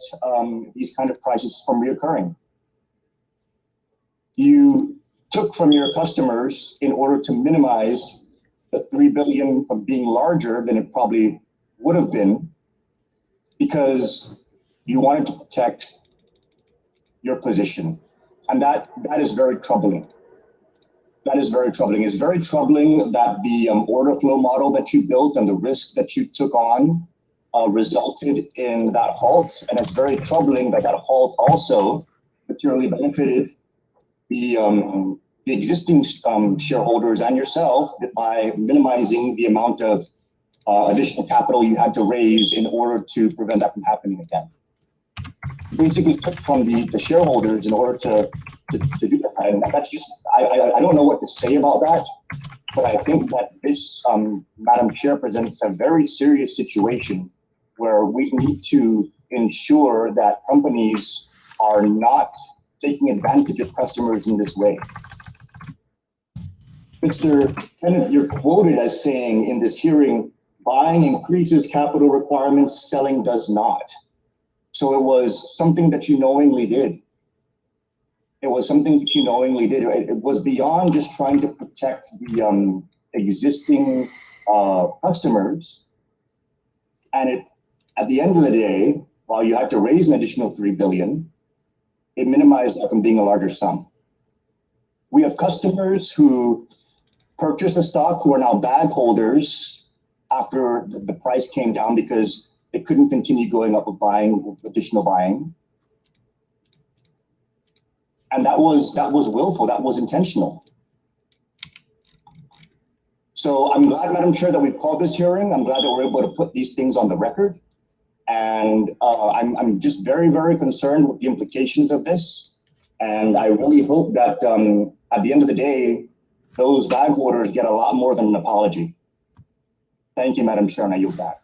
Speaker 5: these kind of prices from reoccurring. You took from your customers in order to minimize the $3 billion from being larger than it probably would have been, because you wanted to protect your position. And that is very troubling. That is very troubling. It's very troubling that the order flow model that you built and the risk that you took on resulted in that halt. And it's very troubling that that halt also materially benefited the existing shareholders and yourself by minimizing the amount of additional capital you had to raise in order to prevent that from happening again. Basically took from the shareholders in order to do that. And that's just, I don't know what to say about that, but I think that this, Madam Chair, presents a very serious situation where we need to ensure that companies are not taking advantage of customers in this way. Mr. Kenneth, you're quoted as saying in this hearing, buying increases capital requirements, selling does not. So it was something that you knowingly did. It was something that you knowingly did. It was beyond just trying to protect the existing customers. And at the end of the day, while you had to raise an additional $3 billion, it minimized that from being a larger sum. We have customers who purchased a stock who are now bag holders after the price came down because they couldn't continue going up with additional buying. And that was willful, that was intentional. So I'm glad, Madam Chair, that we've called this hearing. I'm glad that we're able to put these things on the record. And I'm just very, very concerned with the implications of this. And I really hope that at the end of the day, those bag holders get a lot more than an apology. Thank you, Madam Chair, and I yield back.